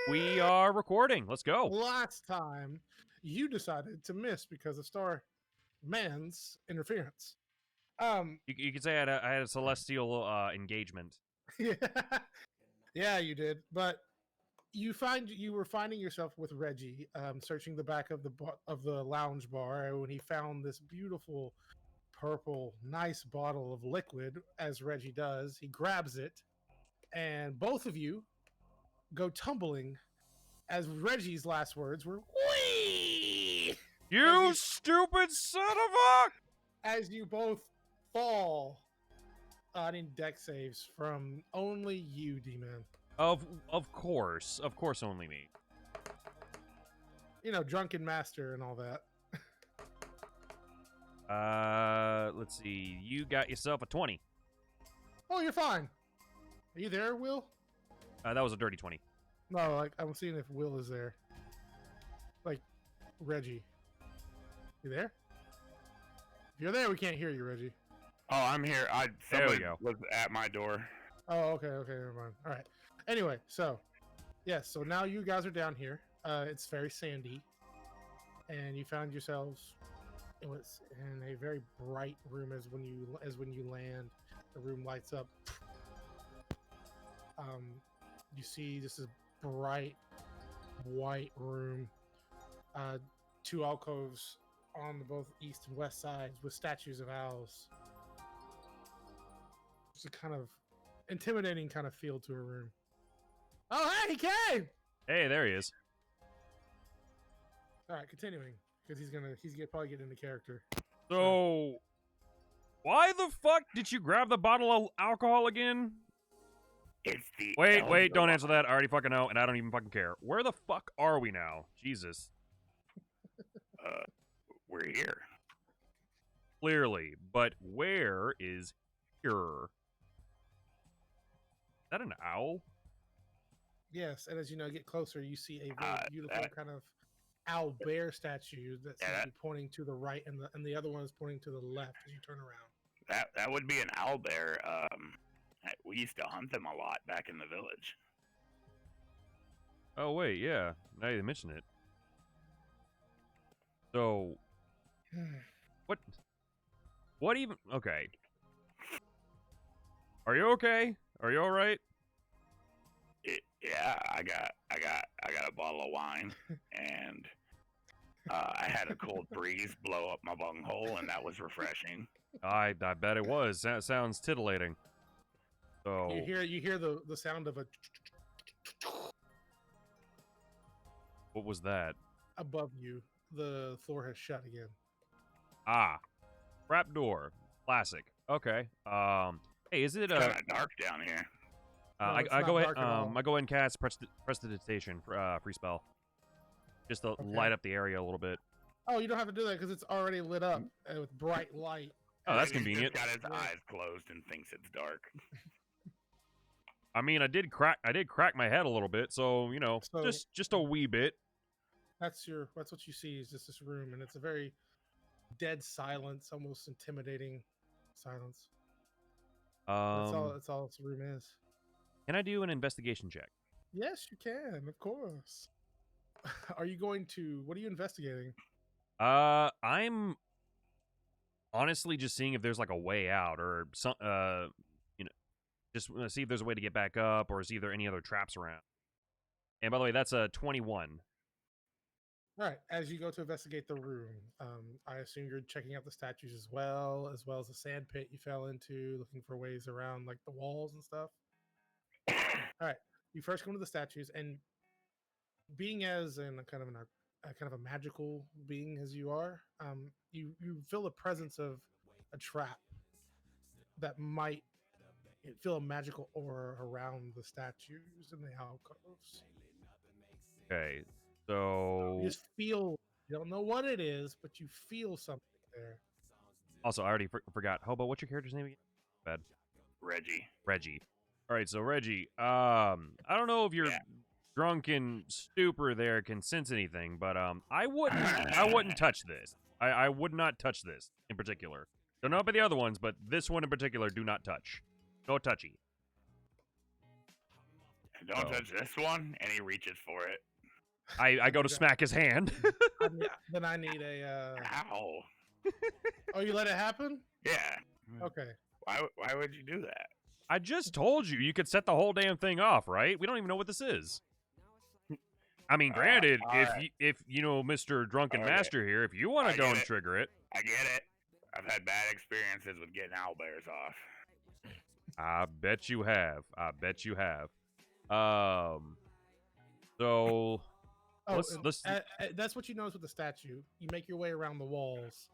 We are recording. Let's go. Last time, you decided to miss because of Starman's interference. You could say I had a celestial engagement. Yeah, you did. But you were finding yourself with Reggie, searching the back of the lounge bar when he found this beautiful purple, nice bottle of liquid. As Reggie does, he grabs it, and both of you go tumbling. As Reggie's last words were, "Whee!" You stupid son of a! As you both fall. I need deck saves from only you, D-Man. Of course only me. You know, drunken master and all that. Let's see. You got yourself a 20. Oh, you're fine. Are you there, Will? That was a dirty 20. No, like I'm seeing if Will is there. Like Reggie. You there? If you're there, we can't hear you, Reggie. Oh, I'm here. Somebody was at my door. Oh, okay, never mind. All right. Anyway, so yes, so now you guys are down here. It's very sandy, and you found yourselves. It was in a very bright room as when you land. The room lights up. You see this is bright white room. Two alcoves on both east and west sides with statues of owls. It's a kind of intimidating kind of feel to a room. Oh, hey, he came! Hey, there he is. All right, continuing because he's gonna probably get into character. So, why the fuck did you grab the bottle of alcohol again? It's the Wait, don't answer that. I already fucking know, and I don't even fucking care. Where the fuck are we now? Jesus. We're here. Clearly, but where is here? Is that an owl? Yes, and as you know, get closer, you see a very beautiful kind of owl bear statue that seems to be pointing to the right, and the other one is pointing to the left as you turn around. That would be an owl bear. We used to hunt them a lot back in the village. Oh wait, yeah. Now you mention it. So, what even? Okay. Are you okay? Are you all right? Yeah, I got a bottle of wine, and I had a cold breeze blow up my bunghole, and that was refreshing. I bet it was. That sounds titillating. So you hear the sound of a what was that? Above you. The floor has shut again. Ah, trap door. Classic. Okay. Hey, is it kind of dark down here? No, I go ahead. I go ahead and cast prestidigitation for free spell, just to light up the area a little bit. Oh, you don't have to do that because it's already lit up with bright light. Oh, that's He's convenient. got his eyes closed and thinks it's dark. I mean, I did crack my head a little bit, so you know, just a wee bit. That's what you see is just this room, and it's a very dead silence, almost intimidating silence. That's all this room is. Can I do an investigation check? Yes, you can, of course. What are you investigating? I'm honestly just seeing if there's like a way out or some, just see if there's a way to get back up or see if there are any other traps around. And by the way, that's a 21. All right, as you go to investigate the room, I assume you're checking out the statues as well as the sand pit you fell into, looking for ways around like the walls and stuff. All right, you first come to the statues, and being as a kind of a magical being as you are, you feel the presence of a trap that might feel a magical aura around the statues and the alcoves. Okay, so you just feel, you don't know what it is, but you feel something there. Also, I already forgot. Hobo, what's your character's name again? Bad. Reggie. All right, so Reggie, I don't know if your drunken stupor there can sense anything, but I wouldn't touch this. I would not touch this in particular. Don't know about the other ones, but this one in particular, do not touch. No touchy. Don't So- touch this one, and he reaches for it. I go to smack his hand. Then I need a. Ow. Oh, you let it happen? Yeah. Okay. Why would you do that? I just told you could set the whole damn thing off, right? We don't even know what this is. I mean, granted, alright. if you know Mr. Drunken Okay. Master here, if you want I to go get and it. trigger it, I get it. I've had bad experiences with getting owlbears off. I bet you have. I bet you have. So Oh, let's that's what you notice with the statue. You make your way around the walls.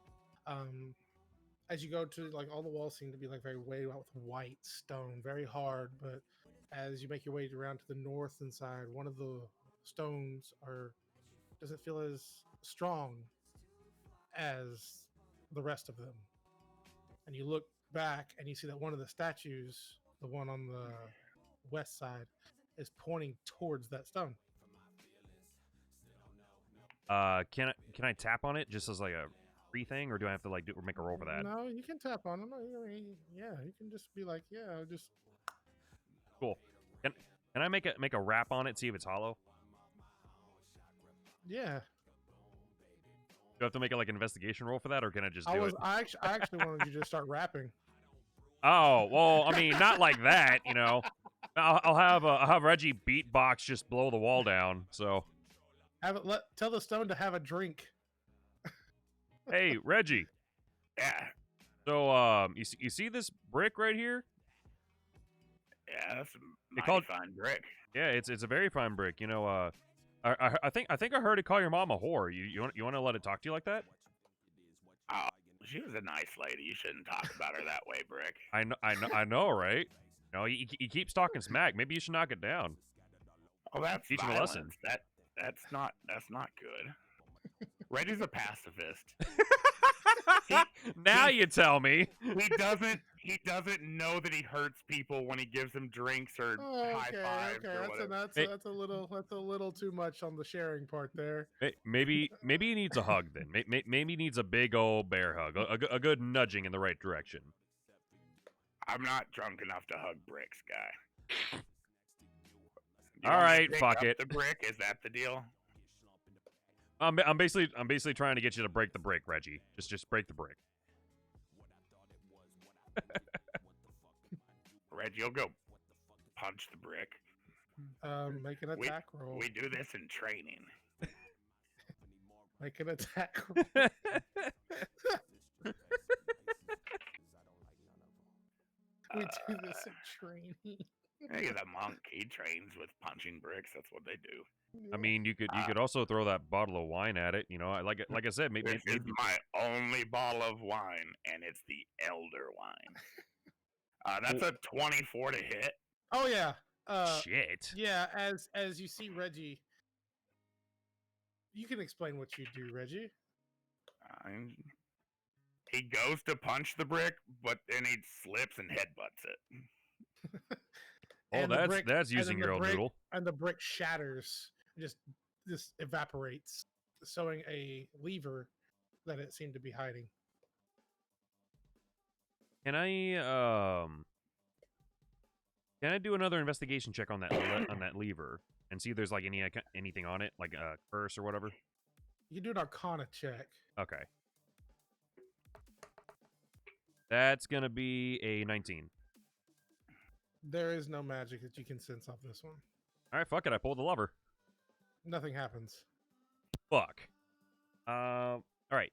As you go to like all the walls seem to be like very weighted out with white stone, very hard. But as you make your way around to the north and side, one of the stones doesn't feel as strong as the rest of them. And you look back and you see that one of the statues, the one on the west side, is pointing towards that stone. can I tap on it just as like a free thing, or do I have to like make a roll for that? No, you can tap on them. Yeah, you can just be like, yeah, just Cool. Can I make a wrap on it, see if it's hollow? yeah. Do I have to make like an investigation roll for that, or can I just do it? I actually wanted you to start rapping. Oh well, I mean, not like that, you know. I'll have Reggie beatbox just blow the wall down. So Tell the stone to have a drink. hey, Reggie. Yeah. So you see this brick right here? Yeah, that's a They mighty call it- fine brick. Yeah, it's a very fine brick. You know, I think I heard it call your mom a whore. You want to let it talk to you like that? Oh, she was a nice lady. You shouldn't talk about her that way, Brick. I know, right? You know, he keeps talking smack. Maybe you should knock it down. Oh, that's Teach him a lesson. violence. That's not good. Reggie's a pacifist. Now you tell me. He doesn't know that he hurts people when he gives them drinks or high fives or whatever. That's a little too much on the sharing part there. Maybe he needs a hug then. Maybe he needs a big old bear hug, a good nudging in the right direction. I'm not drunk enough to hug Bricks, guy. All right, fuck it. The brick, is that the deal? I'm basically trying to get you to break the brick, Reggie. Just break the brick. Reggie, you'll go punch the brick. Make an attack roll. We do this in training. Make an attack roll. We do this in training. Hey, the monk, he trains with punching bricks. That's what they do. I mean, you could also throw that bottle of wine at it. You know, like I said, maybe This is my only bottle of wine, and it's the elder wine. That's a 24 to hit. Oh yeah. Shit. Yeah, as you see Reggie, you can explain what you do, Reggie. He goes to punch the brick, but then he slips and headbutts it. Oh, that's using your old noodle. And the brick shatters, just evaporates, showing a lever that it seemed to be hiding. Can I do another investigation check on that on that lever and see if there's like anything on it, like a curse or whatever? You can do an Arcana check. Okay. That's gonna be a 19. There is no magic that you can sense off this one. All right, fuck it. I pulled the lever. Nothing happens. Fuck. All right.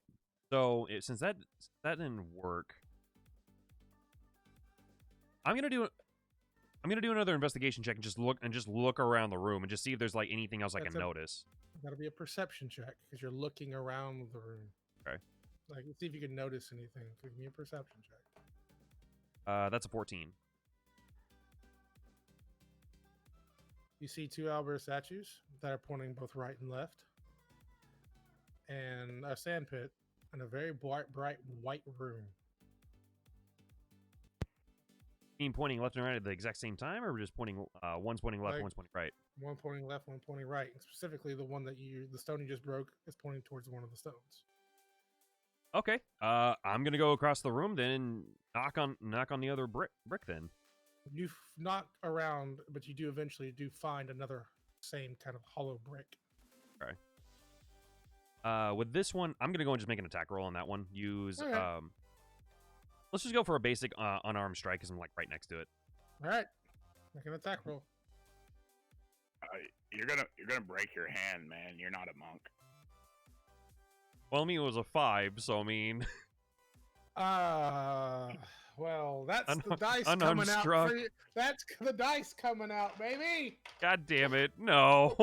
So since that didn't work, I'm gonna do another investigation check and just look around the room and just see if there's like anything else I can notice. That'll be a perception check because you're looking around the room. Okay. Like, see if you can notice anything. Give me a perception check. That's a 14. You see two Albert statues that are pointing both right and left, and a sand pit in a very bright white room. You mean pointing left and right at the exact same time, or just pointing? One's pointing left, Like- one's pointing right. One pointing left, one pointing right. And specifically, the one the stone you just broke is pointing towards one of the stones. Okay. I'm gonna go across the room then and knock on the other brick then. You knock around, but you do eventually find another same kind of hollow brick. With this one, I'm gonna go and just make an attack roll on that one. Use Okay. let's just go for a basic unarmed strike because I'm like right next to it. All right, make an attack roll. You're gonna break your hand, man. You're not a monk. Well, I mean, it was a 5, so I mean, Well, that's the dice unarmed coming out. struck. That's the dice coming out, baby. God damn it, no.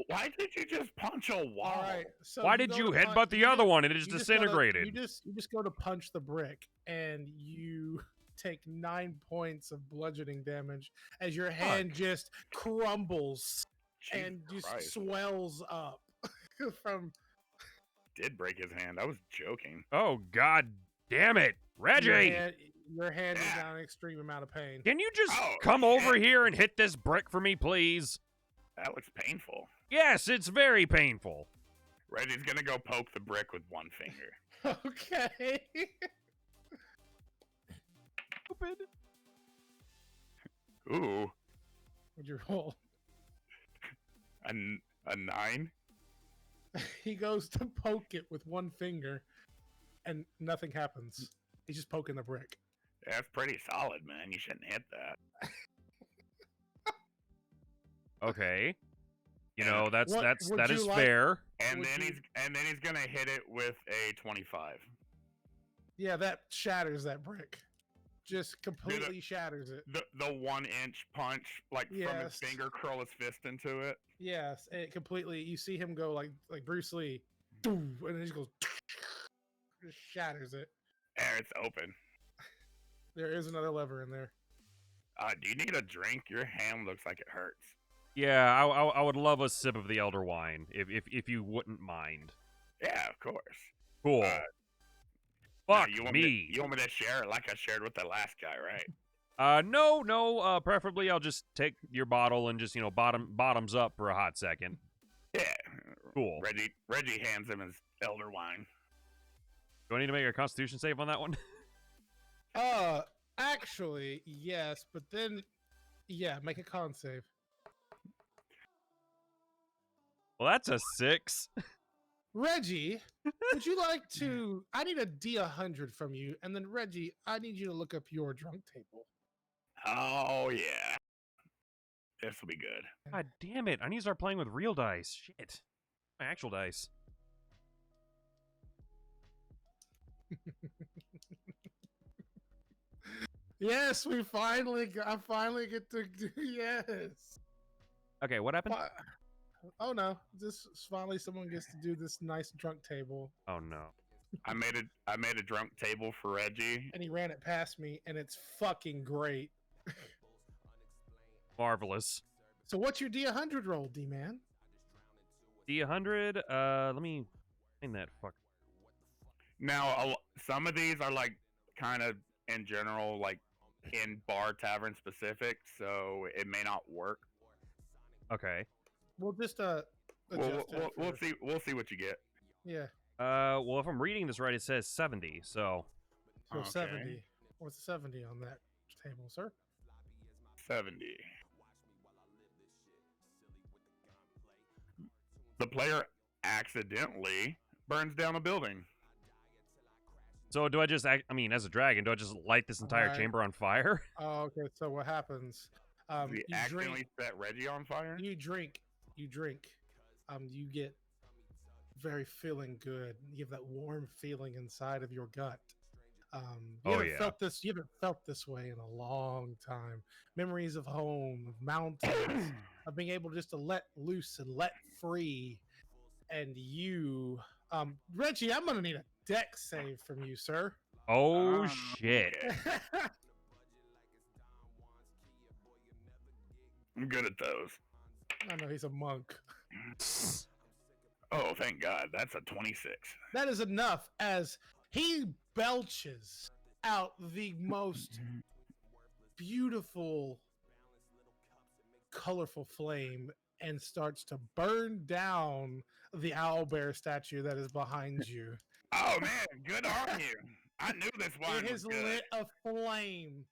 Why did you just punch a wall? All right. So Why did go you to headbutt the other one and it just you go to- disintegrated? You just go to punch the brick, and you take 9 points of bludgeoning damage as your hand just crumbles Jesus and just Christ. swells up from. Did break his hand. I was joking. Oh, god damn it. Reggie! Your hand is Yeah. now an extreme amount of pain. Can you just Oh, come over shit. here and hit this brick for me, please? That looks painful. Yes, it's very painful. Reggie's gonna go poke the brick with one finger. Okay. Stupid. Ooh, What'd you roll? a 9. He goes to poke it with one finger, and nothing happens. He's just poking the brick. That's pretty solid, man. You shouldn't hit that. Okay. You know, that would is you like- fair. And Would then you- he's gonna hit it with a 25. Yeah, that shatters that brick. Just completely shatters it. The 1-inch punch, like from his Yes. finger, curl his fist into it. Yes, and it completely. You see him go like Bruce Lee, and then he just goes, just shatters it. There, it's open. There is another lever in there. Do you need a drink? Your hand looks like it hurts. Yeah, I would love a sip of the elder wine if you wouldn't mind. Yeah, of course. Cool. Fuck you want me. You want me to share it like I shared with the last guy, right? No. Preferably, I'll just take your bottle and just bottoms up for a hot second. Yeah. Cool. Reggie hands him his elder wine. Do I need to make a Constitution save on that one? Actually, yes, but then, yeah, make a con save. Well, that's a 6. Reggie, would you like to? I need a D100 from you, and then Reggie, I need you to look up your drunk table. Oh yeah. This will be good. God damn it! I need to start playing with real dice. Shit, my actual dice. Yes, I finally get to do yes. Okay, what happened? Oh no, just finally someone gets to do this nice drunk table, Oh no. I made a drunk table for Reggie. and he ran it past me, and it's fucking great. Marvelous. So what's your D100 roll, D-man? D100. Let me find that fuck. Now, some of these are like kind of in general, like in bar tavern specific, so it may not work. Okay. We'll just We'll adjust we'll see what you get. Yeah, Well, if I'm reading this right, it says 70. So so Okay. 70. What's 70 on that table, sir? 70. The player accidentally burns down a building. So do I just I mean, as a dragon, do I just light this entire Alright. chamber on fire? Oh, okay. So what happens? We You accidentally drink. set Reggie on fire. You drink. You get very feeling good. You have that warm feeling inside of your gut. You Oh, haven't yeah. felt this. You haven't felt this way in a long time. Memories of home, of mountains, of being able just to let loose and let free. And you, Reggie, I'm gonna need a deck save from you, sir. Oh shit. Okay. I'm good at those. I know he's a monk. Oh, thank God. That's a 26. That is enough as he belches out the most beautiful, colorful flame and starts to burn down the owlbear statue that is behind you. Oh, man. Good on you. I knew this wine It was has good. lit a flame.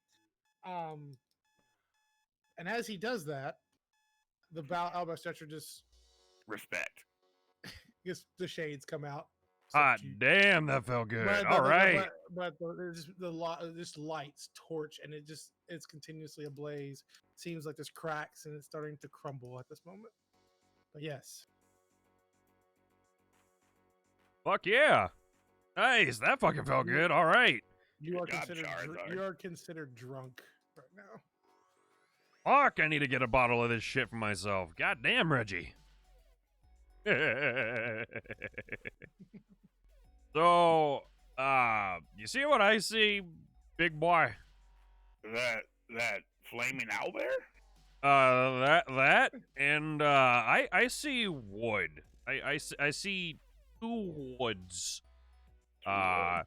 And as he does that, the elbow stretcher just Respect. the shades come out. Hot Except you- damn, that felt good. But, All right. there's just lights torch, and it's continuously ablaze. Seems like there's cracks, and it's starting to crumble at this moment. But yes, Fuck yeah. Nice. That fucking felt good. All right. you are Good job, considered Charizard. you are considered drunk right now. Fuck, I need to get a bottle of this shit for myself. God damn, Reggie. So, you see what I see, big boy? That flaming owlbear? That, and, I see wood. I see two woods. Now,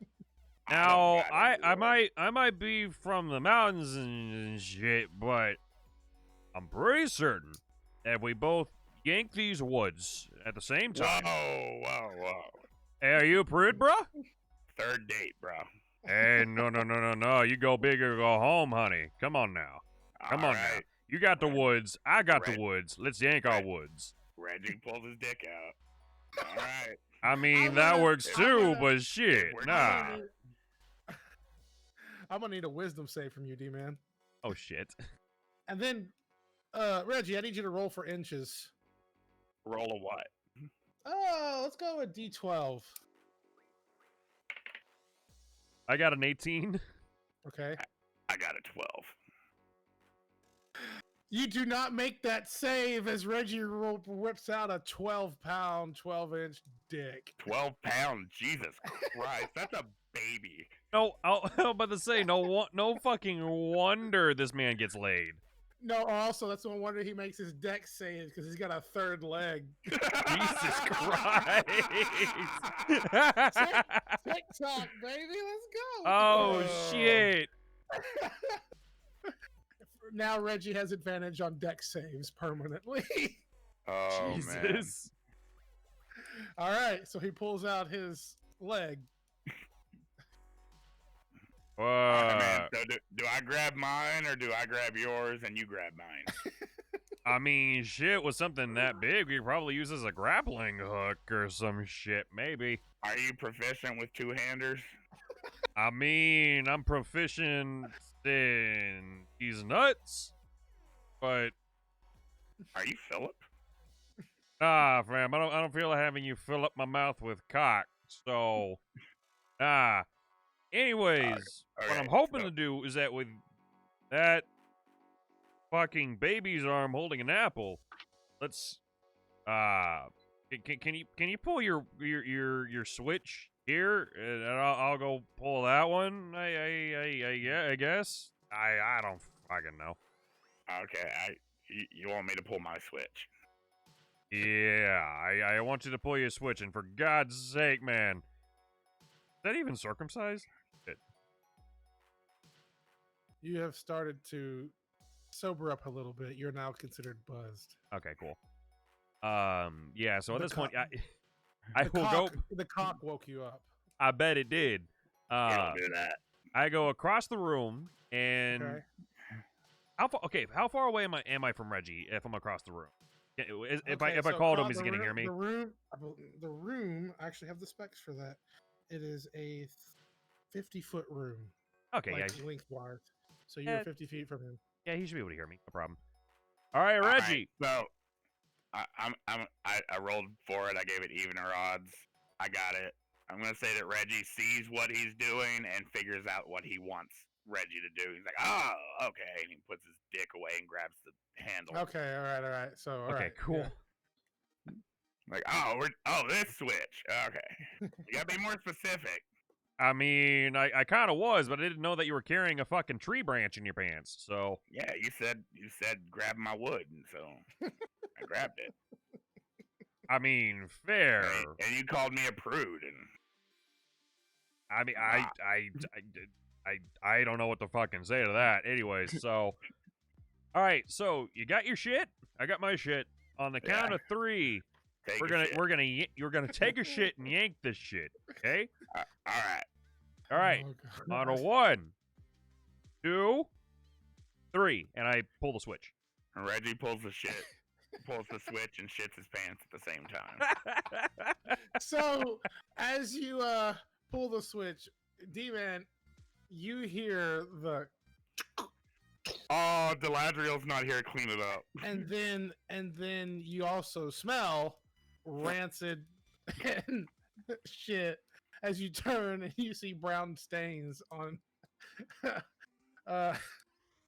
I might be from the mountains and shit, but I'm pretty certain that we both yank these woods at the same time. Whoa. Hey, are you a prude, bro? Third date, bro. Hey, no. You go big or go home, honey. Come on now. Come on now. You got the woods. I got the woods. Let's yank our woods. Reggie pulled his dick out. All right. I mean, I'm that gonna- works I'm too, gonna- but shit, we're nah. I'm gonna need a wisdom save from you, D-man. Oh, shit. And then, Reggie, I need you to roll for inches. Roll a what? Oh, let's go with D12. I got an 18. Okay. I got a 12. You do not make that save as Reggie whips out a 12-pound, 12-inch dick. 12 pounds. Jesus Christ. That's a baby. No, I was about to say, no fucking wonder this man gets laid. No, also, that's no wonder he makes his deck save, because he's got a third leg. Jesus Christ. TikTok, baby, let's go. Oh, shit. Now Reggie has advantage on deck saves permanently. Oh, man. Jesus. All right, so he pulls out his leg. All right, man. So do I grab mine or do I grab yours and you grab mine? I mean, shit, with something that big, we could probably use as a grappling hook or some shit, maybe. Are you proficient with two-handers? I mean, I'm proficient in these nuts, but Are you Philip? nah, fam, I don't feel like having you fill up my mouth with cock. So, nah. Anyways, what Okay, I'm hoping so- to do is that with that fucking baby's arm holding an apple, let's can you pull your switch here, and I'll go pull that one. I guess I don't fucking know. Okay, you want me to pull my switch? Yeah, I want you to pull your switch, and for God's sake, man, is that even circumcised? You have started to sober up a little bit. You're now considered buzzed. Okay, cool. Yeah. So at The this point, cock- I The will cock, go. the cock woke you up. I bet it did. Don't do that. I go across the room, and Okay. how far away am I from Reggie if I'm across the room? If Okay, I so called him, across is he the gonna hear me? The room, I actually have the specs for that. It is a 50-foot room, Okay, like yeah, lengthwise. So you're Yeah. 50 feet from him. yeah, he should be able to hear me. No problem. All right, All right, Reggie. so I rolled for it. I gave it evener odds. I got it. I'm gonna say that Reggie sees what he's doing and figures out what he wants Reggie to do. He's like, oh, okay, and he puts his dick away and grabs the handle. Okay, all right. So, all Okay, right, cool. yeah. Like, this switch. Okay, you gotta be more specific. I mean, I kind of was, but I didn't know that you were carrying a fucking tree branch in your pants. So, Yeah, you said grab my wood, and so I grabbed it. I mean, fair. And you called me a prude, and I mean, I don't know what to fucking say to that. Anyways, so, all right, so you got your shit. I got my shit. On the count Yeah. of 3, take you're gonna take a shit and yank this shit. Okay. All right. All right. Oh, On a God. 1, 2, 3, and I pull the switch. And Reggie pulls the switch and shits his pants at the same time. So as you pull the switch, D-Man, you hear the Oh, Deladriel's not here to clean it up. and then you also smell rancid and shit as you turn and you see brown stains on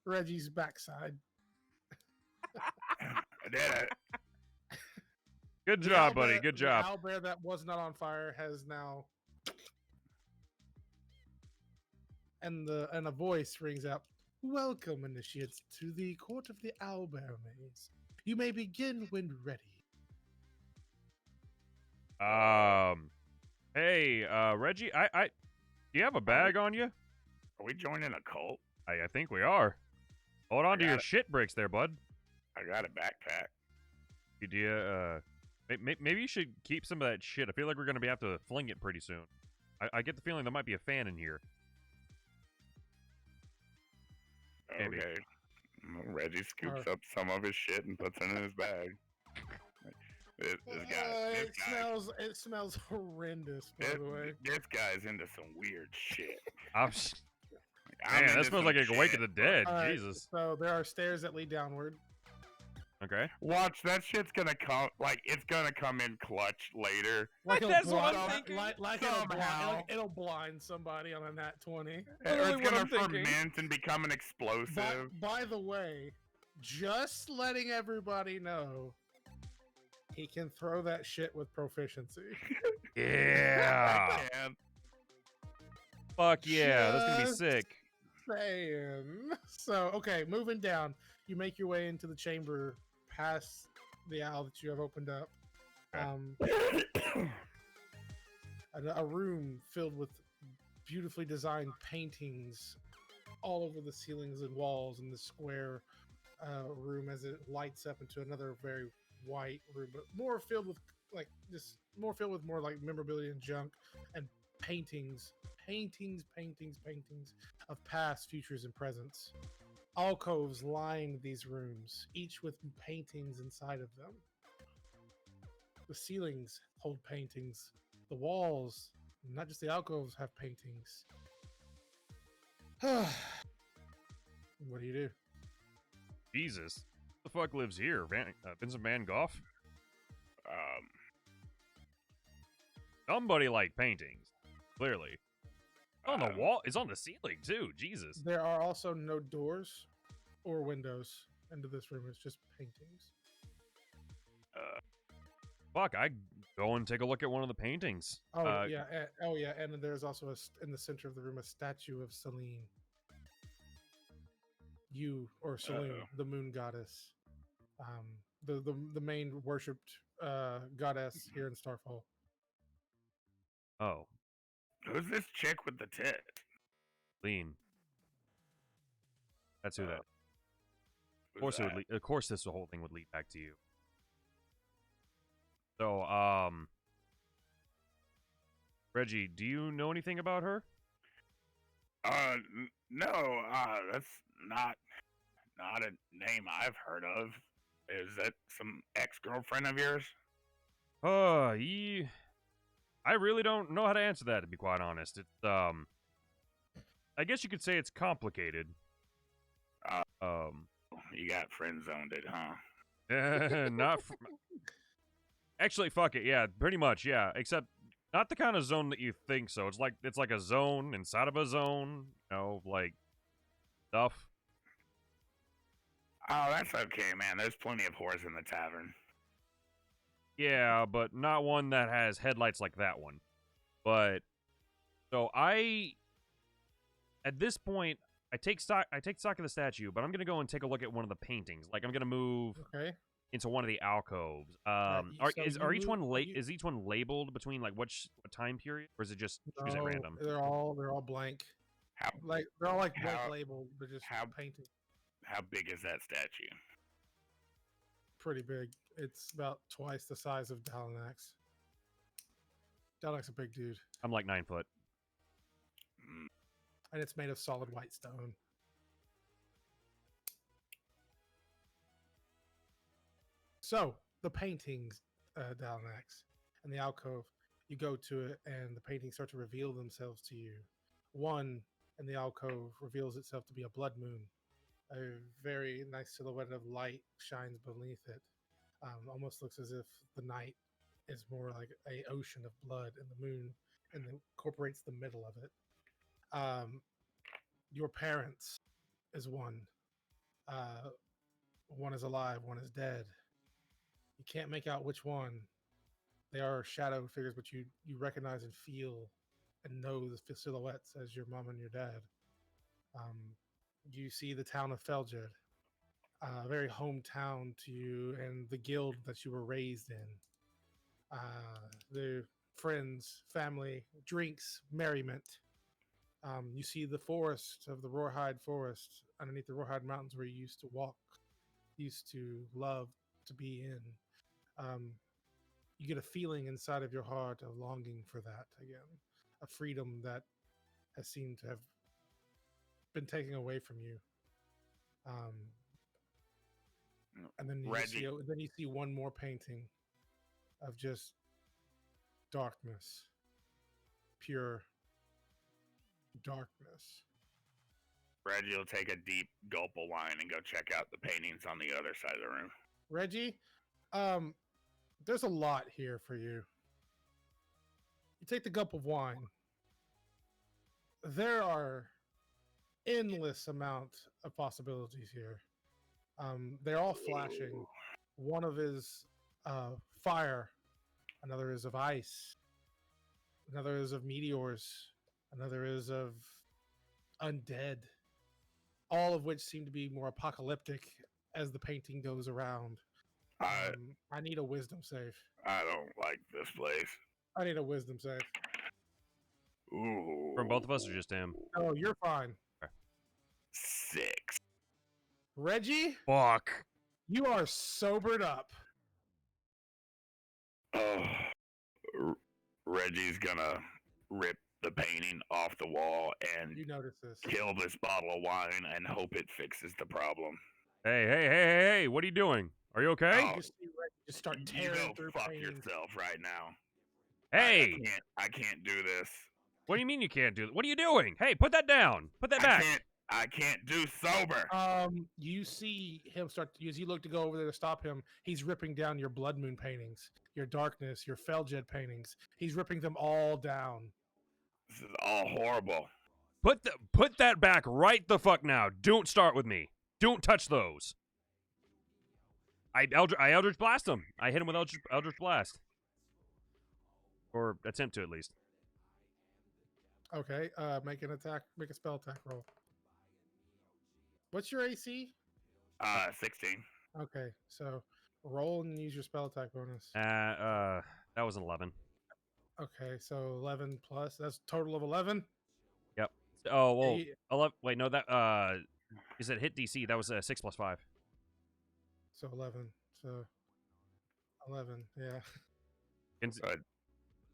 Reggie's backside. I did it. Good The job, buddy. owlbear- Good The job. owlbear that was not on fire has now, and a voice rings out. Welcome, initiates, to the court of the owlbear maze. You may begin when ready. Hey, Reggie, do you have a bag on you? Are we joining a cult? I think we are. Hold on to your shit bricks there, bud. I got a backpack. Do you, maybe you should keep some of that shit. I feel like we're gonna have to fling it pretty soon. I get the feeling there might be a fan in here. Maybe. Okay. Reggie scoops up some of his shit and puts it in his bag. This guy. It smells horrendous, by the way. This guy's into some weird shit. Man, that smells like a Wake of the Dead. All right, Jesus. So there are stairs that lead downward. Okay. Watch, that shit's gonna come. Like, it's gonna come in clutch later. Like That's what I'm thinking. Like it'll blind somebody on a nat 20. Or Literally it's what gonna I'm thinking. ferment and become an explosive. By the way, just letting everybody know, he can throw that shit with proficiency. Yeah. Man. Fuck yeah. That's gonna be Just sick. Saying. So, okay, moving down. You make your way into the chamber past the owl that you have opened up. A room filled with beautifully designed paintings all over the ceilings and walls in the square room as it lights up into another very white room, but more filled with more like memorabilia and junk and paintings of past, futures, and presents. Alcoves line these rooms, each with paintings inside of them. The ceilings hold paintings. The walls, not just the alcoves, have paintings. What do you do? Jesus. Who the fuck lives here? Vincent Van Gogh? Somebody like paintings. Clearly. On the wall. It's on the ceiling, too. Jesus. There are also no doors or windows into this room. It's just paintings. Fuck, I go and take a look at one of the paintings. Oh yeah, and there's also in the center of the room a statue of Selene. Selene, the moon goddess, the main worshipped goddess here in Starfall. Oh, Who's this chick with the tit? Lean. That's who that. Who's that? Of course, this whole thing would lead back to you. So, Reggie, do you know anything about her? No. That's not a name I've heard of. Is that some ex-girlfriend of yours? I really don't know how to answer that, to be quite honest. It's, I guess you could say it's complicated. You got friend-zoned it, huh? Actually, fuck it, yeah, pretty much, yeah. Except, not the kind of zone that you think so. It's like a zone inside of a zone, like, stuff. Oh, that's okay, man. There's plenty of whores in the tavern. Yeah, but not one that has headlights like that one. But so at this point, I take stock of the statue, but I'm gonna go and take a look at one of the paintings. Like I'm gonna move into one of the alcoves. Is each one labeled between like what time period, or is it just choose at random? They're all blank. They're all blank labeled, but just painted. How big is that statue? Pretty big. It's about twice the size of Dalanax. Dalanax's a big dude. I'm like 9 foot. And it's made of solid white stone. So the paintings, Dalanax, and the alcove, you go to it, and the paintings start to reveal themselves to you. One in the alcove reveals itself to be a blood moon. A very nice silhouette of light shines beneath it. Almost looks as if the night is more like a ocean of blood, and the moon and incorporates the middle of it. Your parents is one. Uh, one is alive, one is dead. You can't make out which one. They are shadow figures, but you recognize and feel and know the silhouettes as your mom and your dad. Um, you see the town of Feljed, a very hometown to you, and the guild that you were raised in. The friends, family, drinks, merriment. You see the forest of the Roarhide Forest underneath the Roarhide Mountains where you used to walk, used to love to be in. You get a feeling inside of your heart of longing for that again, a freedom that has seemed to have been taken away from you. And then you see one more painting of just darkness, pure darkness. Reggie will take a deep gulp of wine and go check out the paintings on the other side of the room. Reggie, there's a lot here for you. You take the gulp of wine. There are endless amount of possibilities here. They're all flashing. Ooh. One of is fire, another is of ice, another is of meteors, another is of undead. All of which seem to be more apocalyptic as the painting goes around. I need a wisdom save. I don't like this place. I need a wisdom save. Ooh. From both of us or just him? Oh, you're fine. 6. Reggie, Fuck. you are sobered up. Oh, Reggie's gonna rip the painting off the wall and You notice this. kill this bottle of wine and hope it fixes the problem. Hey, what are you doing? Are you okay? Oh, You just see Reggie just start You tearing go through fuck paintings. yourself right now. Hey, I can't do this. what do you mean you can't do that? What are you doing? Hey, put that down. Put that back. I can't do sober. You see him start as you look to go over there to stop him. He's ripping down your blood moon paintings, your darkness, your Feljed paintings. He's ripping them all down. This is all horrible. Put that back right the fuck now. Don't start with me. Don't touch those. I Eldritch Blast him. I hit him with Eldritch Blast. Or attempt to, at least. Okay, make a spell attack roll. What's your AC? 16. Okay, so roll and use your spell attack bonus. That was an 11. Okay, so 11 plus. That's a total of 11. Yep. Oh, well, Eight. 11. Wait, no, that is it hit DC? That was 6 plus 5. So 11. So 11. Yeah.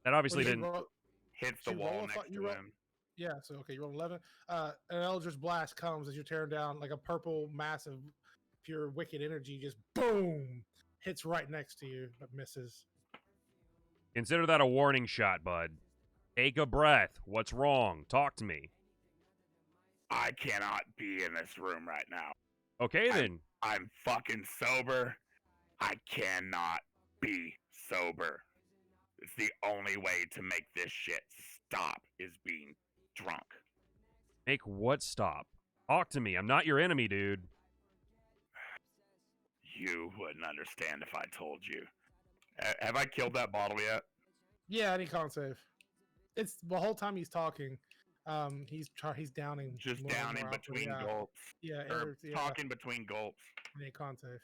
That obviously Well, you didn't. roll- Hits the you wall roll a next fu- you to roll- him. Yeah, so okay, you roll 11. An Eldritch Blast comes as you're tearing down like a purple, massive, pure wicked energy. Just boom, hits right next to you, but misses. Consider that a warning shot, bud. Take a breath. What's wrong? Talk to me. I cannot be in this room right now. Okay, then. I'm fucking sober. I cannot be sober. It's the only way to make this shit stop is being drunk. Make what stop? Talk to me. I'm not your enemy, dude. You wouldn't understand if I told you. Have I killed that bottle yet? Yeah, any con save. It's the whole time he's talking. He's downing. Just more and down in more alcohol. between Yeah. gulps. Yeah, Or talking between gulps. Any con save.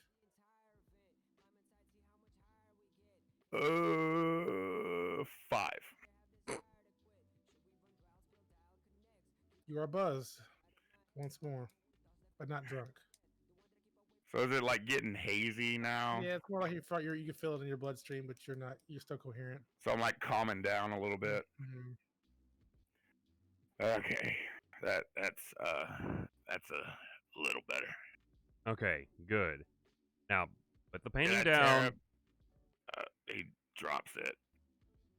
5. You are buzzed once more, but not drunk. So is it like getting hazy now? Yeah, it's more like you can feel it in your bloodstream, but you're not. You're still coherent. So I'm like calming down a little bit. Mhm. Okay, that's a little better. Okay, good. Now, Put the painting Did I tear down. it? He drops it.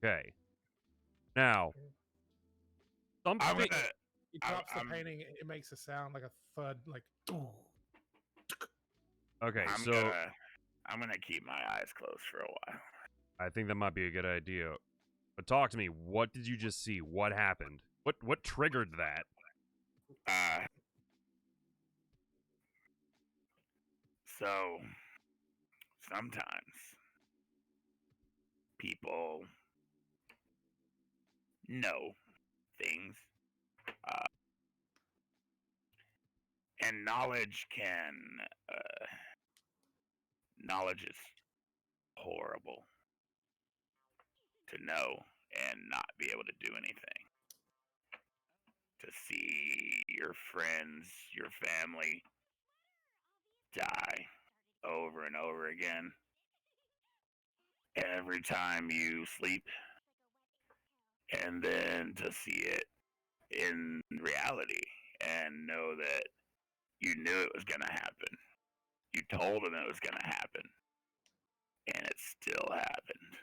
Okay. Now, I'm something. gonna. He I'm- drops the I'm- painting. It makes a sound like a thud, like. Okay, I'm so gonna keep my eyes closed for a while. I think that might be a good idea. But talk to me. What did you just see? What happened? What triggered that? So sometimes people know things, and knowledge is horrible to know and not be able to do anything. To see your friends, your family die over and over again every time you sleep, and then to see it in reality and know that you knew it was going to happen. You told them it was going to happen, and it still happened.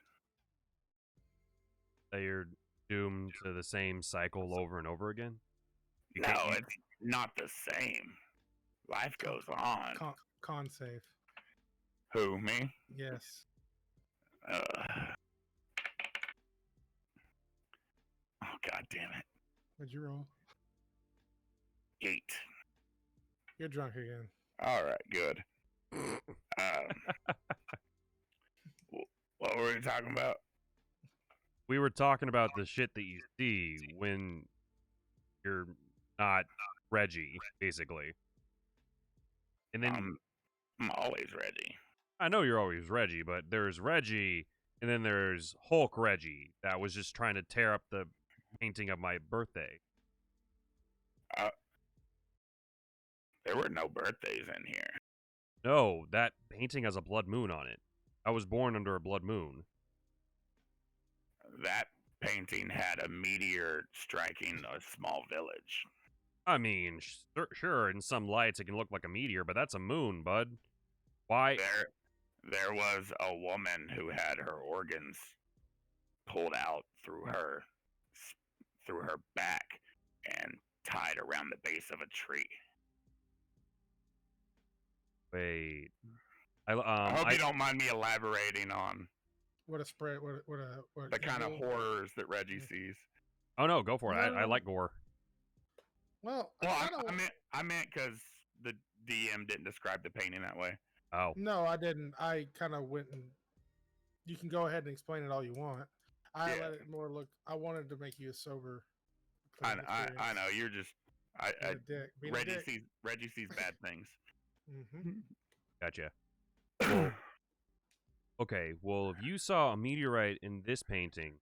That you're doomed to the same cycle over and over again? You No, can't- it's not the same. Life goes on. Con save. Who, me? Yes. Oh, God damn it. What'd you roll? 8. You're drunk again. All right, good. What were we talking about? We were talking about the shit that you see when you're not Reggie, basically. And then I'm always ready. I know you're always Reggie, but there's Reggie, and then there's Hulk Reggie that was just trying to tear up the painting of my birthday. There were no birthdays in here. No, that painting has a blood moon on it. I was born under a blood moon. That painting had a meteor striking a small village. I mean, sure, in some lights it can look like a meteor, but that's a moon, bud. Why? There was a woman who had her organs pulled out through her back and tied around the base of a tree. Wait. I hope you don't mind me elaborating on What a spread. What the kind of evil- horrors that Reggie sees. Oh no, go for it. I No. like gore. Well, I meant because the DM didn't describe the painting that way. Oh. No, I didn't. I kind of went and. You can go ahead and explain it all you want. I Yeah. let it more look. I wanted to make you a sober. I experience. know you're just Being a dick. Being a dick. Reggie sees bad things. Gotcha. Okay, well, if you saw a meteorite in this painting,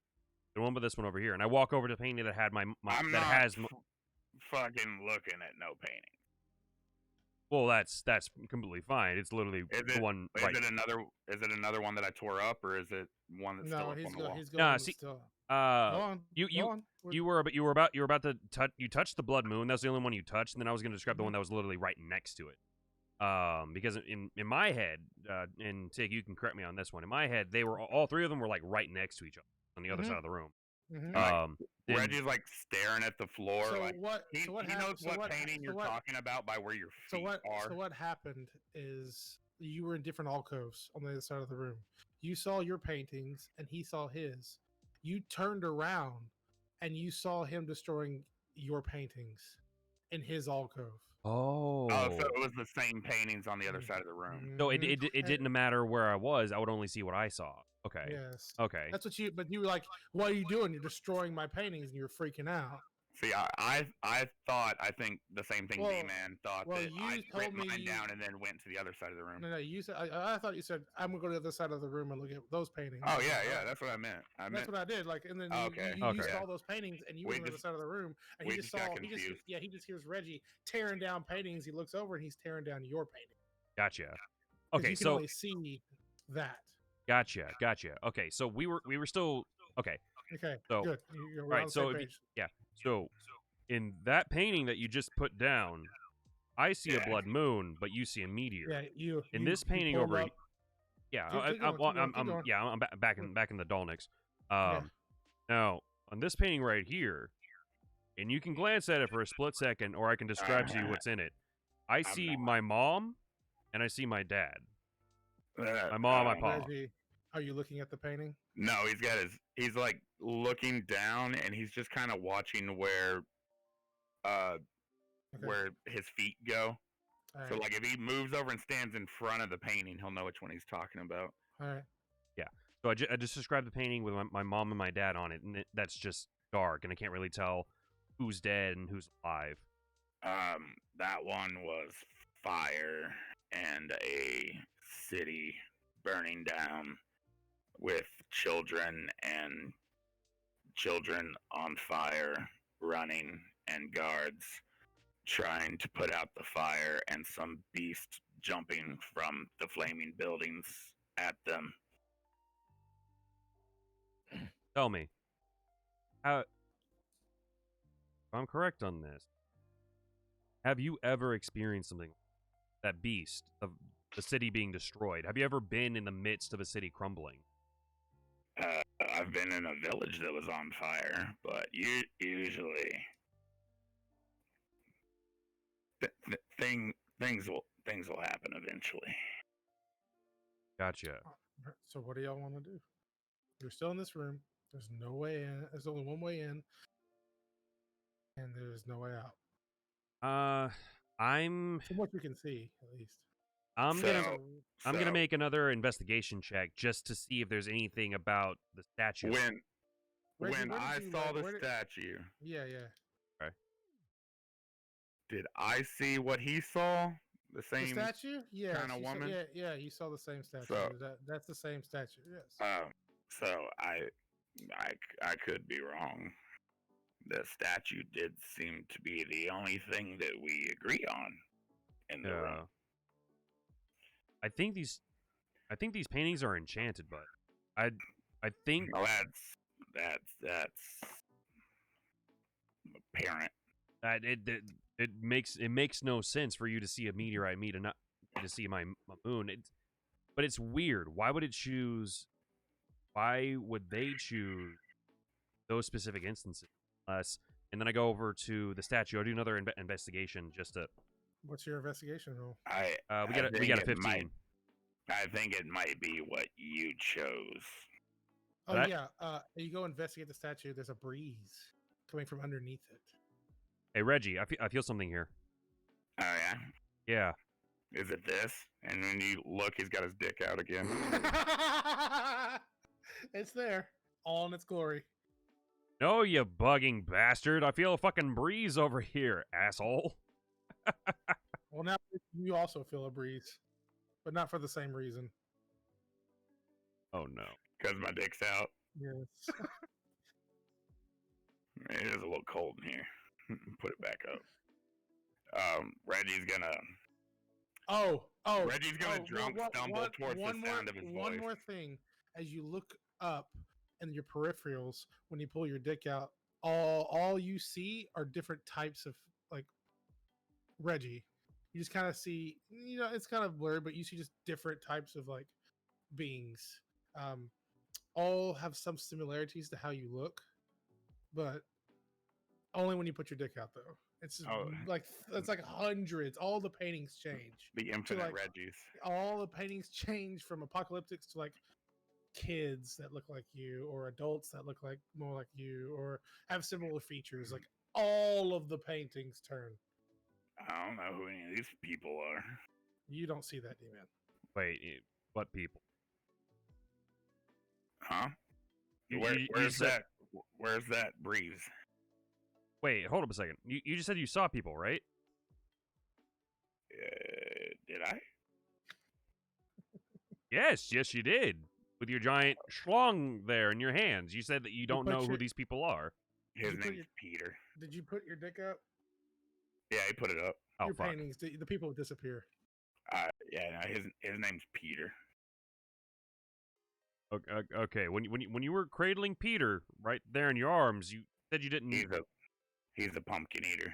the one with this one over here, and I walk over to the painting that had I'm that not has. fucking looking at no painting. Well, that's completely fine. It's literally the one right. Is it another one that I tore up, or is it one that's still No, up he's on the wall? going. Nah, to see, still. Go Go on. you were about to touch. You touched the blood moon. That's the only one you touched, and then I was going to describe the one that was literally right next to it. Because in my head, and Tig, you can correct me on this one. In my head, they were all three of them were like right next to each other on the other side of the room. Mm-hmm. Reggie's like staring at the floor. So like, what? he knows what painting you're talking about by where your feet are. So what happened is you were in different alcoves on the other side of the room. You saw your paintings, and he saw his. You turned around, and you saw him destroying your paintings in his alcove. Oh, so it was the same paintings on the other side of the room. No, it didn't matter where I was. I would only see what I saw. Okay. Yes. Okay. But you were like, "What are you doing? You're destroying my paintings," and you're freaking out. See, I think the same thing D-Man thought, that I ripped mine down and then went to the other side of the room. No, you said I thought you said I'm gonna go to the other side of the room and look at those paintings. Oh yeah, that's what I meant. That's what I did. Like, and then you saw those paintings, and you went to the other side of the room, and he just hears Reggie tearing down paintings. He looks over and he's tearing down your painting. Gotcha. Okay, you can only see that. Gotcha. Okay, so we were still okay. Okay, so good. Right. So so in that painting that you just put down, I see a blood moon, but you see a meteor. Yeah, in this painting over. Yeah, Keep going. Keep going. I'm back in the Dolniks. Yeah. Now on this painting right here, and you can glance at it for a split second, or I can describe to you what's in it. I see my mom, and I see my dad. My mom, my pa. Reggie, are you looking at the painting? No, he's like looking down, and he's just kind of watching where his feet go. All So right. like if he moves over and stands in front of the painting, he'll know which one he's talking about. All right. Yeah. So I just described the painting with my mom and my dad on it, and that's just dark, and I can't really tell who's dead and who's alive. That one was fire and a city burning down with children on fire running and guards trying to put out the fire and some beast jumping from the flaming buildings at them. Tell me, if I'm correct on this, have you ever experienced something, that beast of the city being destroyed? Have you ever been in the midst of a city crumbling? I've been in a village that was on fire, but usually things will happen eventually. Gotcha. So what do y'all want to do? You're still in this room. There's no way in. There's only one way in, and there's no way out. I'm From what you can see, at least. I'm gonna make another investigation check just to see if there's anything about the statue. When I saw the statue, yeah. Okay. Did I see what he saw? The same statue? Yeah. kind of woman? Yeah, you saw the same statue. So, that's the same statue, yes. So I could be wrong. The statue did seem to be the only thing that we agree on in the room. I think these paintings are enchanted, but I think that's apparent. that it makes no sense for you to see a meteorite me to not to see my moon. But it's weird. Why would they choose those specific instances? And then I go over to the statue. I'll do another investigation just to. What's your investigation roll? We got a 15. I think it might be what you chose. Oh yeah. You go investigate the statue. There's a breeze coming from underneath it. Hey Reggie, I feel something here. Oh yeah. Yeah. Is it this? And when you look, he's got his dick out again. It's there, all in its glory. No, you bugging bastard. I feel a fucking breeze over here, asshole. Well, now you also feel a breeze, but not for the same reason. Oh, no. Because my dick's out. Yes. It is a little cold in here. Put it back up. Reggie's gonna... Reggie's gonna stumble towards the sound of his voice. One more thing. As you look up in your peripherals, when you pull your dick out, all you see are different types of, like, Reggie. You just kind of see, it's kind of blurred, but you see just different types of, like, beings. All have some similarities to how you look, but only when you put your dick out, though. It's like hundreds. All the paintings change. The infinite Reggies. All the paintings change from apocalyptics to, like, kids that look like you, or adults that look like more like you, or have similar features. Like, all of the paintings turn. I don't know who any of these people are. You don't see that, D-Man. Wait, what people? Huh? Where's that breeze? Wait, hold up a second. You just said you saw people, right? Did I? Yes, you did. With your giant schlong there in your hands. You said that you don't know who these people are. His name's Peter. Did you put your dick up? Yeah, he put it up. Your paintings, the people disappear. Yeah, no, his name's Peter. Okay. When you were cradling Peter right there in your arms, you said you didn't. He's a pumpkin eater.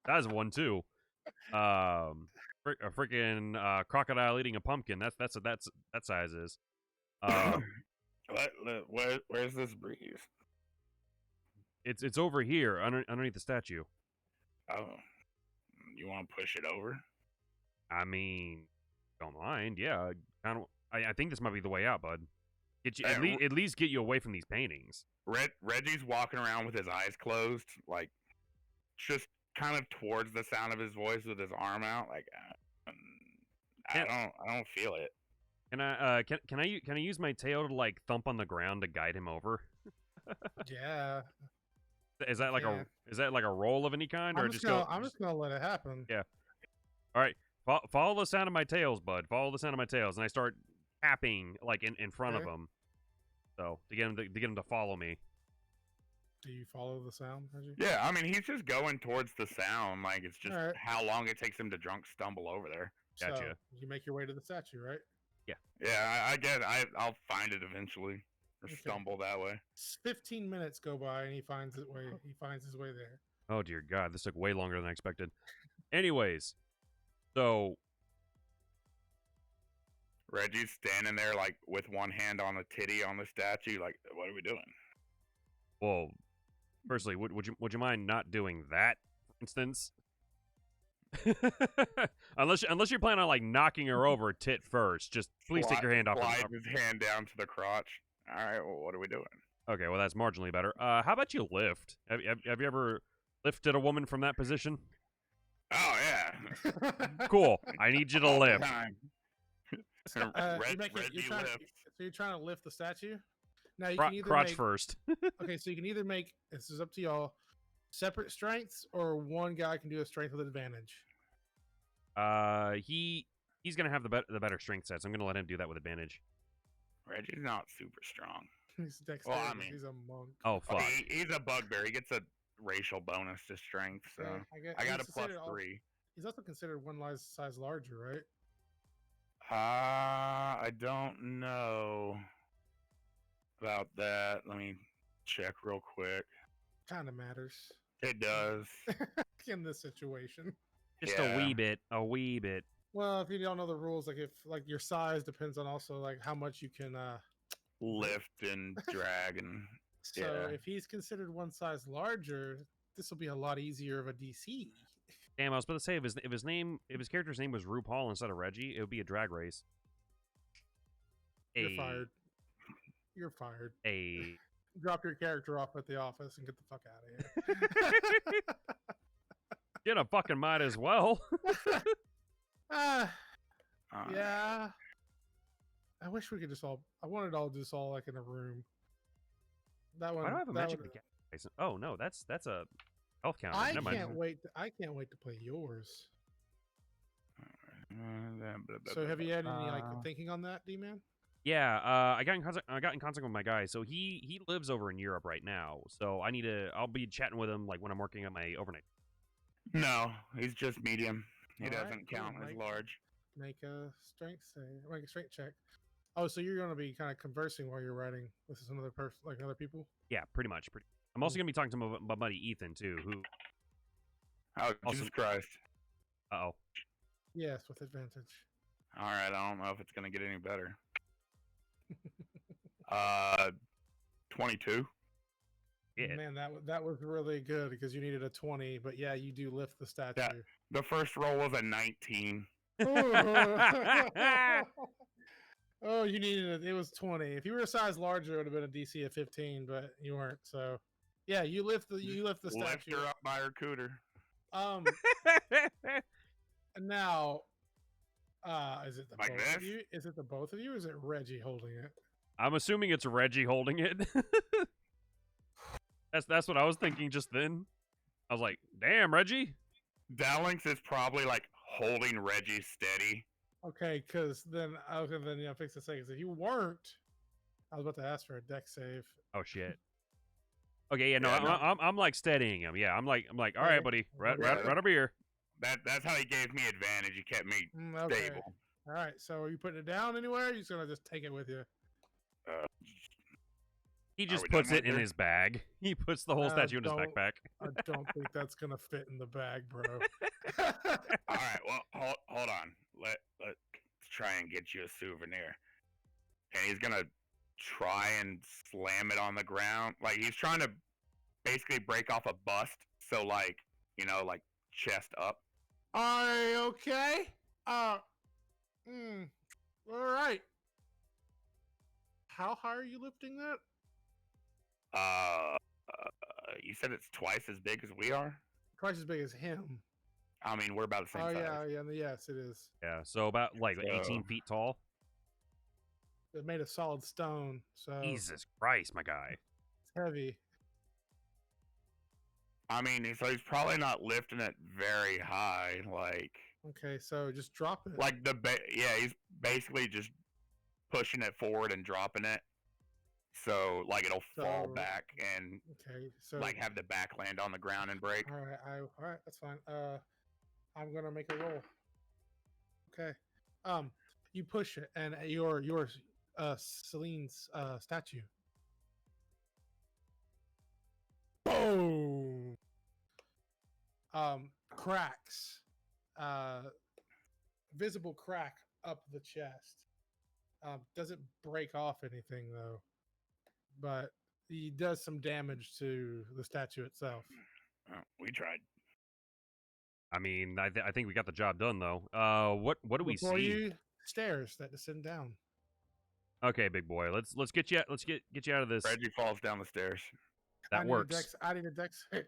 That is one too. For a freaking crocodile eating a pumpkin. That's what that size is. Where's this breeze? It's over here underneath the statue. Oh, you want to push it over? I mean, don't mind. Yeah, I think this might be the way out, bud. Get you at least get you away from these paintings. Reggie's walking around with his eyes closed, like just kind of towards the sound of his voice with his arm out. Like I don't feel it. Can I use my tail to like thump on the ground to guide him over? Yeah. Is that like a roll of any kind, or I'm just gonna let it happen. Yeah. All right. Follow the sound of my tails, bud. Follow the sound of my tails, and I start tapping like in front of him, so to get him to follow me. Do you follow the sound, Reggie? Yeah, I mean he's just going towards the sound. Like it's just right. how long it takes him to drunk stumble over there. Gotcha. So you make your way to the statue, right? Yeah. Yeah, I get it. I'll find it eventually, or stumble that way. 15 minutes go by and he finds his way. He finds his way there. Oh dear God, this took way longer than I expected. Anyways, so Reggie's standing there like with one hand on a titty on the statue. Like, what are we doing? well, firstly, would you mind not doing that, for instance? unless you're planning on like knocking her over tit first, just please take your hand off. Slide his hand down to the crotch. All right, well, what are we doing? Okay, well that's marginally better. How about you lift? Have you ever lifted a woman from that position? Oh yeah. Cool. I need you to lift. You're trying to lift the statue. Now you can either crotch first. Okay, so you can either make, this is up to y'all, separate strengths, or one guy can do a strength with advantage. He's gonna have the better strength sets. I'm gonna let him do that with advantage. Reggie's not super strong. He's dexterity. Well, I mean, he's a monk. Oh fuck. He's a bugbear. He gets a racial bonus to strength, so I got a +3. He's also considered one size larger, right? I don't know about that. Let me check real quick. Kind of matters. It does. In this situation. Just a wee bit. Well, if you don't know the rules, like if like your size depends on also like how much you can lift and drag and so if he's considered one size larger, this will be a lot easier of a DC. Damn, I was about to say if his character's name was RuPaul instead of Reggie, it would be a drag race. You're fired. You're fired. Drop your character off at the office and get the fuck out of here. You know, fucking might as well. Yeah. I wish we could just all. I wanted to all do this all like in a room. That one. Why do I have a magic license? Oh no, that's a health counter. I can't wait. I can't wait to play yours. So have you had any like thinking on that, D-Man? Yeah, I got in contact with my guy. So he lives over in Europe right now. So I'll be chatting with him like when I'm working on my overnight. No, he's just medium. He All doesn't right, count as large. Make a strength save. Make a strength check. Oh, so you're going to be kind of conversing while you're writing with some other person, like other people? Yeah, pretty much. I'm also going to be talking to my buddy Ethan too, who. Oh, Jesus Christ! Oh. Yes, with advantage. All right, I don't know if it's going to get any better. 22. Yeah. Man, that was really good because you needed a 20, but yeah, you do lift the statue. Yeah, the first roll was a 19. Oh, you needed it was 20. If you were a size larger, it would have been a DC of 15, but you weren't. So, yeah, you lift the statue. Lift her up by her cooter. Now, is it the like both this? of you? Is it the both of you, or is it Reggie holding it? I'm assuming it's Reggie holding it. That's what I was thinking just then. I was like, "Damn, Reggie." Dalinx is probably like holding Reggie steady. Okay, because then I was gonna fix the second. If you weren't, I was about to ask for a deck save. Oh shit. Okay, yeah, no, I'm like steadying him. Yeah, I'm like, all right, buddy, right over here. That's how he gave me advantage. He kept me stable. All right, so are you putting it down anywhere? Or are you just gonna just take it with you? He Are just we puts done it in with his bag. He puts the whole statue in his don't- backpack. I don't think that's gonna fit in the bag, bro. All right, well, hold on. Let's try and get you a souvenir. And he's gonna try and slam it on the ground. Like he's trying to basically break off a bust. So like, like chest up. Okay. All right. How high are you lifting that? You said it's twice as big as we are. Twice as big as him. I mean, we're about the same Oh size. yeah, yes, it is. Yeah, so about like 18 feet tall. It's made of solid stone, so Jesus Christ, my guy. it's heavy. I mean, so he's probably not lifting it very high. Like Okay, so just drop it. he's basically just pushing it forward and dropping it. So like it'll fall So- back and Okay, so like have the back land on the ground and break. all right, that's fine. I'm gonna make a roll. Okay. You push it, and your Selene's statue. Boom. Cracks. Visible crack up the chest. Doesn't break off anything though, but he does some damage to the statue itself. Oh, we tried. I mean, I think we got the job done though. What do we Before see? you, stairs that descend down. Okay, big boy. Let's get you get you out of this. Reggie falls down the stairs. That works. I need a dex save.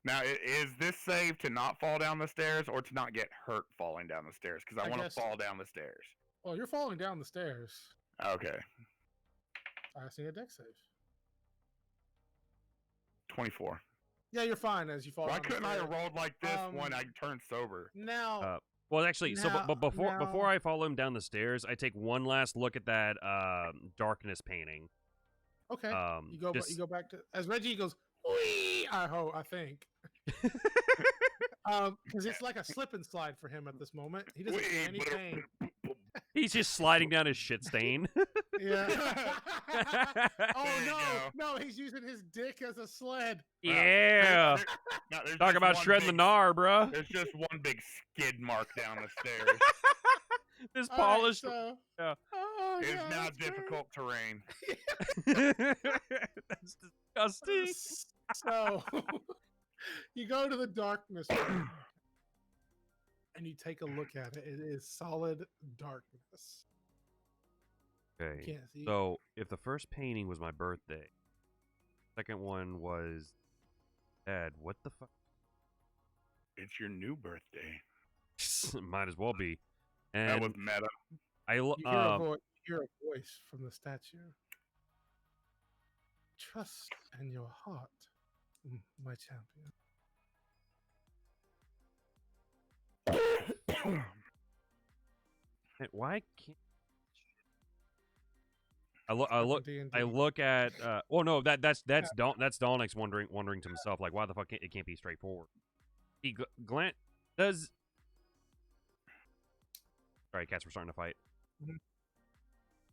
Now, is this save to not fall down the stairs or to not get hurt falling down the stairs? Because I want to guess- fall down the stairs. Well, you're falling down the stairs. Okay, I see a dex save. 24. Yeah, you're fine as you fall. Why down the couldn't I have stairs. rolled like this when I turned sober? Now, Well, actually, Now- but before now- I follow him down the stairs, I take one last look at that darkness painting. okay, you just- go back to as Reggie goes. Wee! I think. Because it's like a slip and slide for him at this moment. He doesn't feel any pain. He's just sliding down his shit stain. Yeah. Oh There you no, go. no, he's using his dick as a sled. Yeah. Now, there's Talk just about one shredding the big- gnar, bruh. There's just one big skid mark down the stairs. This All right, polished. so- yeah. Oh, It's yeah, now that's great. difficult terrain. That's disgusting. So you go to the darkness room and you take a look at it. It is solid darkness. Okay. Can't see. So, if the first painting was my birthday, second one was Dad, what the fuck? It's your new birthday. Might as well be. That And was meta. You hear a voice from the statue. Trust in your heart, my champion. why can't I look D&D. I look at well no that's Dolnix wondering to himself like why the fuck it can't be straightforward. He does. Sorry, cats were starting to fight. Mhm.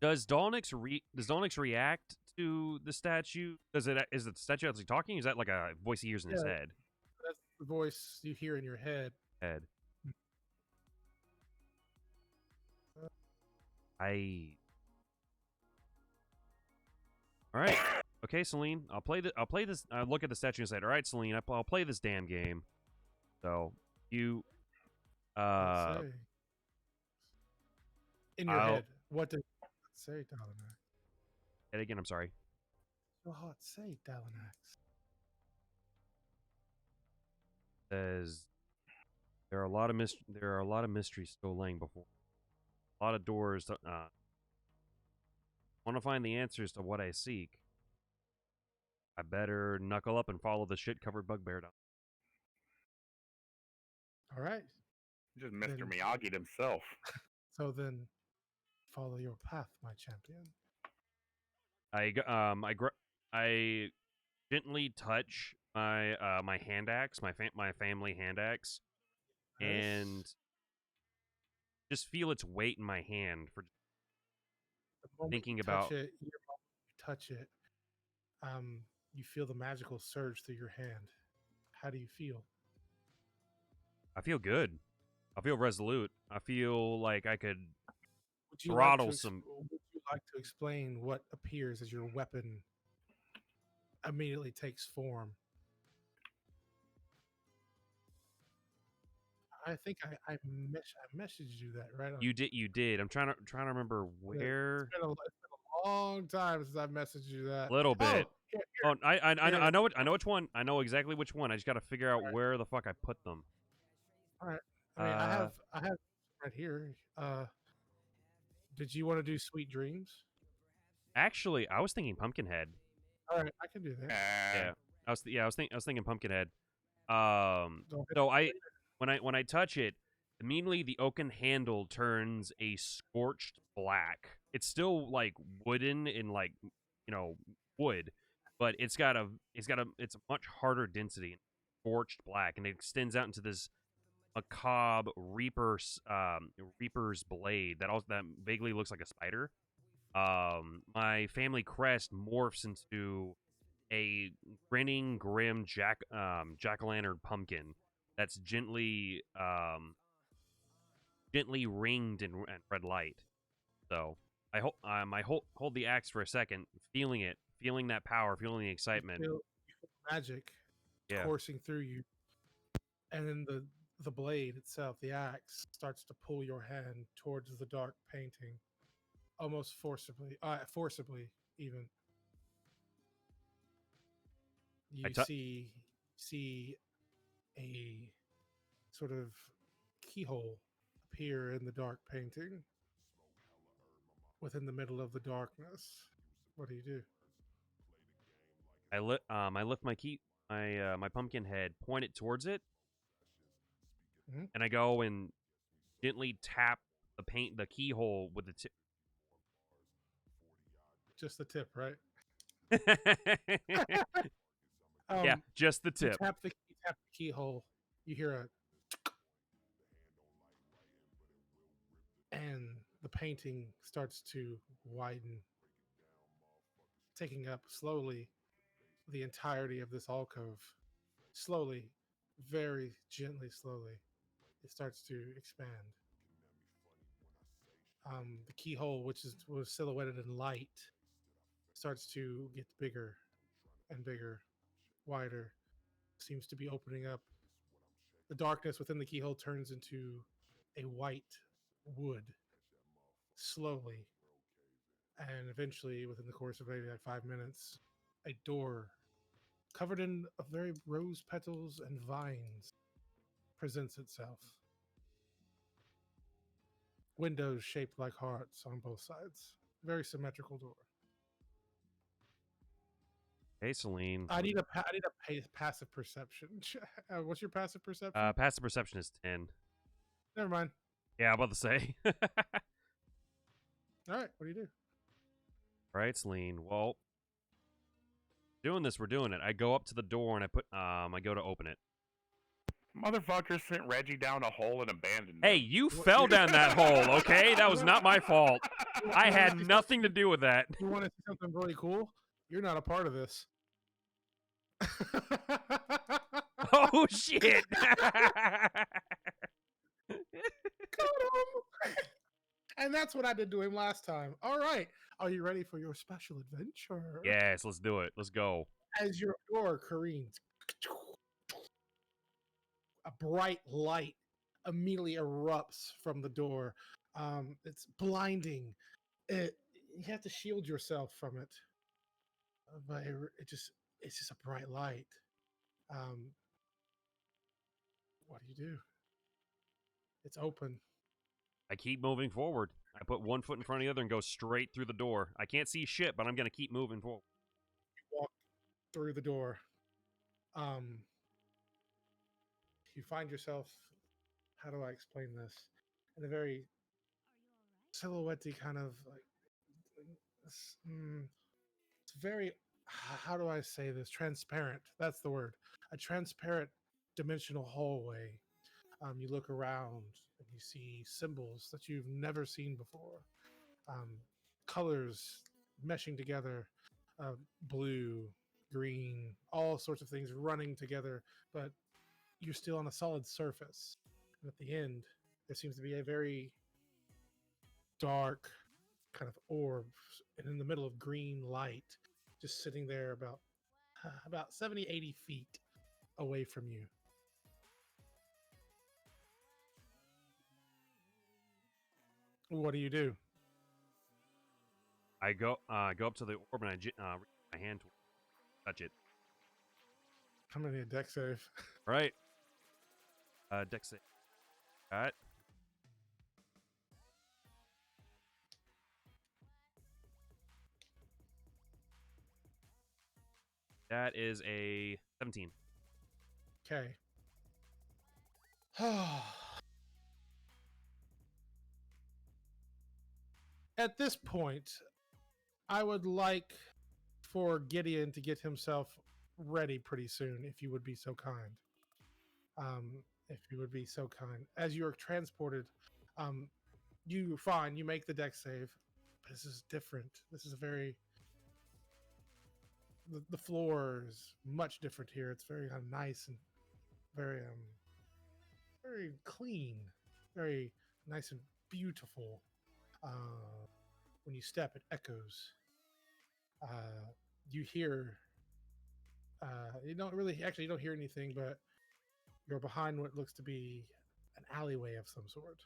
Does Dolnix react to the statue? Is the statue actually talking? Is that like a voice he hears in his Yeah. head? That's the voice you hear in your head. Hmm. All right. Okay, Selene. I'll play this. I look at the statue and say, "All right, Selene. I'll play this damn game." So you, Let's say. In your I'll- head, what does it say, Dalinax? and again, I'm sorry. Your heart say, Dalinax. Says there are a lot of mysteries still laying before. A lot of doors. Want to find the answers to what I seek. I better knuckle up and follow the shit-covered bugbear down. All right. Just Mr. Then- Miyagi himself. So then, follow your path, my champion. I gently touch my my hand axe, my family hand axe, and Nice. just feel its weight in my hand for The moment thinking you touch about- it, your touch it, you feel the magical surge through your hand. How do you feel? I feel good. I feel resolute. I feel like I could Would you like to throttle some. would you like to explain what appears as your weapon immediately takes form? I think I messaged you that right on. You did. I'm trying to remember where. It's been a long time since I messaged you that. A little bit. Oh, here, Oh, I know here. I know which one. I know exactly which one. I just got to figure out where the fuck I put them. All right. I mean, I have right here. Did you want to do Sweet Dreams? Actually, I was thinking Pumpkinhead. All right, I can do that. Yeah, I was thinking Pumpkinhead. Go ahead. So when I touch it, immediately the oaken handle turns a scorched black. It's still like wooden and like wood, but it's a much harder density, scorched black, and it extends out into this macabre reaper's blade that vaguely looks like a spider. My family crest morphs into a grinning, grim jack-o'-lantern pumpkin that's gently ringed in red light. So I hold the axe for a second, feeling it, feeling that power, feeling the excitement. You feel magic coursing through you, and then the blade itself, the axe, starts to pull your hand towards the dark painting, almost forcibly even. You see a sort of keyhole appear in the dark painting within the middle of the darkness. What do you do? I lift my pumpkin head, point it towards it, and I go and gently tap the keyhole with the tip. Just the tip, right? Yeah, just the tip. You tap the keyhole. You hear and the painting starts to widen, taking up slowly the entirety of this alcove. Slowly, very gently, slowly, it starts to expand. The keyhole, which was silhouetted in light, starts to get bigger and bigger, wider. Seems to be opening up. The darkness within the keyhole turns into a white wood, slowly, and eventually, within the course of maybe like 5 minutes, a door covered in very rose petals and vines presents itself. Windows shaped like hearts on both sides. Very symmetrical door. Hey, Selene. I need a passive perception. What's your passive perception? Passive perception is 10. Never mind. Yeah, I'm about to say. All right, what do you do? All right, Selene. Well, we're doing it. I go up to the door and I go to open it. Motherfucker sent Reggie down a hole and abandoned Hey, him. you fell down that hole, okay? That was not my fault. I had nothing to do with that. You want to see something really cool? You're not a part of this. Oh, shit. And that's what I did to him last time. All right. Are you ready for your special adventure? Yes, let's do it. Let's go. As your door careens, a bright light immediately erupts from the door. It's blinding. You have to shield yourself from it. But it's just a bright light. What do? It's open. I keep moving forward. I put one foot in front of the other and go straight through the door. I can't see shit, but I'm going to keep moving forward. You walk through the door. You find yourself, how do I explain this? In a very silhouette-y kind of like, it's very, how do I say this? Transparent. That's the word. A transparent dimensional hallway. You look around and you see symbols that you've never seen before. Colors meshing together. blue, green, all sorts of things running together, but you're still on a solid surface. And at the end, there seems to be a very dark kind of orb, and in the middle of green light, just sitting there about 70, 80 feet away from you. What do you do? I go up to the orb and I reach my hand to touch it. How many a deck save? All right. Dex save. All right. That is a 17. Okay. At this point, I would like for Gideon to get himself ready pretty soon, if you would be so kind. If you would be so kind. As you are transported, you make the deck save. But this is different. This is a very the floor is much different here. It's very nice and very very clean, very nice and beautiful. When you step, it echoes. You hear. You don't hear anything, but you're behind what looks to be an alleyway of some sort.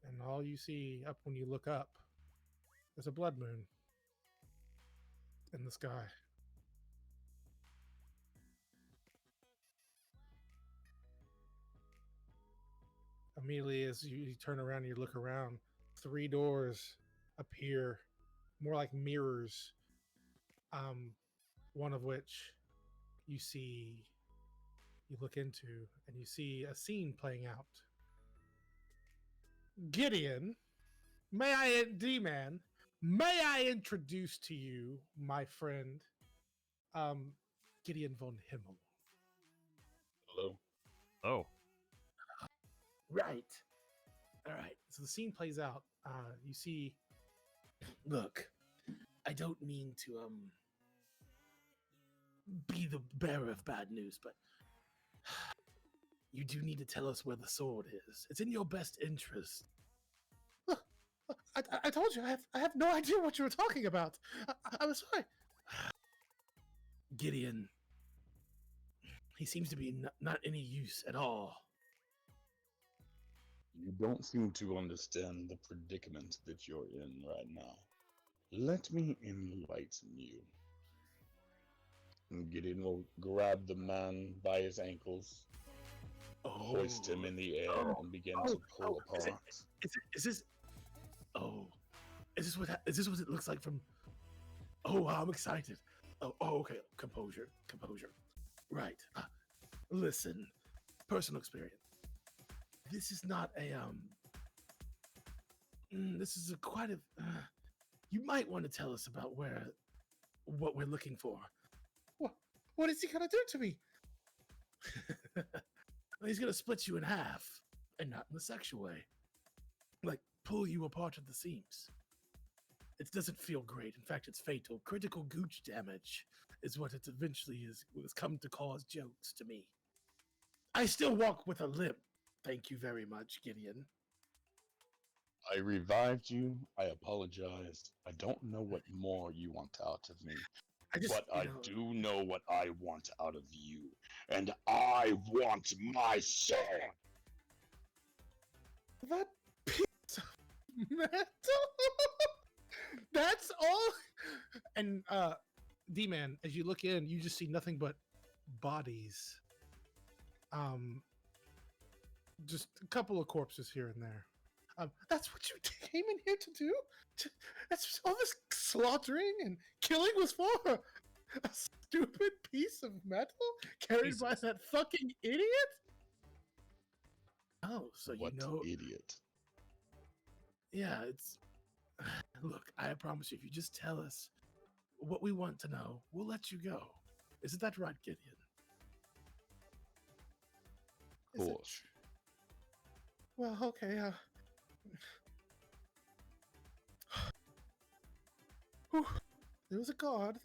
And all you see up when you look up, there's a blood moon in the sky. Immediately as you turn around and you look around, 3 doors appear, more like mirrors. One of which you look into, and you see a scene playing out. Gideon, D-Man, may I introduce to you my friend, Gideon von Himmel. Hello. Oh. Right. All right. So the scene plays out. You see. Look, I don't mean to be the bearer of bad news, but you do need to tell us where the sword is. It's in your best interest. I told you, I have no idea what you were talking about. I was sorry. Gideon, he seems to be not any use at all. You don't seem to understand the predicament that you're in right now. Let me enlighten you. Gideon will grab the man by his ankles, hoist him in the air, and begin to pull apart. Is this? Oh, is this what it looks like from? Oh, wow, I'm excited. Oh, okay. Composure. Right. Listen, personal experience. This is not a This is quite a. You might want to tell us about what we're looking for. What is he gonna do to me? He's gonna split you in half, and not in a sexual way. Like pull you apart at the seams. It doesn't feel great. In fact, it's fatal. Critical gooch damage is what it eventually has come to cause jokes to me. I still walk with a limp. Thank you very much, Gideon. I revived you. I apologized. I don't know what more you want out of me. I do know what I want out of you. And I want my sword. That piece of metal? That's all? And D-Man, as you look in, you just see nothing but bodies. Just a couple of corpses here and there. That's what you came in here to do? That's all this slaughtering and killing was for? A stupid piece of metal carried by that fucking idiot? Oh, so what you know... idiot? Yeah, it's... Look, I promise you, if you just tell us what we want to know, we'll let you go. Isn't that right, Gideon? Of course. Well, okay, Whew. There was a guard.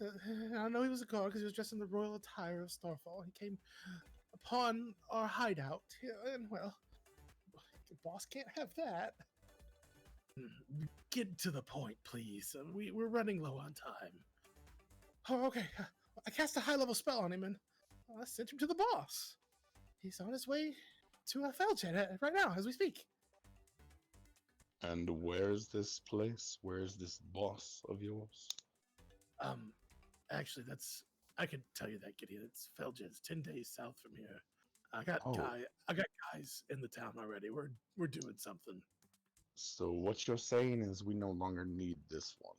I know he was a guard because he was dressed in the royal attire of Starfall. He came upon our hideout, and well, the boss can't have that. Get to the point, please. We're running low on time. Oh, okay. I cast a high-level spell on him and I sent him to the boss. He's on his way to a Feljet right now as we speak. And where's this place? Where's this boss of yours? Actually, I could tell you that, Gideon. It's Feljet's 10 days south from here. I got guys in the town already. We're doing something. So what you're saying is we no longer need this one.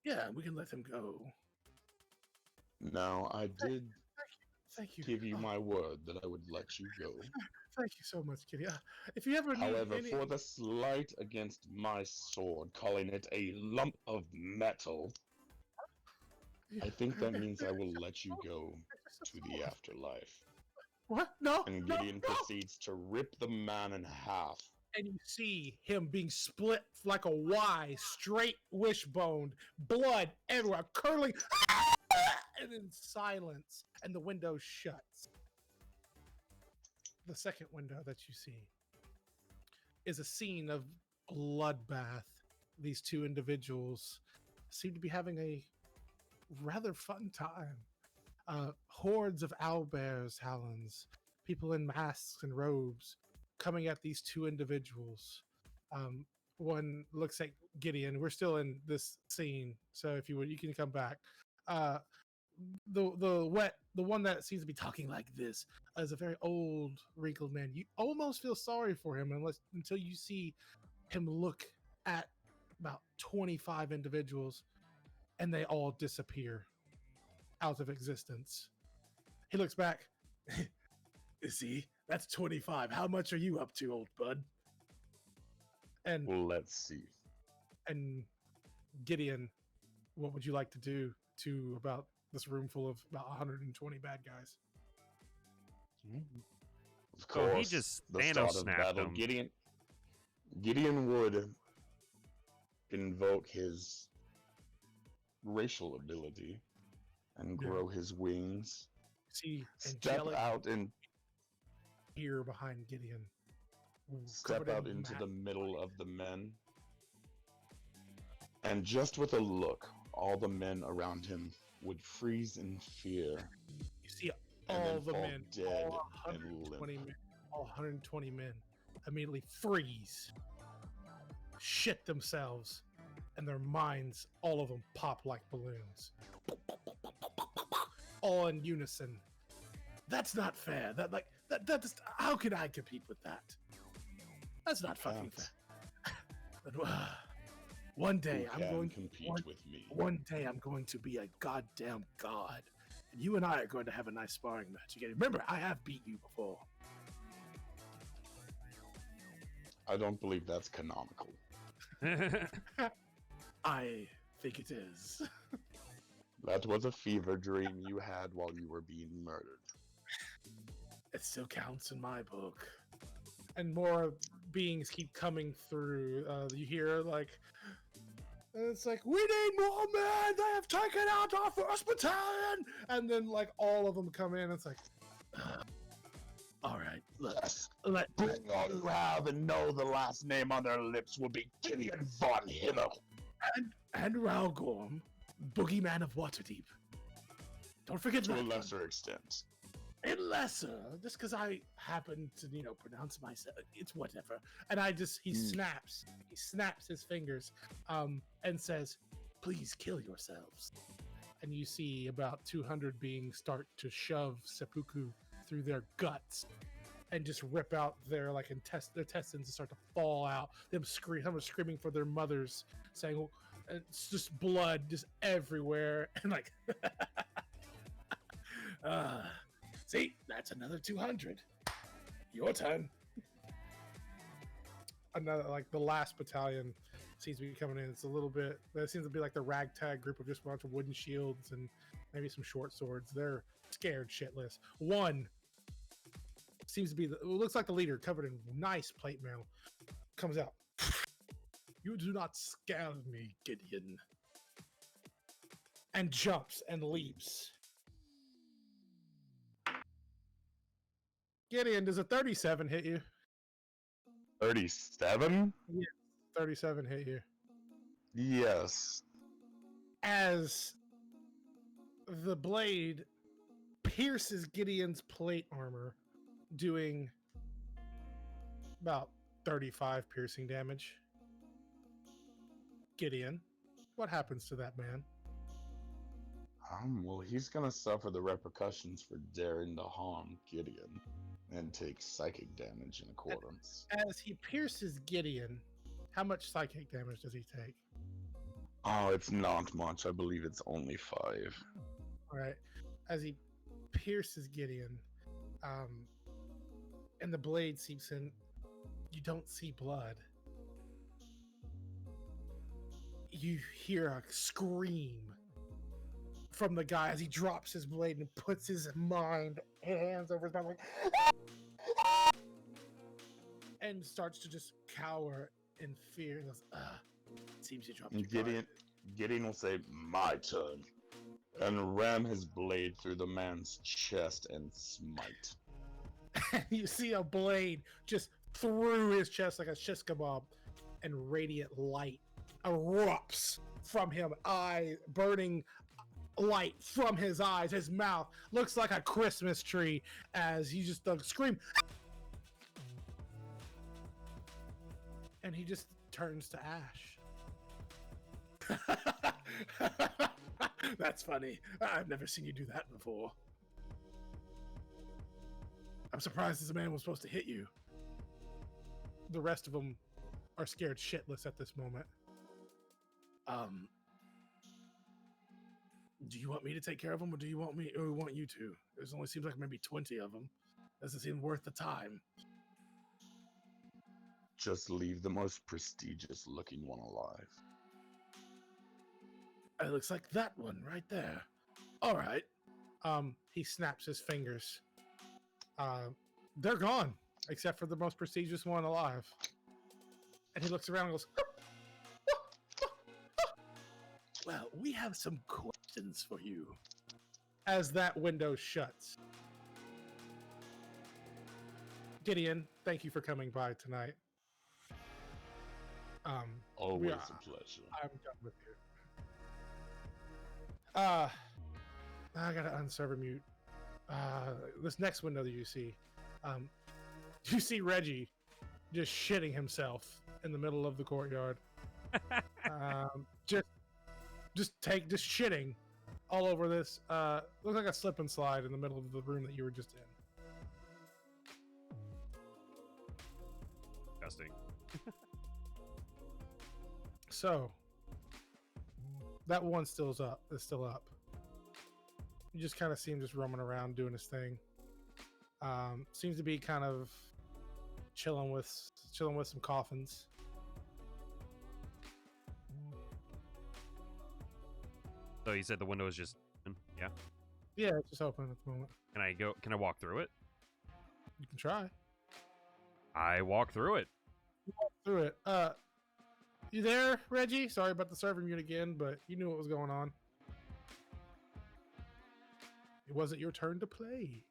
Yeah, we can let him go. Now, I did Thank you. give you my word that I would let you go. Thank you so much, Kitty. If you ever need However, any... for the slight against my sword, calling it a lump of metal, I think that means I will let you go to the afterlife. What? No. And no, Gideon no. proceeds to rip the man in half. And you see him being split like a Y, straight wishboned, blood everywhere, curling, and then silence, and the window shuts. The second window that you see is a scene of bloodbath. These two individuals seem to be having a rather fun time. Hordes of owlbears, Howlands, people in masks and robes, coming at these two individuals. One looks at Gideon. We're still in this scene, so if you would, you can come back. The one that seems to be talking like this is a very old, wrinkled man. You almost feel sorry for him until you see him look at about 25 individuals, and they all disappear out of existence. He looks back. See, that's 25. How much are you up to, old bud? And Well, let's see. And Gideon, what would you like to do to about this room full of about 120 bad guys? Of course, So he just the Thanos start of snapped battle, him. Gideon would invoke his racial ability and grow his wings. See, Step out and here behind Gideon. Step out into the middle of the men. And just with a look, all the men around him would freeze in fear. You see and all then the fall men, dead all and 120 limp. men, all 120 men immediately freeze, shit themselves, and their minds, all of them pop like balloons. All in unison. That's not fair. That's how can I compete with that? That's not fucking fair. But, one day Who I'm can going compete with me. One day I'm going to be a goddamn god, and you and I are going to have a nice sparring match again. Remember, I have beat you before. I don't believe that's canonical. I think it is. That was a fever dream you had while you were being murdered. It still counts in my book. And more beings keep coming through. You hear it's like, we need more men. They have taken out our first battalion, and then all of them come in. It's like, all right, Bring all you have and know the last name on their lips will be Gideon von Himmel. And Raugorm, boogeyman of Waterdeep. Don't forget that. To a lesser extent. And lesser, just because I happen to, pronounce myself, it's whatever. And he snaps his fingers, and says, please kill yourselves. And you see about 200 beings start to shove seppuku through their guts and just rip out their intestines and start to fall out. Some are screaming for their mothers, saying, it's just blood just everywhere. And see, that's another 200. Your turn. Another, the last battalion seems to be coming in. It's a little bit, that seems to be the ragtag group of just a bunch of wooden shields and maybe some short swords. They're scared shitless. One seems to be, looks like the leader, covered in nice plate mail, comes out. You do not scare me, Gideon. and jumps and leaps. Gideon, does a 37 hit you? 37? 37 hit you. Yes. As the blade pierces Gideon's plate armor, doing about 35 piercing damage. Gideon, what happens to that man? Well, he's gonna suffer the repercussions for daring to harm Gideon and take psychic damage in accordance. As he pierces Gideon, how much psychic damage does he take? Oh, it's not much. I believe it's only 5. All right. As he pierces Gideon, and the blade seeps in, you don't see blood. You hear a scream from the guy as he drops his blade and puts his hands over his mouth, like, and starts to just cower in fear. He goes, seems you dropped your guard." Gideon will say, "My turn," and ram his blade through the man's chest and smite. You see a blade just through his chest like a shish kebab, and radiant light erupts from him. Burning light from his eyes. His mouth looks like a Christmas tree as you just scream. And he just turns to ash. That's funny. I've never seen you do that before. I'm surprised this man was supposed to hit you. The rest of them are scared shitless at this moment. Do you want me to take care of them, or do you want me, or want you to? There's only seems like maybe 20 of them. Doesn't seem worth the time. Just leave the most prestigious looking one alive. It looks like that one right there. All right. He snaps his fingers. They're gone, except for the most prestigious one alive. And he looks around and goes, well, we have some questions for you. As that window shuts. Gideon, thank you for coming by tonight. Always a pleasure. I'm done with you. I gotta unserver mute. This next window that you see, Reggie just shitting himself in the middle of the courtyard. Just shitting all over this. Looks like a slip and slide in the middle of the room that you were just in. Disgusting. So that one still up. Is still up. You just kind of see him just roaming around doing his thing. Seems to be kind of chilling with some coffins. So you said the window is just open? Yeah. Yeah, it's just open at the moment. Can I walk through it? You can try. I walk through it. Through it. You there, Reggie? Sorry about the server mute again, but you knew what was going on. It wasn't your turn to play.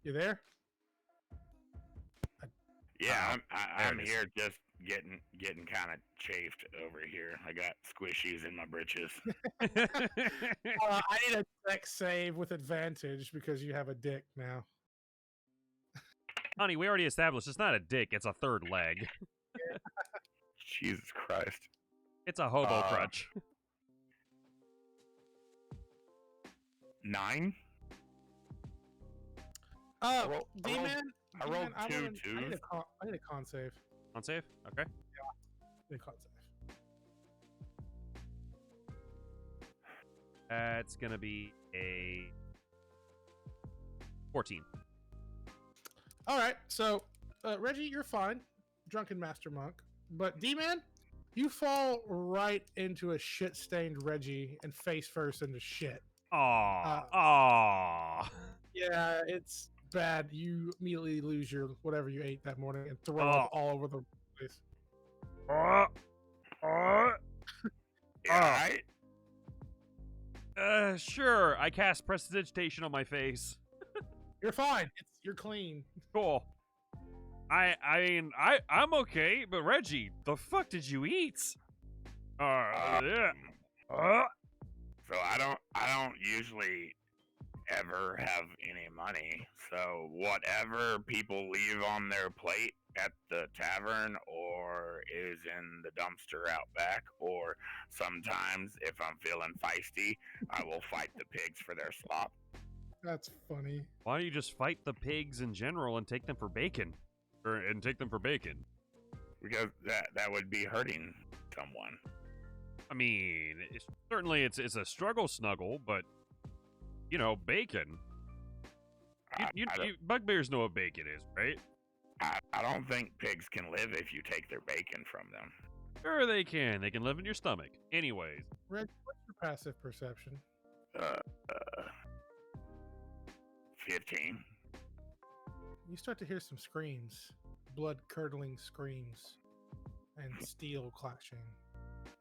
You there? Yeah, I'm here just getting kind of chafed over here. I got squishies in my britches. I need a dex save with advantage because you have a dick now. Honey, we already established it's not a dick, it's a third leg. Jesus Christ. It's a hobo crutch. 9? D-Man? I rolled two I twos. need a con save. On save? Okay. I need a con save. That's gonna be a 14. All right, so Reggie, you're fine, drunken master monk. But D-Man, you fall right into a shit-stained Reggie and face first into shit. Aww. Yeah, it's bad. You immediately lose your whatever you ate that morning and throw up all over the place. Alright. Sure. I cast prestidigitation on my face. You're fine. You're clean. Cool. I'm okay, but Reggie, the fuck did you eat? Yeah. So I don't usually ever have any money. So whatever people leave on their plate at the tavern or is in the dumpster out back, or sometimes if I'm feeling feisty, I will fight the pigs for their slop. That's funny. Why don't you just fight the pigs in general and take them for bacon? And take them for bacon. Because that would be hurting someone. I mean, it's a struggle snuggle, but you know, bacon. Bugbears know what bacon is, right? I don't think pigs can live if you take their bacon from them. Sure they can. They can live in your stomach. Anyways. Red, what's your passive perception? 15. You start to hear some screams, blood-curdling screams, and steel clashing.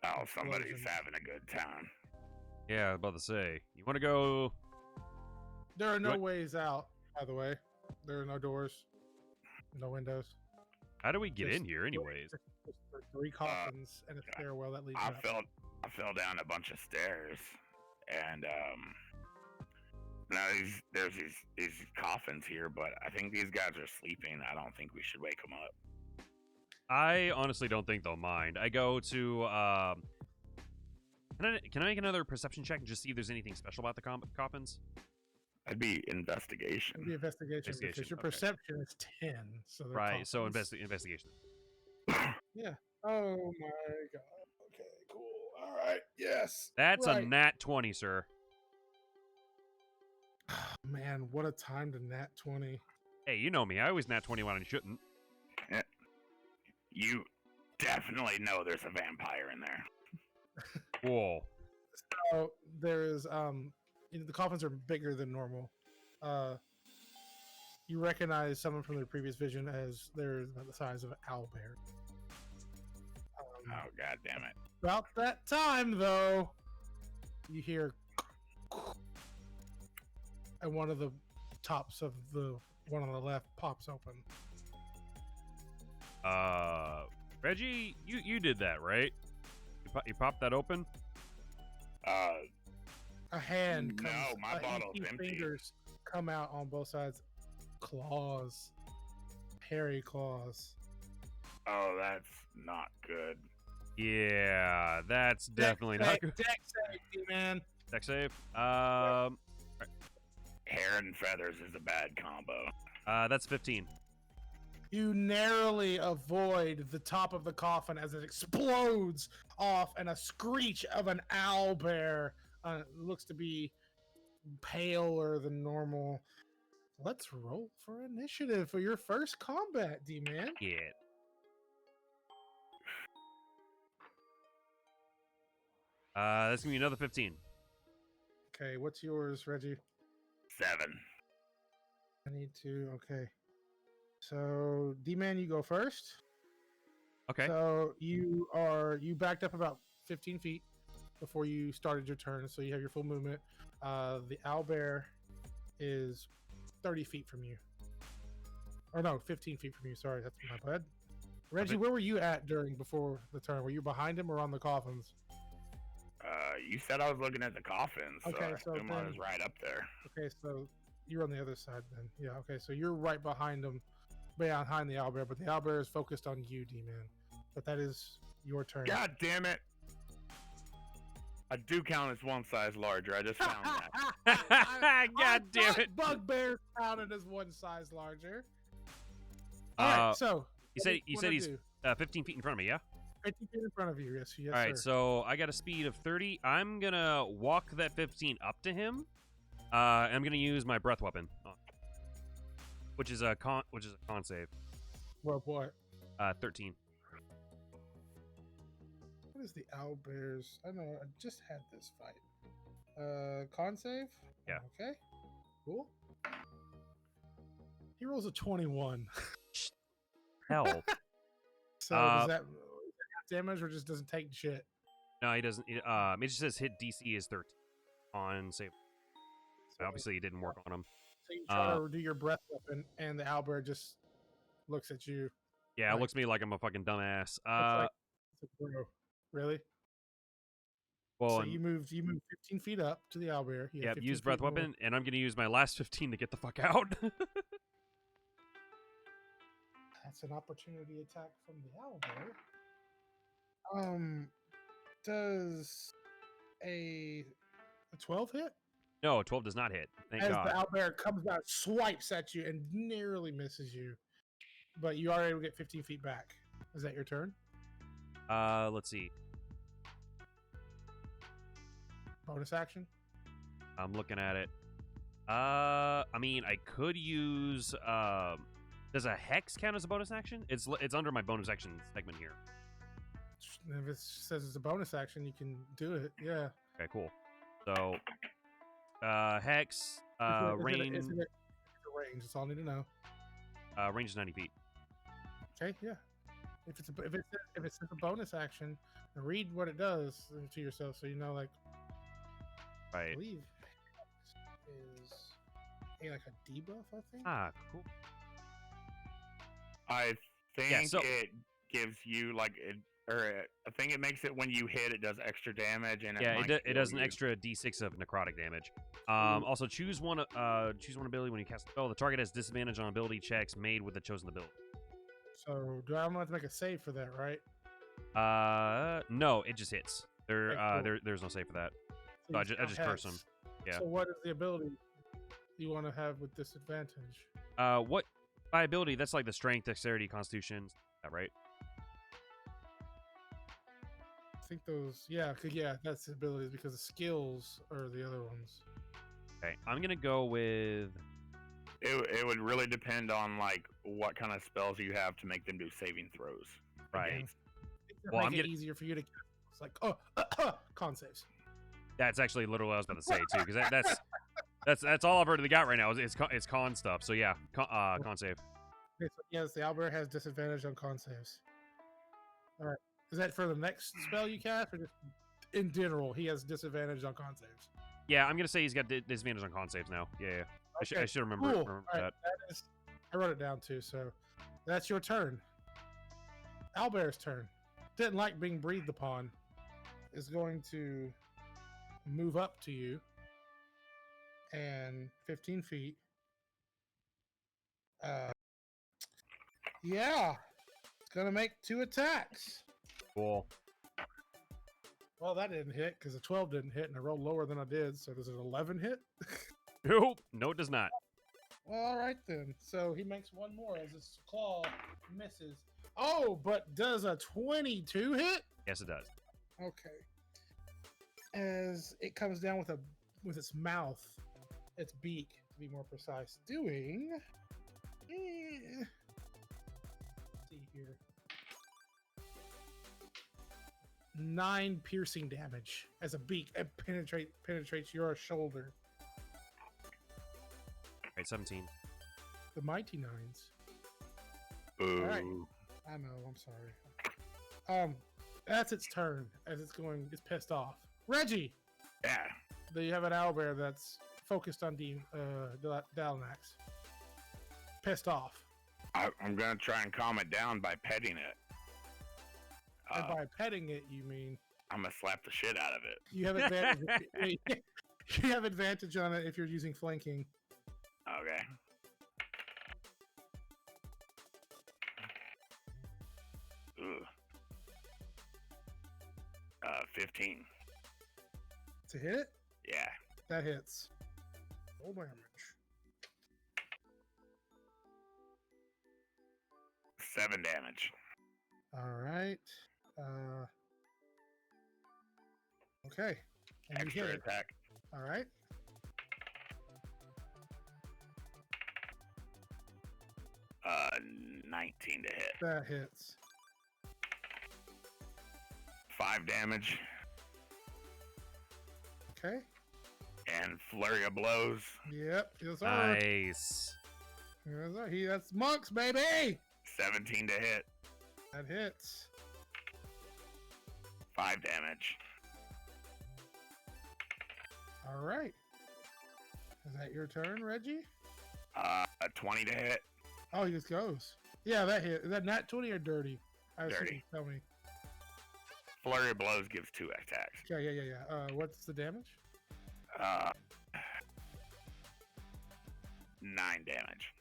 Oh, somebody's Explosion. having a good time. Yeah, I was about to say. You want to go... There are no What? ways out, by the way. There are no doors, no windows. How do we get Just in here anyways? Just 3 coffins and a stairwell that leads I up. fell down a bunch of stairs, and now there's these coffins here, but I think these guys are sleeping. I don't think we should wake them up. I honestly don't think they'll mind. I go to... Can I make another perception check and just see if there's anything special about the coffins? That'd be investigation. It'd be investigation because your okay. perception is 10. So they're Right, so coffins. investigation. Yeah. Oh my god. Okay, cool. All right. Yes. That's right. a nat 20, sir. Man, what a time to nat 20. Hey, you know me. I always nat 20 when I shouldn't. You definitely know there's a vampire in there. Whoa. So there's the coffins are bigger than normal. You recognize someone from their previous vision as they're about the size of an owlbear. Oh, god damn it. About that time, though, you hear, and one of the tops of the one on the left pops open. Reggie, you did that, right? You popped that open? A hand No, comes. my bottle's 18 empty. fingers come out on both sides. Claws, hairy claws. Oh, that's not good. Yeah, that's definitely not good. Deck save, man. Deck save. Hair and feathers is a bad combo. That's 15. You narrowly avoid the top of the coffin as it explodes off, and a screech of an owlbear looks to be paler than normal. Let's roll for initiative for your first combat, D-Man. Yeah. That's gonna be another 15. Okay, what's yours, Reggie? 7. I need to. Okay. So, D-Man, you go first. Okay. So you backed up about 15 feet before you started your turn, so you have your full movement. The owlbear is 30 feet from you. Or no, 15 feet from you. Sorry, that's my bad. Reggie, where were you at before the turn? Were you behind him or on the coffins? You said I was looking at the coffins, so Okay, I assume I was right up there. Okay, so you're on the other side then. Yeah, okay, so you're right behind him, behind the owlbear, but the owlbear is focused on you, D-Man. But that is your turn. God damn it! I do count as one size larger. I just found that. God damn it! Bugbear counted as one size larger. All right, so you said he's 15 feet in front of me, yeah? 15 feet in front of you, yes, All right, sir. so I got a speed of 30. I'm gonna walk that 15 up to him. I'm gonna use my breath weapon, which is a con save. What? 13. What is the owlbears? I know, I just had this fight. Con save? Yeah. Okay. Cool. He rolls a 21. Hell. So does that damage or just doesn't take shit? No, he doesn't. It just says hit DC is 13. on save. So, Obviously, it didn't work on him. so you try to do your breath weapon, and the owlbear just looks at you. Yeah, it Like- looks at me like I'm a fucking dumbass. It's a bro. Really? Well, So and, you moved 15 feet up to the owlbear. You have yeah, 15 use breath feet more. weapon, and I'm gonna use my last 15 to get the fuck out. That's an opportunity attack from the owlbear. Does a 12 hit? No, 12 does not hit. Thank As God. the owlbear comes out, swipes at you, and nearly misses you. But you are able to get 15 feet back. Is that your turn? Let's see. Bonus action? I'm looking at it. I mean, I could use. Does a hex count as a bonus action? It's under my bonus action segment here. If it says it's a bonus action, you can do it. Yeah. Okay, cool. So, hex, range. It's a range. That's all I need to know. Range is 90 feet. Okay. Yeah. If it's a bonus action, read what it does to yourself, so you know. Like, I Right. believe is like a debuff. I think. Ah, cool. I think Yeah, so- it gives you like I think it makes it when you hit, it does extra damage, and Yeah, might it kill does an you. extra d6 of necrotic damage. Also, choose one ability when you cast a spell. The target has disadvantage on ability checks made with the chosen ability. So do I have to make a save for that, right? No, it just hits. Okay, cool. There's no save for that. So I you just count curse hex. him. Yeah. So what is the ability you want to have with disadvantage? What by ability? That's like the strength, dexterity, constitution, that right? I think those, yeah, that's the abilities because the skills are the other ones. Okay, I'm gonna go with. It would really depend on like what kind of spells you have to make them do saving throws. Right. against. Well, Make I'm it gonna- easier for you to. It's like con saves. That's actually literally what I was about to say too, because that's all I've heard of the got right now. It's con stuff. So yeah, con save. Okay, so yes, the owlbear has disadvantage on con saves. All right, is that for the next spell you cast, or just in general he has disadvantage on con saves? Yeah, I'm gonna say he's got disadvantage on con saves now. Yeah. I Okay, should remember, cool. remember All right, that. that is, I wrote it down too. So that's your turn. Owlbear's turn. Didn't like being breathed upon. Is going to move up to you and 15 feet. Yeah, it's gonna make 2 attacks. Cool. Well, that didn't hit because the 12 didn't hit, and I rolled lower than I did. So does an 11 hit? Nope. No, it does not. Well, all right then. So he makes one more as his claw misses. Oh, but does a 22 hit? Yes, it does. Okay. As it comes down with its mouth, its beak to be more precise, doing. Let's see here. 9 piercing damage as a beak it penetrates your shoulder. Right, 17. The mighty nines. Boo. All right. I know. I'm sorry. That's its turn as it's pissed off. Reggie, Yeah. do you have an owlbear that's focused on Dalanax? Pissed off. I'm gonna try and calm it down by petting it. And by petting it, you mean I'm gonna slap the shit out of it. you have advantage. You have advantage on it if you're using flanking. Okay. Ugh. 15. To hit it? Yeah. That hits. Roll damage. 7 damage. All right. Okay. And you Extra hit it. attack. All right. Uh, 19 to hit. That hits. 5 damage. Okay. And flurry of blows. Yep. Yes, sir. Nice. Yes, sir. That's monks, baby. 17 to hit. That hits. 5 damage. All right. Is that your turn, Reggie? 20 to hit. Oh, he just goes. Yeah, that hit. Is that nat 20 or dirty? I assume Dirty. you tell me. Flurry of blows gives 2 attacks. Okay, yeah. What's the damage? 9 damage.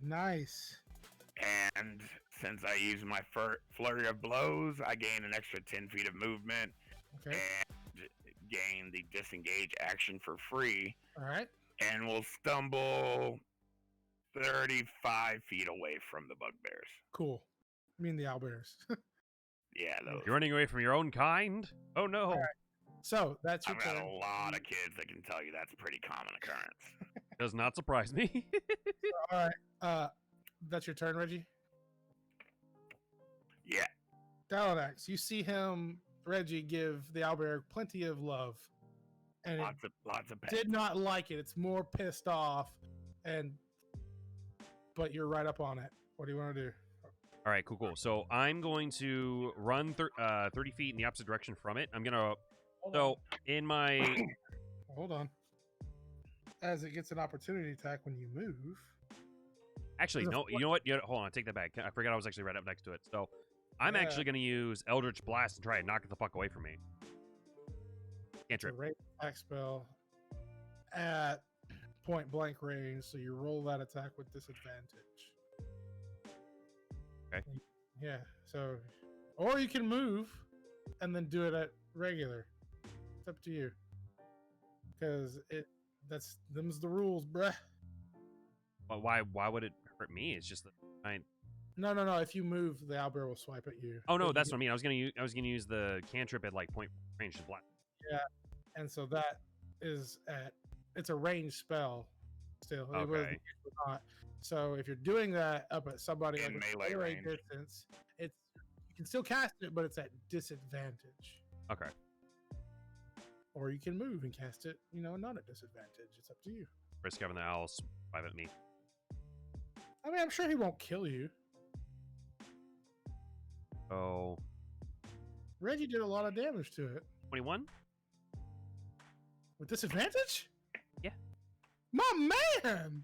Nice. And since I use my flurry of blows, I gain an extra 10 feet of movement Okay. and gain the disengage action for free. All right. And will stumble 35 feet away from the bugbears. Cool. I mean the owlbears. Yeah, those. You're running away from your own kind? Oh no. Right. So that's your I've got turn. a lot of kids that can tell you that's a pretty common occurrence. Does not surprise me. All right. That's your turn, Reggie. Yeah. Dalanex, you see him, Reggie, give the owlbear plenty of love, and Lots of it pets. did not like it. It's more pissed off, but you're right up on it. What do you want to do? All right, cool. So I'm going to run 30 feet in the opposite direction from it. I'm gonna. In my. Hold on. As it gets an opportunity attack when you move. Actually, no. You know what? Hold on. Take that back. I forgot I was actually right up next to it. So I'm actually going to use Eldritch Blast and try and knock it the fuck away from me. Cantrip. It's a ranged attack spell at point blank range, so you roll that attack with disadvantage. Okay. Yeah. So, or you can move and then do it at regular. It's up to you. Because them's the rules, bruh. But why would it hurt me? It's just that No. If you move, the owlbear will swipe at you. Oh no, that's what I mean. I was gonna use the cantrip at like point range to blast. Yeah, and so that is it's a ranged spell. Still, it was Okay. not. So if you're doing that up at somebody In like a melee melee range. distance, you can still cast it, but it's at disadvantage. Okay. Or you can move and cast it, not at disadvantage. It's up to you. Risk having the owl swipe at me. I mean, I'm sure he won't kill you. Oh. Reggie did a lot of damage to it. 21? With disadvantage? Yeah. My man!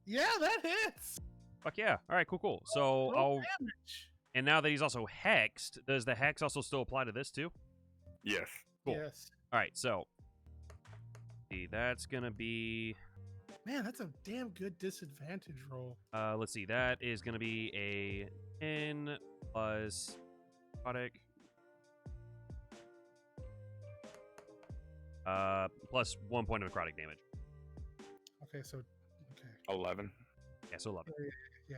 Yeah, that hits. Fuck yeah. All right, cool. So Roll I'll. damage. And now that he's also hexed, does the hex also still apply to this too? Yes. Cool. Yes. All right, so. See, that's gonna be. Man, that's a damn good disadvantage roll. Let's see. That is gonna be a 10 plus necrotic. Plus 1 point of necrotic damage. Okay. 11. Yeah, so 11. Yeah.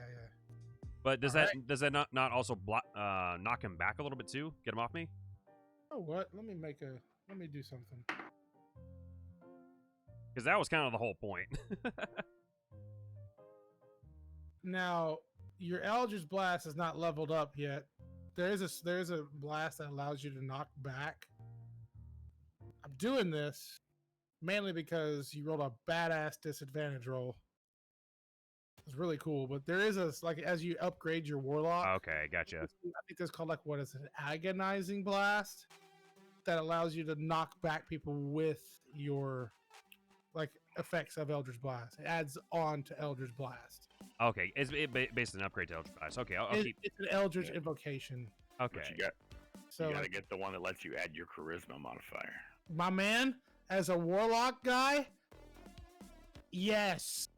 But does All that not also knock him back a little bit too? Get him off me? Oh, what? Let me do something. Because that was kind of the whole point. Now, your Eldritch Blast is not leveled up yet. There is a blast that allows you to knock back. I'm doing this mainly because you rolled a badass disadvantage roll. It's really cool, but there is as you upgrade your warlock. Okay, gotcha. I think there's called an agonizing blast that allows you to knock back people with your effects of Eldritch Blast. It adds on to Eldritch Blast. Okay, it's based on an upgrade to Eldritch Blast. Okay, I'll keep. It's an Eldritch invocation. Okay. But you So gotta get the one that lets you add your charisma modifier. my man, as a warlock guy, yes,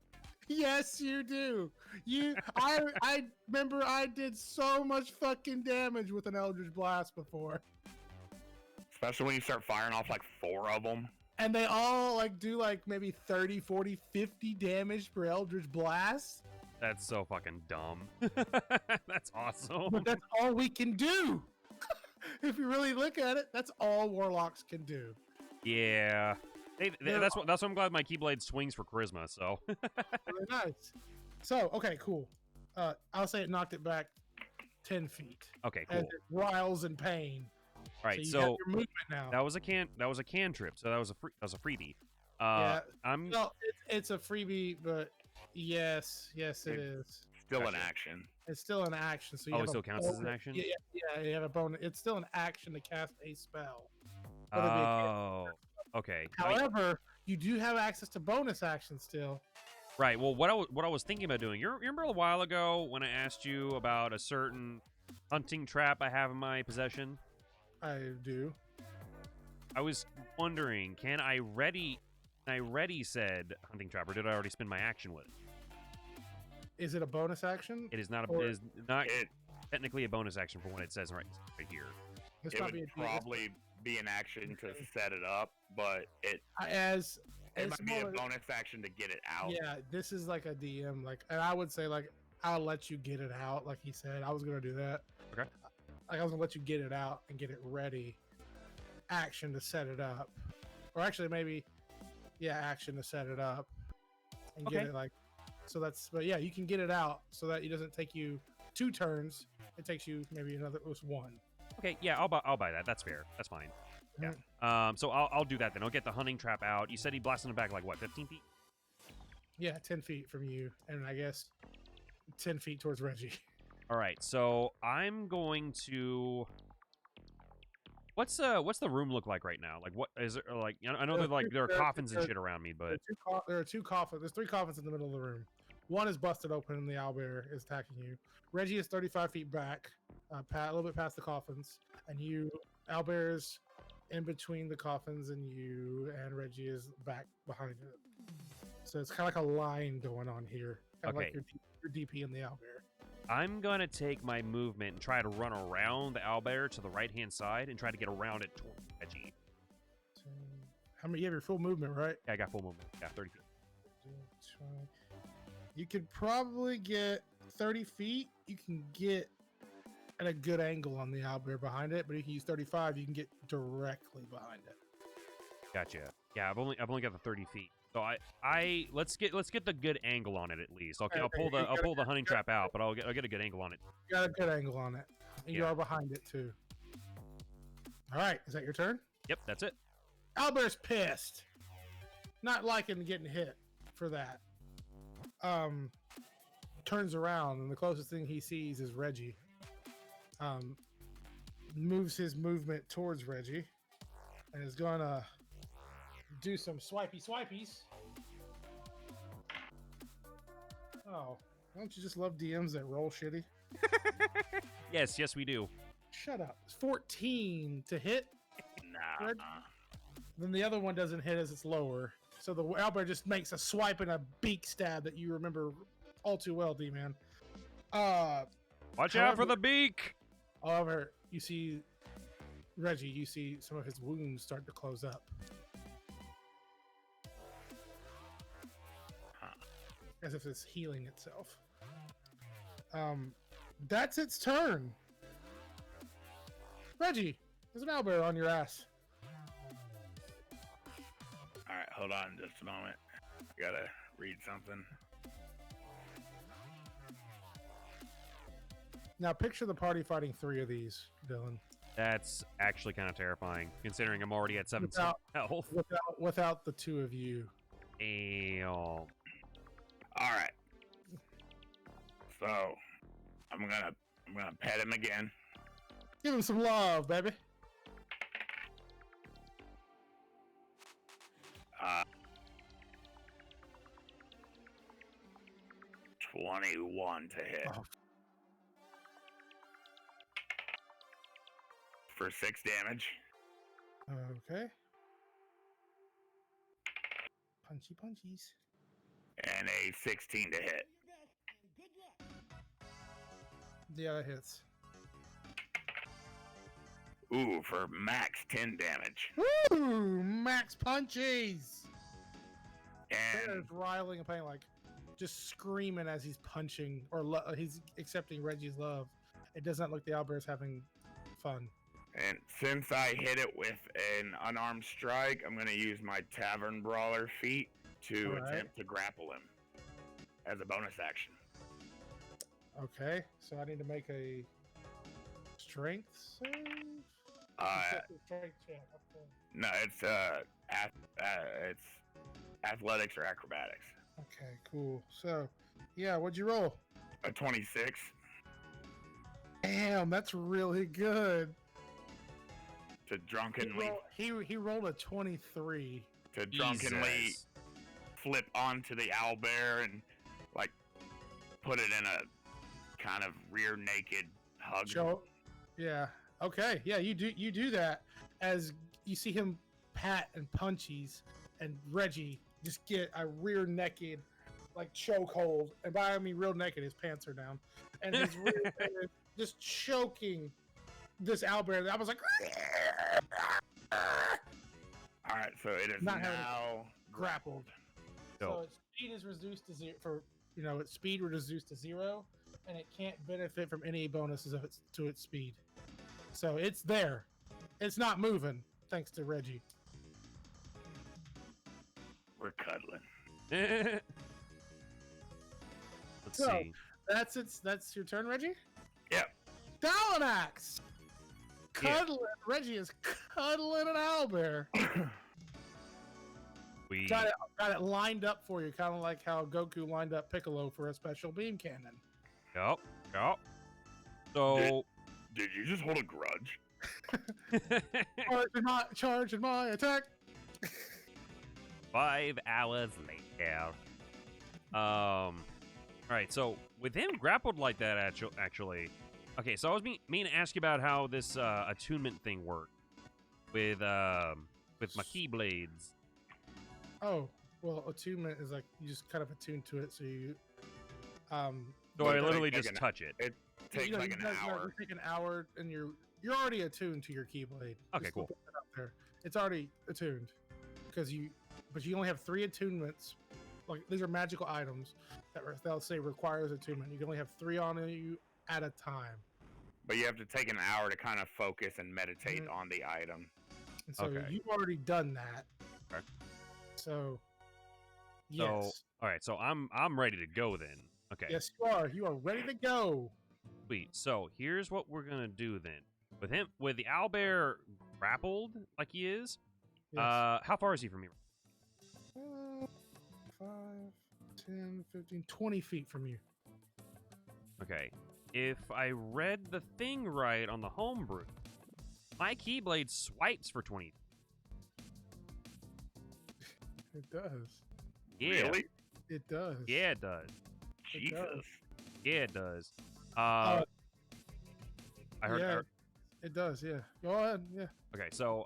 you do. I remember I did so much fucking damage with an Eldritch Blast before, Especially when you start firing off like 4 of them. and they all do maybe 30, 40, 50 damage per Eldritch Blast. That's so fucking dumb. That's awesome. But that's all we can do. If you really look at it, that's all warlocks can do. Yeah. That's what I'm glad my Keyblade swings for charisma. So. Really nice. So, okay, cool. I'll say it knocked it back 10 feet. Okay, As cool. it wriles in pain. All right, you so have your movement now. that was a cantrip. So that was a freebie. Yeah. I'm. Well, it's a freebie, but yes, it is. Still an Gotcha. action. It's still an action. So you Oh, it have a still counts as an bonus- action? Yeah, you have a bonus. It's still an action to cast a spell. Whether it be a Oh. Okay. However, you do have access to bonus actions still. Right. Well, what I was thinking about doing. You remember a while ago when I asked you about a certain hunting trap I have in my possession? I do. I was wondering, can I ready said hunting trap, or did I already spend my action with it? Is it a bonus action? It is not. Or- It is not It technically a bonus action for what it says right here. This it might would be a probably be an action to set it up, but it as might be a more- bonus action to get it out. Yeah, this is like a DM, like, and I would say like I'll let you get it out, like he said. I was gonna do that. Okay. Like I was gonna let you get it out and get it ready. Action to set it up, or actually maybe, yeah, action to set it up and get Okay. it like. So that's, but yeah, you can get it out so that it doesn't take you 2 turns. It takes you maybe another it was 1. Okay. Yeah, I'll buy that. That's fair. That's fine. Yeah. So I'll do that then. I'll get the hunting trap out. You said he blasted it back like what, 15 feet? Yeah, 10 feet from you, and I guess 10 feet towards Reggie. All right. So I'm going to. What's the room look like right now? Like what is it like? I know that like there are coffins and shit around me, but There are 2 coffins. There's 3 coffins in the middle of the room. One is busted open, and the owlbear is attacking you. Reggie is 35 feet back, a little bit past the coffins, and you, owlbear is in between the coffins, and you, and Reggie is back behind it. So it's kind of like a line going on here, kind of like Okay. your DP and the owlbear. I'm gonna take my movement and try to run around the owlbear to the right hand side and try to get around it towards Reggie. So, how many? You have your full movement, right? Yeah, I got full movement. Yeah, 30 feet. You could probably get 30 feet. You can get at a good angle on the owlbear behind it, but if you use 35, you can get directly behind it. Gotcha. Yeah, I've only got the 30 feet. So I let's get the good angle on it at least. I'll pull the hunting trap out, but I'll get a good angle on it. You got a good angle on it, and you Yeah. are behind it too. All right, is that your turn? Yep, that's it. Owlbear's pissed, not liking getting hit for that. Turns around, and the closest thing he sees is Reggie. Moves his movement towards Reggie, and is gonna do some swipies. Oh, don't you just love DMs that roll shitty? Yes, we do. Shut up. It's 14 to hit. Nah. Red- Then the other one doesn't hit as it's lower. So the owlbear just makes a swipe and a beak stab that you remember all too well, D-Man. Watch out for the beak. However, you see Reggie, you see some of his wounds start to close up. As if it's healing itself. That's its turn. Reggie, there's an owlbear on your ass. All right, hold on just a moment. I gotta read something. Now picture the party fighting 3 of these, Dylan. That's actually kind of terrifying, considering I'm already at 17 health. Without the 2 of you. Damn. All right. So I'm gonna pet him again. Give him some love, baby. Uh, 21 to hit. Oh. For 6 damage. Okay. Punchies. And a 16 to hit. Yeah, that hits. Ooh, for max 10 damage. Woo! Max punchies! And Bear's riling and pain, like just screaming as he's punching or he's accepting Reggie's love. It does not look the owlbear's having fun. And since I hit it with an unarmed strike, I'm going to use my Tavern Brawler feat to All right. attempt to grapple him as a bonus action. Okay, so I need to make a strength save. Strength check. Okay. No, it's athletics or acrobatics. Okay, cool. So, yeah, what'd you roll? A 26. Damn, that's really good. to drunkenly he rolled a 23. to drunkenly Jesus. flip onto the owlbear and like put it in a kind of rear naked hug. Show. Yeah. Okay. Yeah. You do that as you see him pat and punchies, and Reggie just get a rear naked like chokehold, and by I mean real naked, his pants are down, and his rear is just choking this owlbear. I was like, All right, so it is Not having now grappled. So Dope. its speed is reduced to zero. Its speed reduced to 0, and it can't benefit from any bonuses of to its speed. So it's there. It's not moving, thanks to Reggie. We're cuddling. Let's So- see. That's your turn, Reggie? Yep. Dallinax! Cuddling. Reggie is cuddling an owlbear. We Got it lined up for you, kind of like how Goku lined up Piccolo for a special beam cannon. Yep. So Did you just hold a grudge? Charge in my attack. 5 hours later. All right. So with him grappled like that, actually. Okay. So I was meaning to ask you about how this attunement thing worked with my keyblades. Oh, well, attunement is like you just kind of attune to it, so you. So Well, I it literally takes just like touch it. It takes like an hour. You take an hour, and you're already attuned to your keyblade. Okay, Just cool. look it up there. It's already attuned but you only have 3 attunements. Like these are magical items they'll say requires attunement. You can only have 3 on you at a time. But you have to take an hour to kind of focus and meditate Mhm. on the item. And so Okay. you've already done that. Okay. So So yes, all right. So I'm ready to go then. Okay. yes, you are. You are ready to go. Sweet. So here's what we're gonna do then. With the owlbear grappled like he is. Yes. How far is he from me? 5, 10, 15, 20 feet from you. Okay. If I read the thing right on the homebrew, my keyblade swipes for 20. It does. Yeah. Really? It does. Yeah, it does. Jesus. Yeah, it does. Uh, I heard. yeah, it does. Yeah. Go ahead. Yeah. Okay, so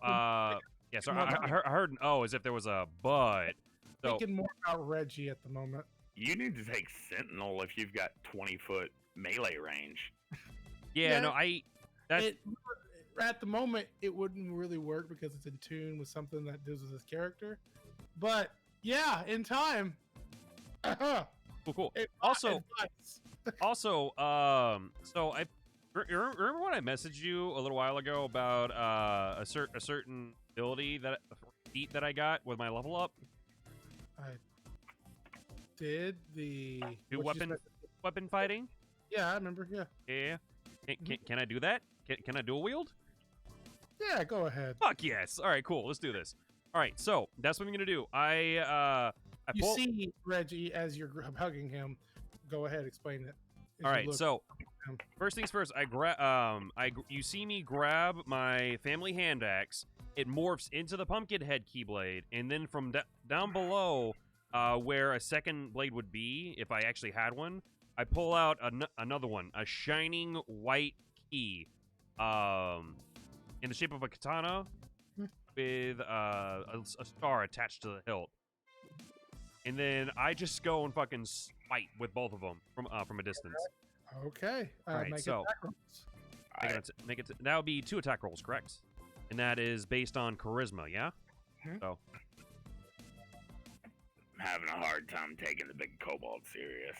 yeah. So more I heard an O as if there was a but. So Thinking more about Reggie at the moment. You need to take Sentinel if you've got 20-foot melee range. yeah, Yeah. no, that's At the moment, it wouldn't really work because it's in tune with something that deals with his character. But yeah, in time. cool. it- Also, it does. so I remember when I messaged you a little while ago about a certain ability feat that I got with my level up. I did the Do what you weapon fighting. Yeah, I remember. Yeah. Yeah. Can I do that? Can I dual wield? Yeah, go ahead. Fuck yes. All right, cool. Let's do this. All right, so that's what I'm gonna do. I You pull. see Reggie as you're hugging him. Go ahead, explain it. As All you right, look. so him. first things first, you see me grab my family hand axe. It morphs into the pumpkin head keyblade, and then from down below, where a second blade would be, if I actually had one, I pull out another one, a shining white key, in the shape of a katana, with a star attached to the hilt. And then I just go and fucking smite with both of them from a distance. Okay. Alright, make so- attack rolls. That would be 2 attack rolls, correct? And that is based on charisma, yeah? Mhm. So, I'm having a hard time taking the big kobold serious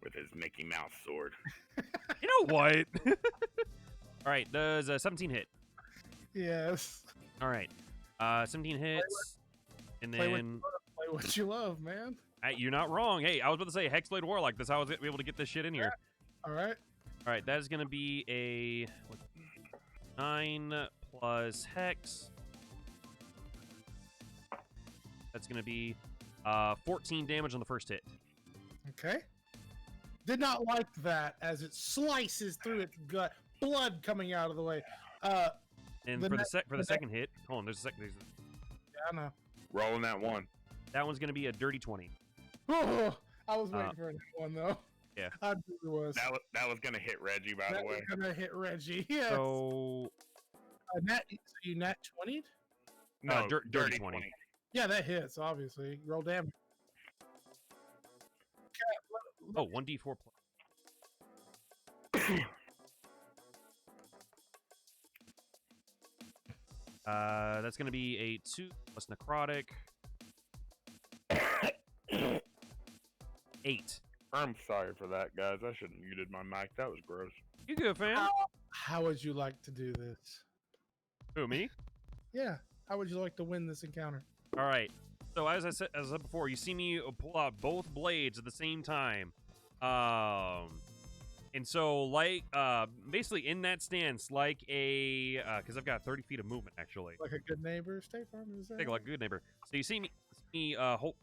with his Mickey Mouse sword. you know what? All right, does 17 hit? Yes. All right, 17 hits, and Play then what you love, man. you're not wrong. Hey, I was about to say Hexblade Warlock. That's how I was able to get this shit in here. All right. All right, that is gonna be a 9 plus Hex. That's gonna be 14 damage on the first hit. Okay. Did not like that as it slices through its gut, blood coming out of the way. And The for next- the second hit, hold on, there's a second. Yeah, I know. Rolling that one. That one's gonna be a dirty 20. Oh, I was waiting for that one though. Yeah. I really was. That was gonna hit Reggie, by That the way. was gonna hit Reggie. Yes. So So you nat 20'd? No, dirty 20. Yeah, that hits. Obviously, roll damage. Oh, 1d4 plus. That's gonna be a 2 plus necrotic. 8. I'm sorry for that, guys. I shouldn't have muted my mic. That was gross. You good, fam? How would you like to do this? Who, me? Yeah. How would you like to win this encounter? All right. So as I said before, you see me pull out both blades at the same time. And so like basically in that stance, like a because I've got 30 feet of movement actually. Like a good neighbor, State Farm is that? Take like a good neighbor. So you see me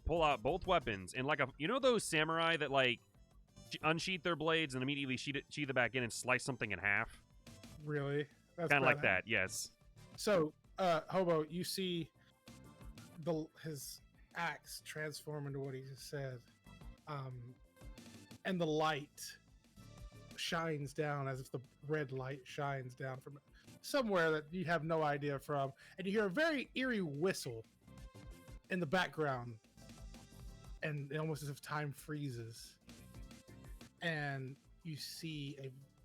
pull out both weapons and like those samurai that like unsheath their blades and immediately sheath it back in and slice something in half. Really? That's Kind of like badass. that. Yes. So, Hobo, you see his axe transform into what he just said, and the light shines down as if the red light shines down from somewhere that you have no idea from, and you hear a very eerie whistle in the background, and almost as if time freezes, and you see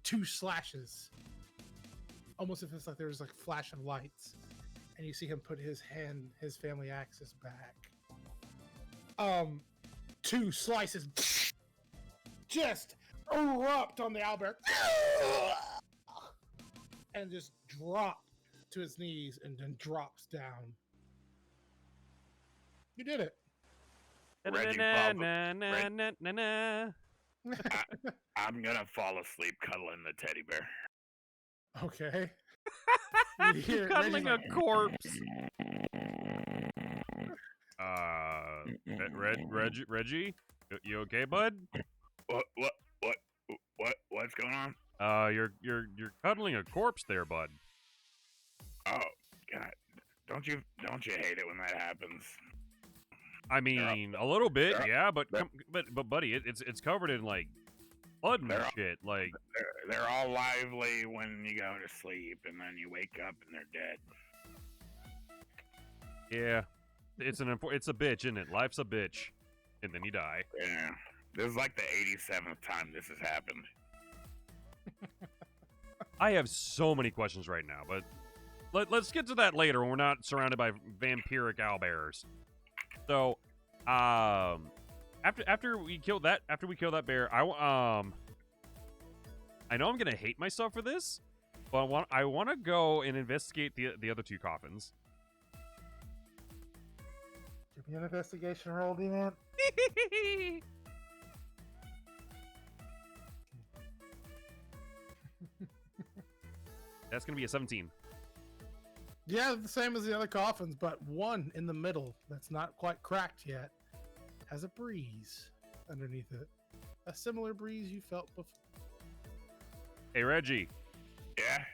two slashes, almost if it's like there's like flash of lights, and you see him put his family axes back. Two slices just erupt on the owlbear and just drop to his knees and then drops down. You did it. Reggie Na, follow- na, na, Reg- na, na, na. I'm gonna fall asleep cuddling the teddy bear. Okay. You hear Cuddling a Reggie's like, corpse. Reggie, you okay, bud? What's going on? You're cuddling a corpse there, bud. Oh God, don't you hate it when that happens? I mean, a little bit, they're- yeah, but buddy, it's covered in like blood and They're- shit. Like, They're all lively when you go to sleep, and then you wake up and they're dead. yeah, it's a bitch, isn't it? Life's a bitch, and then you die. Yeah, this is like the 87th time this has happened. I have so many questions right now, but let's get to that later when we're not surrounded by vampiric owlbears. So, after we kill that bear, I know I'm gonna hate myself for this, but I want to go and investigate the other two coffins. give me an investigation roll, D-Man. That's gonna be a 17. Yeah, the same as the other coffins, but one in the middle that's not quite cracked yet has a breeze underneath it. A similar breeze you felt before. Hey Reggie, Yeah.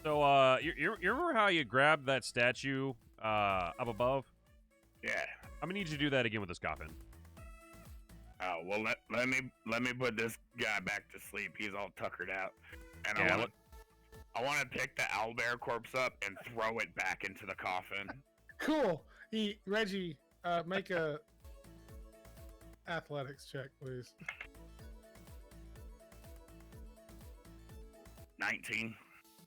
so you remember how you grabbed that statue up above? Yeah. I'm gonna need you to do that again with this coffin. Oh well, let me put this guy back to sleep. He's all tuckered out, and Yeah, I want to pick the owlbear corpse up and throw it back into the coffin. Cool. Reggie, make a athletics check, please. 19.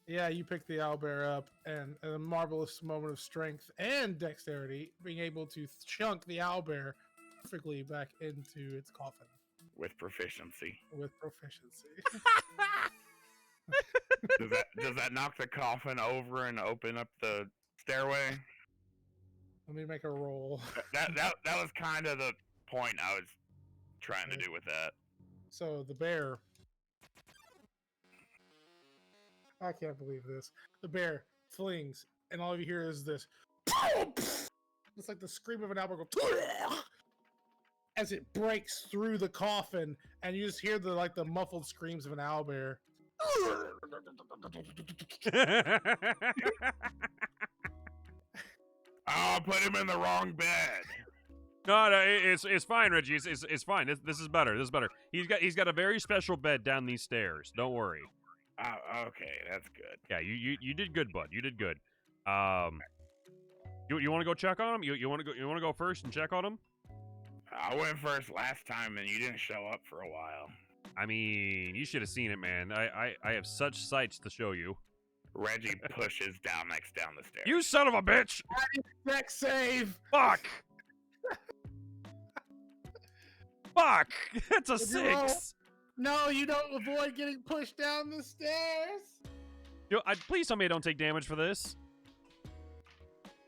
Yeah, you pick the owlbear up, and a marvelous moment of strength and dexterity, being able to chunk the owlbear perfectly back into its coffin With proficiency. with proficiency. Does that knock the coffin over and open up the stairway? Let me make a roll. That was kind of the point I was trying to do with that. So the bear. I can't believe this. The bear flings, and all you hear is this. It's like the scream of an owlbear go as it breaks through the coffin, and you just hear the muffled screams of an owlbear. Oh, put him in the wrong bed. No, it's fine, Reggie. It's fine. This is better. This is better. He's got a very special bed down these stairs. Don't worry. Oh, okay, that's good. Yeah, you did good, bud. You did good. You want to go check on him? You want to go first and check on him? I went first last time, and you didn't show up for a while. I mean, you should have seen it, man. I have such sights to show you. Reggie pushes down the stairs. You son of a bitch! Dex save. Fuck! Fuck! That's a Did you roll? 6. No, you don't avoid getting pushed down the stairs. Please tell me I don't take damage for this.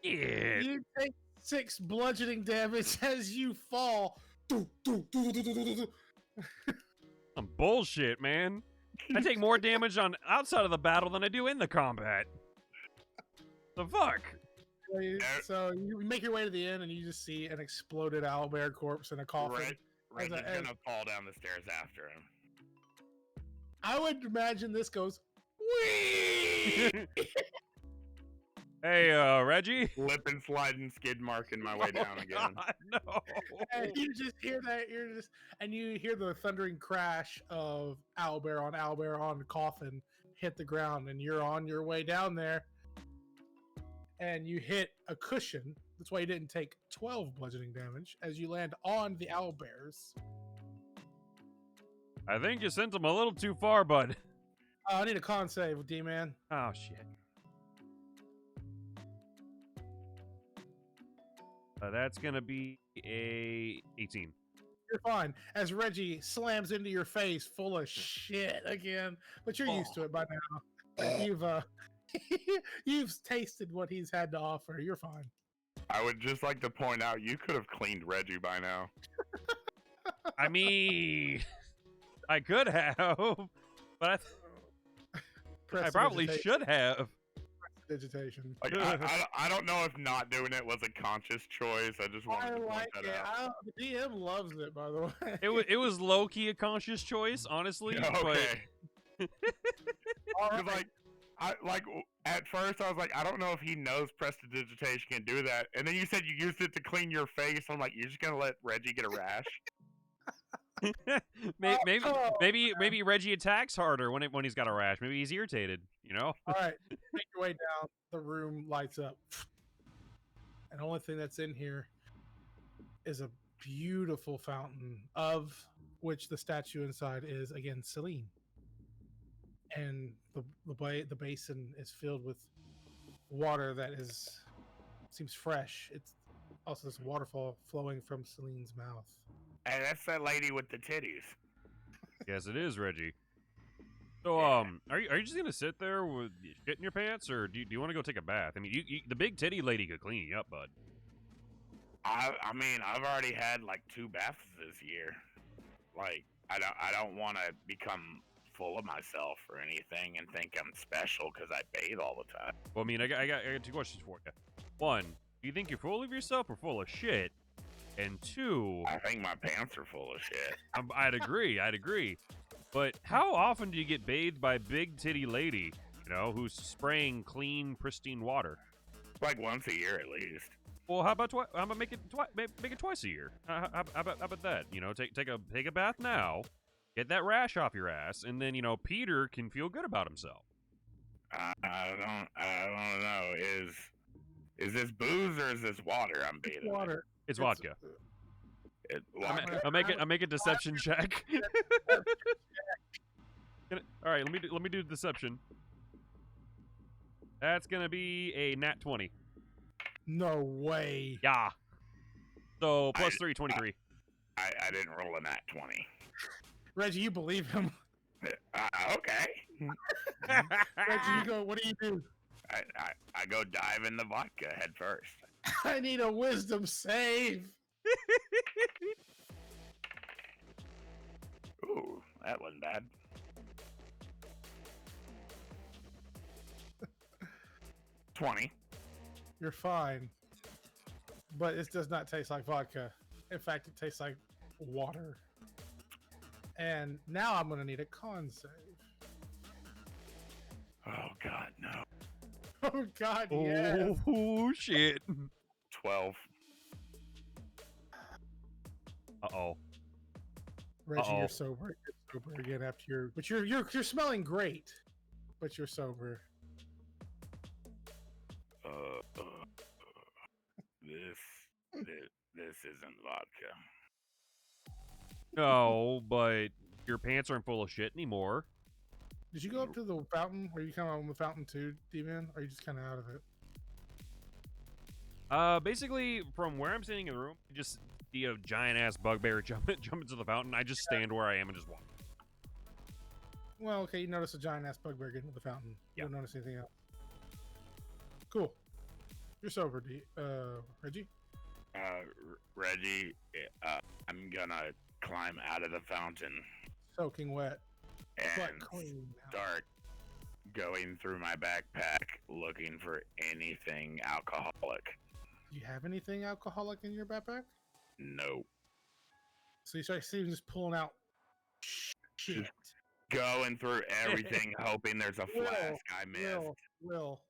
Yeah. You take 6 bludgeoning damage as you fall. Some bullshit, man. I take more damage on outside of the battle than I do in the combat. The fuck? So you make your way to the inn and you just see an exploded owlbear corpse in a coffin. Reggie's gonna fall down the stairs after him. I would imagine this goes, whee! Hey, Reggie? Lip and sliding, skid marking my way down again. God, no. And you just hear that, and you hear the thundering crash of owlbear on the coffin hit the ground, and you're on your way down there, and you hit a cushion. That's why you didn't take 12 bludgeoning damage as you land on the owlbears. I think you sent him a little too far, bud. I need a con save with D-Man. Oh, shit. That's gonna be a 18. You're fine. As Reggie slams into your face full of shit again, but you're used to it by now. You've tasted what he's had to offer. You're fine. I would just like to point out, you could have cleaned Reggie by now. I mean, I could have, but I probably should have. Vegetation. Like, I don't know if not doing it was a conscious choice. I just wanted to point that out. The DM loves it, by the way. It was low key a conscious choice, honestly. Okay. But Like at first I was like, I don't know if he knows prestidigitation can do that, and then you said you used it to clean your face. I'm like, you're just gonna let Reggie get a rash? maybe Reggie attacks harder when he's got a rash. Maybe he's irritated. You know. all right, make your way down. The room lights up, and the only thing that's in here is a beautiful fountain, of which the statue inside is again Selene. And the basin is filled with water that seems fresh. It's also this waterfall flowing from Selene's mouth. Hey, that's that lady with the titties. Yes, it is, Reggie. So, are you just gonna sit there with shit in your pants, or do you want to go take a bath? I mean, the big titty lady could clean you up, bud. I mean, I've already had like 2 baths this year. Like, I don't want to become full of myself or anything and think I'm special because I bathe all the time. Well, I mean, I got 2 questions for you. 1, do you think you're full of yourself or full of shit? And 2, I think my pants are full of shit. I'd agree. But how often do you get bathed by big titty lady, who's spraying clean, pristine water? Like once a year at least. Well, how about make it twice a year? How about that? Take a bath now, get that rash off your ass, and then Peter can feel good about himself. I don't know. Is this booze or is this water I'm bathing? Water. It's vodka. I'll make a deception check. All right, let me do deception. That's gonna be a nat 20. No way. Yeah. So plus 3, 23. I didn't roll a nat 20. Reggie, you believe him. Okay. Reggie, you go. What do you do? I go dive in the vodka head first. I need a wisdom save. Ooh, that wasn't bad. 20. You're fine. But it does not taste like vodka. In fact, it tastes like water. And now I'm going to need a con save. Oh, God, no. Oh God, yes. Oh shit. 12. Uh-oh. Reggie, Uh-oh. you're sober. You're sober again after but you're smelling great, but you're sober. This isn't vodka. No, but your pants aren't full of shit anymore. Did you go up to the fountain? Or you come out on the fountain too, D-Man? Or are you just kind of out of it? Basically, from where I'm sitting in the room, you just see a giant ass bugbear jump into the fountain. I just stand where I am and just walk. Well, okay, you notice a giant ass bugbear getting to the fountain. You Yeah. don't notice anything else. Cool. You're sober, Reggie? Reggie, I'm gonna climb out of the fountain Soaking wet. But and clean now. start going through my backpack looking for anything alcoholic. Do you have anything alcoholic in your backpack? Nope. So you start seeing just pulling out shit. Going through everything, hoping there's a flask I missed. Will,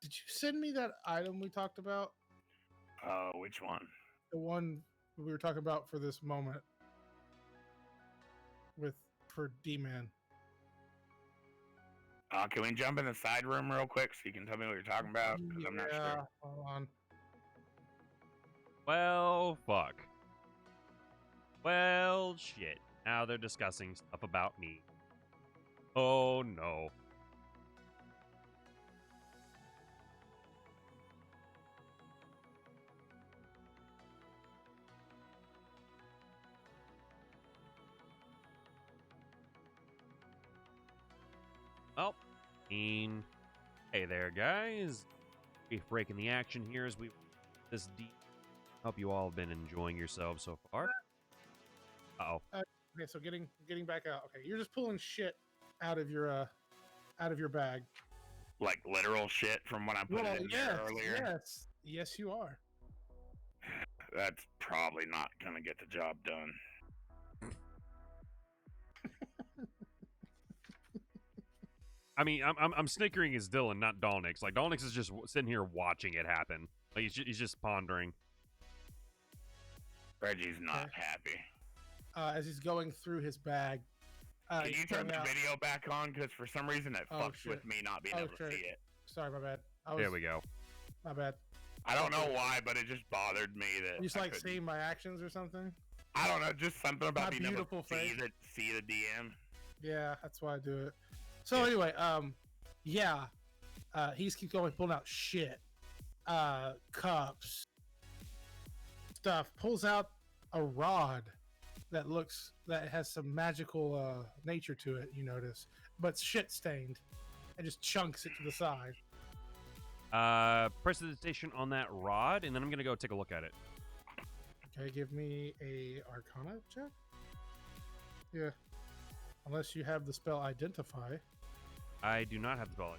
did you send me that item we talked about? Which one? The one we were talking about for this moment for D-Man. Can we jump in the side room real quick so you can tell me what you're talking about? Because I'm not sure. Hold on. Well, fuck. Well, shit. Now they're discussing stuff about me. Oh, no. Well, hey there, guys. We're breaking the action here as we this deep. Hope you all have been enjoying yourselves so far. Uh-oh. Okay, so getting back out. Okay, you're just pulling shit out of your bag. Like literal shit from when I put it in there earlier? Yes, you are. That's probably not gonna get the job done. I mean, I'm snickering as Dylan, not Dolnix. Like, Dolnix is just sitting here watching it happen. Like, he's just pondering. Reggie's not happy. As he's going through his bag. Can you turn the video back on? Because for some reason it fucks with me not being able to see it. Sorry, my bad. There we go. My bad. I don't know why, but it just bothered me that You just like seeing my actions or something? I don't know, just something about My being able beautiful to see the DM. Yeah, that's why I do it. So anyway, he's keep going, pulling out shit, cups, stuff. Pulls out a rod that has some magical nature to it. You notice, but shit stained, and just chunks it to the side. Press the station on that rod, and then I'm gonna go take a look at it. Okay, give me a Arcana check. Yeah, unless you have the spell Identify. I do not have the spell.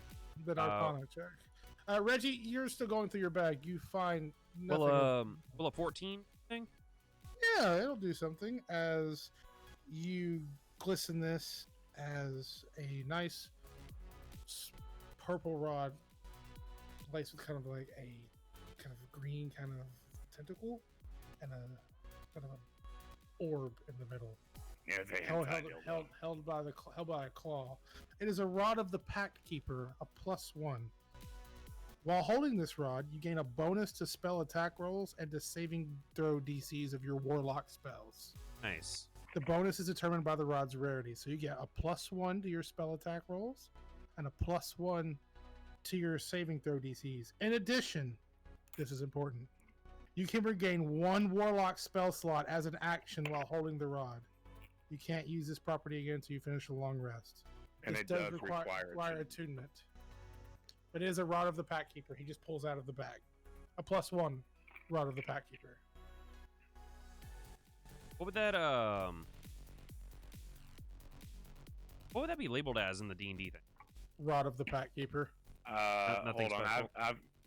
Then Arcana check. Reggie, you're still going through your bag. You find nothing. Will a 14 thing? Yeah, it'll do something as you glisten this as a nice purple rod laced with kind of like a kind of green kind of tentacle and a kind of an orb in the middle. Yeah, held by a claw. It is a rod of the Pact Keeper, a +1. While holding this rod, you gain a bonus to spell attack rolls and to saving throw DCs of your warlock spells. Nice. The bonus is determined by the rod's rarity, so you get a +1 to your spell attack rolls and a +1 to your saving throw DCs. In addition, this is important, you can regain 1 warlock spell slot as an action while holding the rod. You can't use this property again until you finish a long rest. And this it does require attunement. But it is a Rod of the Pact Keeper. He just pulls out of the bag. A +1 Rod of the Pact Keeper. What would that be labeled as in the D&D thing? Rod of the Pact Keeper. Hold on,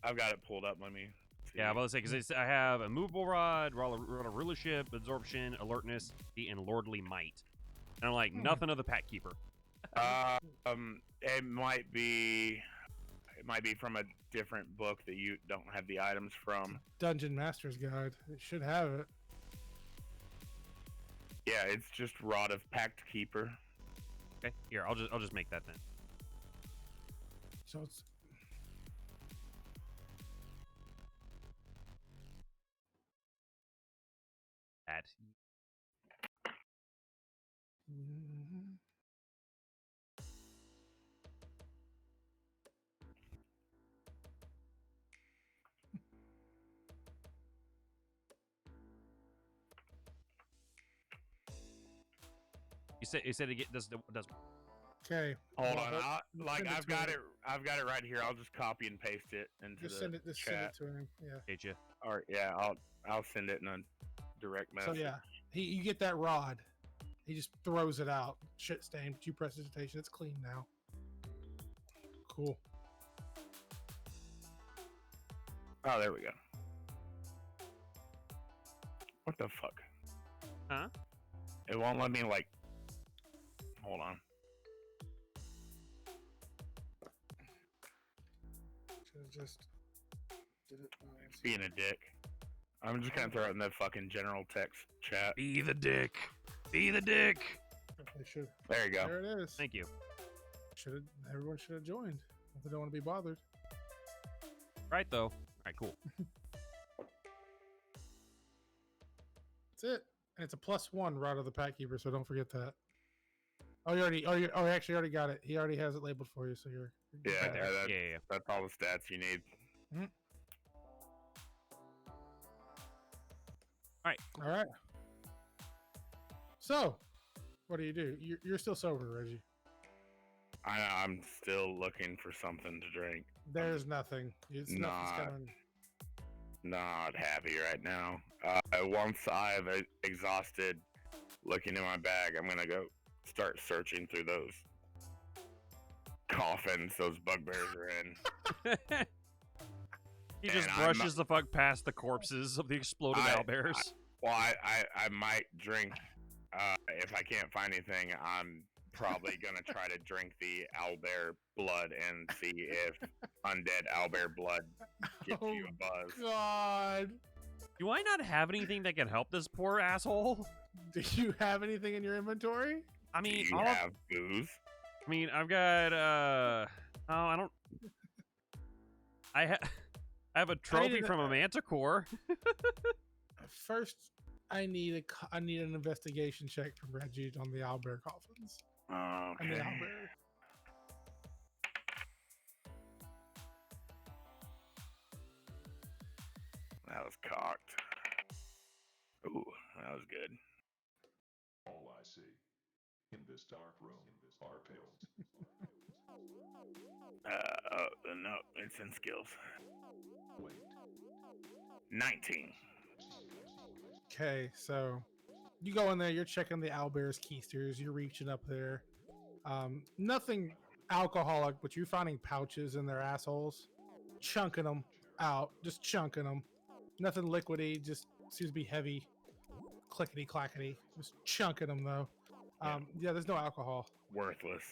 I've got it pulled up. Let me see. Yeah, I was going to say, because I have a movable rod, rod of rulership, absorption, alertness, and lordly might. And I'm like, nothing of the Pact Keeper. It might be from a different book that you don't have the items from. Dungeon Master's Guide. It should have it. Yeah, it's just Rod of Pact Keeper. Okay, here I'll just make that then. So it's That. Mhm. You said it does. Okay. Hold Well, on, send it I've to got him. it. I've got it right here. I'll just copy and paste it into Just the send it. Just send chat. it to him. Yeah. Hate you. Or yeah, I'll send it in a direct So message. yeah, you get that rod. He just throws it out. Shit stained. You press digitation. It's clean now. Cool. Oh, there we go. What the fuck? Huh? It won't let me like. Hold on. Should've just did it. Being a dick. I'm just gonna throw it in the fucking general text chat. Be the dick. Be the dick. They should. There you go. There it is. Thank you. Everyone should have joined. If they don't want to be bothered. Right though. All right, cool. That's it. And it's a +1 Rod of the Pack Keeper, so don't forget that. Oh, you actually already got it. He already has it labeled for you, so you're Yeah, good there. Yeah. that's all the stats you need. All right. So, what do? You're still sober, Reggie. I'm still looking for something to drink. There's nothing. Nothing's Not. coming. Not happy right now. Once I've exhausted looking in my bag, I'm gonna go start searching through those coffins those bugbears are in. He just And brushes the fuck past the corpses of the exploded owlbears. Well, I might drink. If I can't find anything, I'm probably gonna try to drink the owlbear blood and see if undead owlbear blood gives you a buzz. God. Do I not have anything that can help this poor asshole? Do you have anything in your inventory? I Do mean, you have booze? I mean, I've got oh, I don't. I have a trophy from a manticore. First, I need an investigation check from Reggie on the owlbear coffins. I mean, Okay. owlbear. That was cocked. Ooh, that was good. All I see in this dark room are pills. No, it's in skills. Wait, 19. Okay, so you go in there, you're checking the owlbear's keisters, you're reaching up there. Nothing alcoholic, but you're finding pouches in their assholes, chunking them out, just chunking them. Nothing liquidy, just seems to be heavy, clickety clackety, just chunking them though. Yeah, there's no alcohol. Worthless.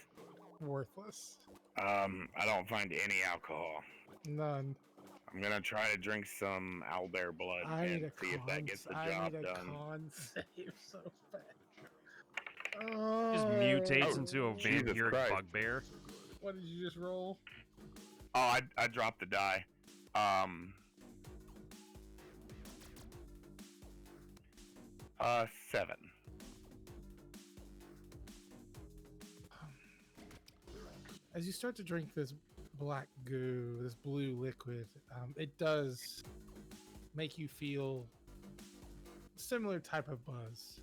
Worthless. I don't find any alcohol. None. I'm gonna try to drink some owlbear blood I need and a see if that gets the job done. con save so bad. Just Oh, mutates into a Jesus vampiric Christ. bugbear. What did you just roll? Oh, I dropped the die. 7. As you start to drink this black goo, this blue liquid, it does make you feel similar type of buzz.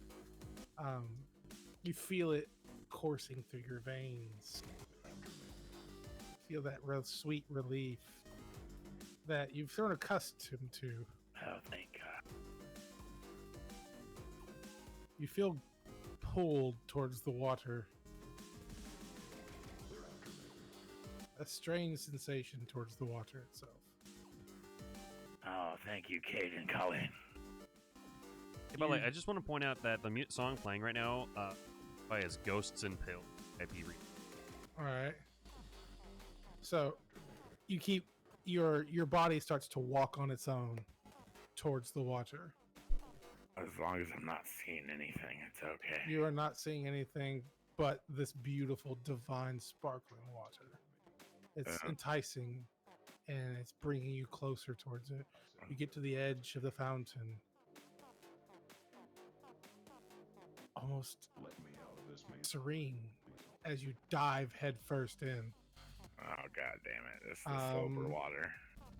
You feel it coursing through your veins. Feel that real sweet relief that you've grown accustomed to. Oh, thank God. You feel pulled towards the water. A strange sensation towards the water itself. Oh, thank you, Caden Cullen. Hey, by the way, I just want to point out that the song playing right now by is Ghosts and Pills. IP. All right. So you keep your body starts to walk on its own towards the water. As long as I'm not seeing anything, it's okay. You are not seeing anything but this beautiful, divine, sparkling water. It's enticing, and it's bringing you closer towards it. You get to the edge of the fountain. Almost serene as you dive headfirst in. Oh god damn it! This is the sloper water.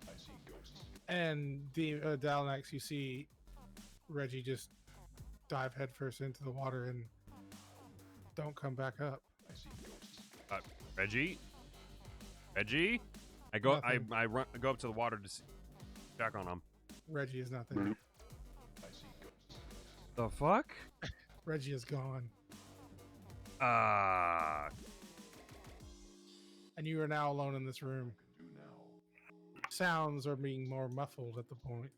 I see ghosts. And the Dalanax, you see Reggie just dive headfirst into the water and don't come back up. I see ghosts. Reggie? I go up to the water to check on him. Reggie is not there. I see ghosts. The fuck? Reggie is gone. And you are now alone in this room. Do now. Sounds are being more muffled at the point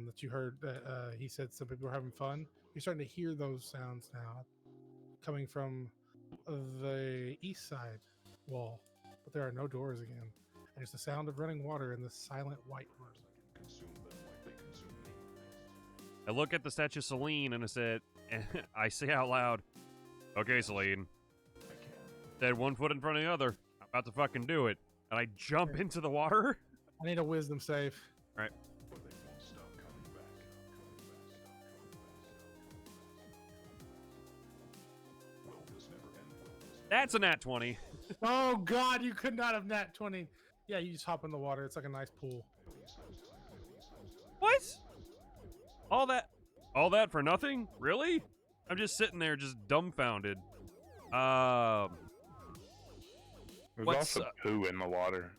that you heard that he said some people were having fun. You're starting to hear those sounds now coming from the east side wall, but there are no doors again. And it's the sound of running water in the silent white room. Consume them like they consume me. I look at the statue of Selene and I say out loud, "Okay, Selene." I can. Dead 1 foot in front of the other. I'm about to fucking do it. And I jump into the water. I need a wisdom save. All right. But they won't stop coming back. Will this never end? That's a nat 20. Oh God, you could not have nat 20. Yeah, you just hop in the water. It's like a nice pool. What? All that for nothing? Really? I'm just sitting there just dumbfounded. There's What's, also poo in the water.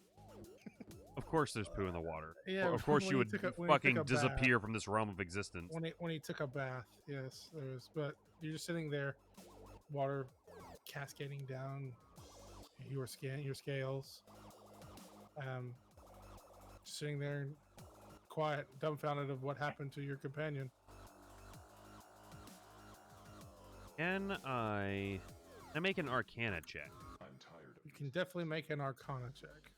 Of course there's poo in the water. Yeah, Of course when you he would took a- when he took fucking a bath. disappear from this realm of existence. When he took a bath, yes, there was. But you're just sitting there, water cascading down your scales. Sitting there, quiet, dumbfounded of what happened to your companion. Can I make an Arcana check? I'm tired of You can definitely make an Arcana check.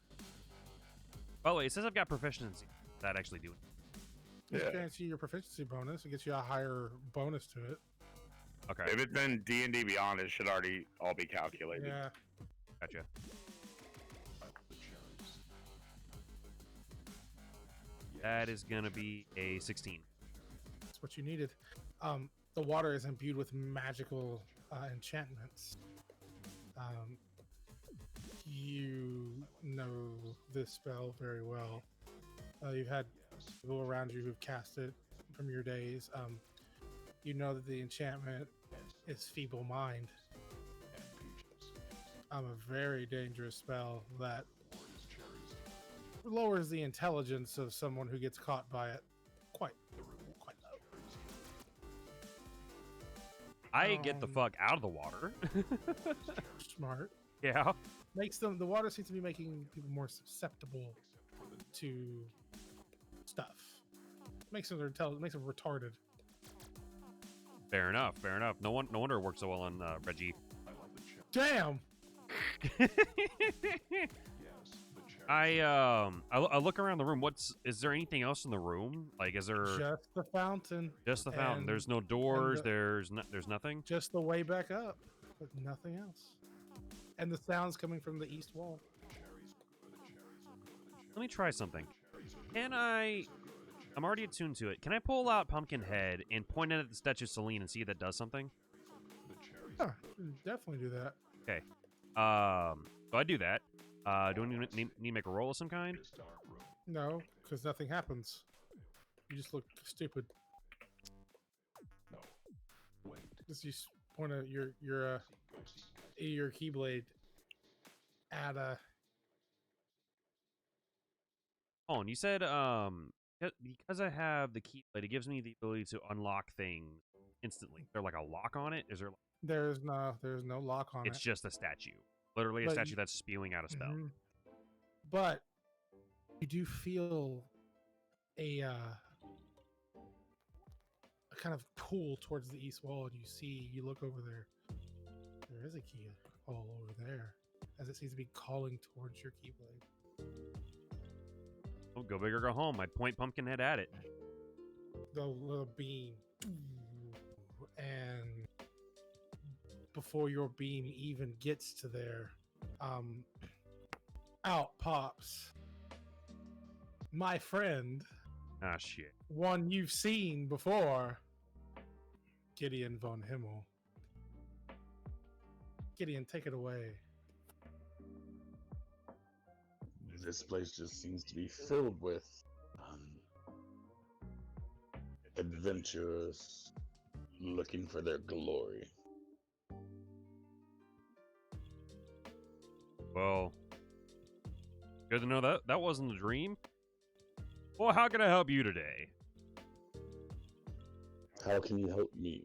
By the way, it says I've got proficiency. Does that actually do it? You can see your proficiency bonus. It gets you a higher bonus to it. Okay, If it's in D&D Beyond, it should already all be calculated. Yeah. gotcha. the cherries. That is gonna be a 16. That's what you needed. The water is imbued with magical enchantments. You know this spell very well. You've had people around you who've cast it from your days. You know that the enchantment is Feeble Mind. A very dangerous spell that lowers the intelligence of someone who gets caught by it quite low. I get the fuck out of the water. Smart. Yeah. The water seems to be making people more susceptible to stuff. Makes them retarded. Fair enough. No wonder it works so well on Reggie. Damn. I look around the room. Is there anything else in the room? Like, is there Just the fountain. just the fountain? and- There's no doors. the- There's nothing. Just the way back up, but nothing else. And the sounds coming from the east wall. Let me try something. Can I? I'm already attuned to it. Can I pull out Pumpkinhead and point it at the statue of Selene and see if that does something? Yeah, definitely do that. Okay. So I do that. Do I need to make a roll of some kind? No, because nothing happens. You just look stupid. Just you point at your keyblade at Oh, and you said because I have the keyblade, it gives me the ability to unlock things instantly. Is there like a lock on it? Is there? there's no lock on It's it. just a statue. Literally a But statue you- that's spewing out a spell. Mhm. But you do feel a kind of pull towards the east wall, and you look over there. There is a key all over there. as it seems to be calling towards your Keyblade. Oh, go big or go home. I point Pumpkinhead at it. The little beam, and before your beam even gets to there, out pops my friend, Ah, shit. one you've seen before, Gideon von Himmel. Gideon, take it away. This place just seems to be filled with adventurers looking for their glory. Well, good to know that wasn't a dream. Well, how can I help you today? How can you help me?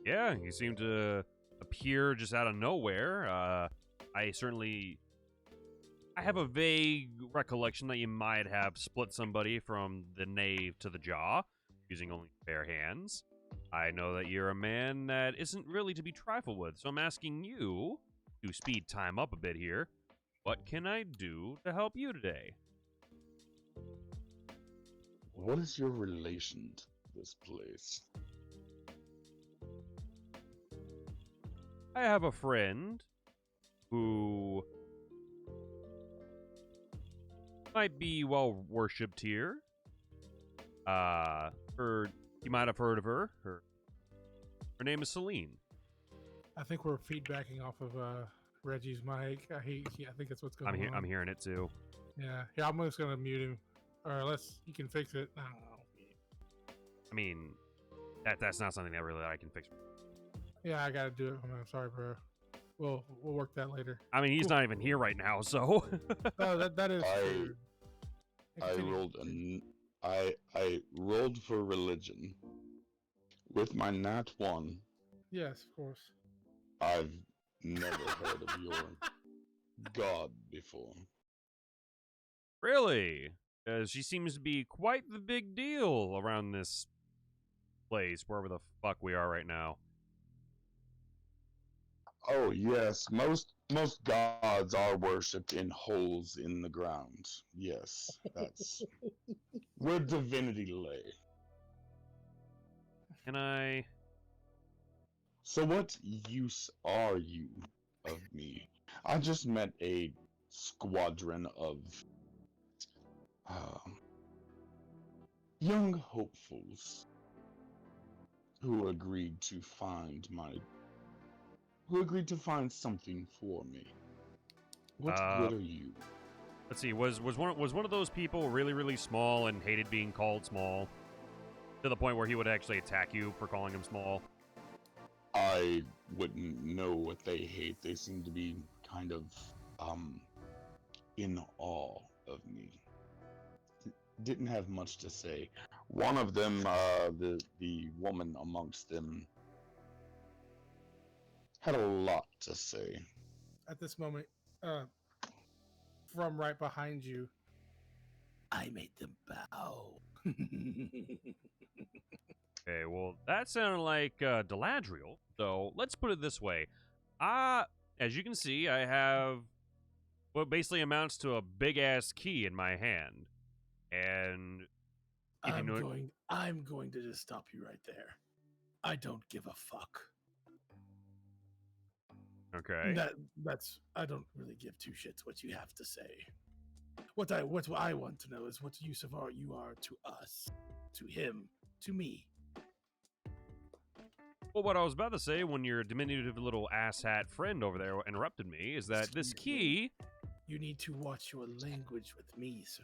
Yeah, you seem to appear just out of nowhere. I have a vague recollection that you might have split somebody from the knave to the jaw, using only bare hands. I know that you're a man that isn't really to be trifled with, so I'm asking you to speed time up a bit here. What can I do to help you today? What is your relation to this place? I have a friend who might be well worshipped here. You might have heard of her. Her name is Selene. I think we're feedbacking off of Reggie's mic. I think that's what's going on. I'm hearing it too. Yeah, I'm just gonna mute him, or unless you can fix it. I don't know. I mean, that's not something that really I can fix. Yeah, I gotta do it. I'm sorry, bro. We'll work that later. I mean, he's not even here right now, so. Oh, that is true. I rolled for religion. With my nat 1, Yes, of course. I've never heard of your god before. Really? She seems to be quite the big deal around this place, wherever the fuck we are right now. Oh yes, most gods are worshipped in holes in the ground. Yes, that's where divinity lay. Can I? So what use are you of me? I just met a squadron of young hopefuls who agreed to find something for me. What good are you? Let's see. Was one of those people really, really small and hated being called small, to the point where he would actually attack you for calling him small? I wouldn't know what they hate. They seem to be kind of in awe of me. Didn't have much to say. One of them, the woman amongst them, had a lot to say. At this moment, from right behind you, I made them bow. Okay, well, that sounded like Deladriel. So let's put it this way. As you can see, I have what basically amounts to a big-ass key in my hand. And I'm going to just stop you right there. I don't give a fuck. Okay. That's I don't really give two shits what you have to say. What I want to know is what use of art you are to us, to him, to me. Well, what I was about to say when your diminutive little asshat friend over there interrupted me is that this key... You need to watch your language with me, sir.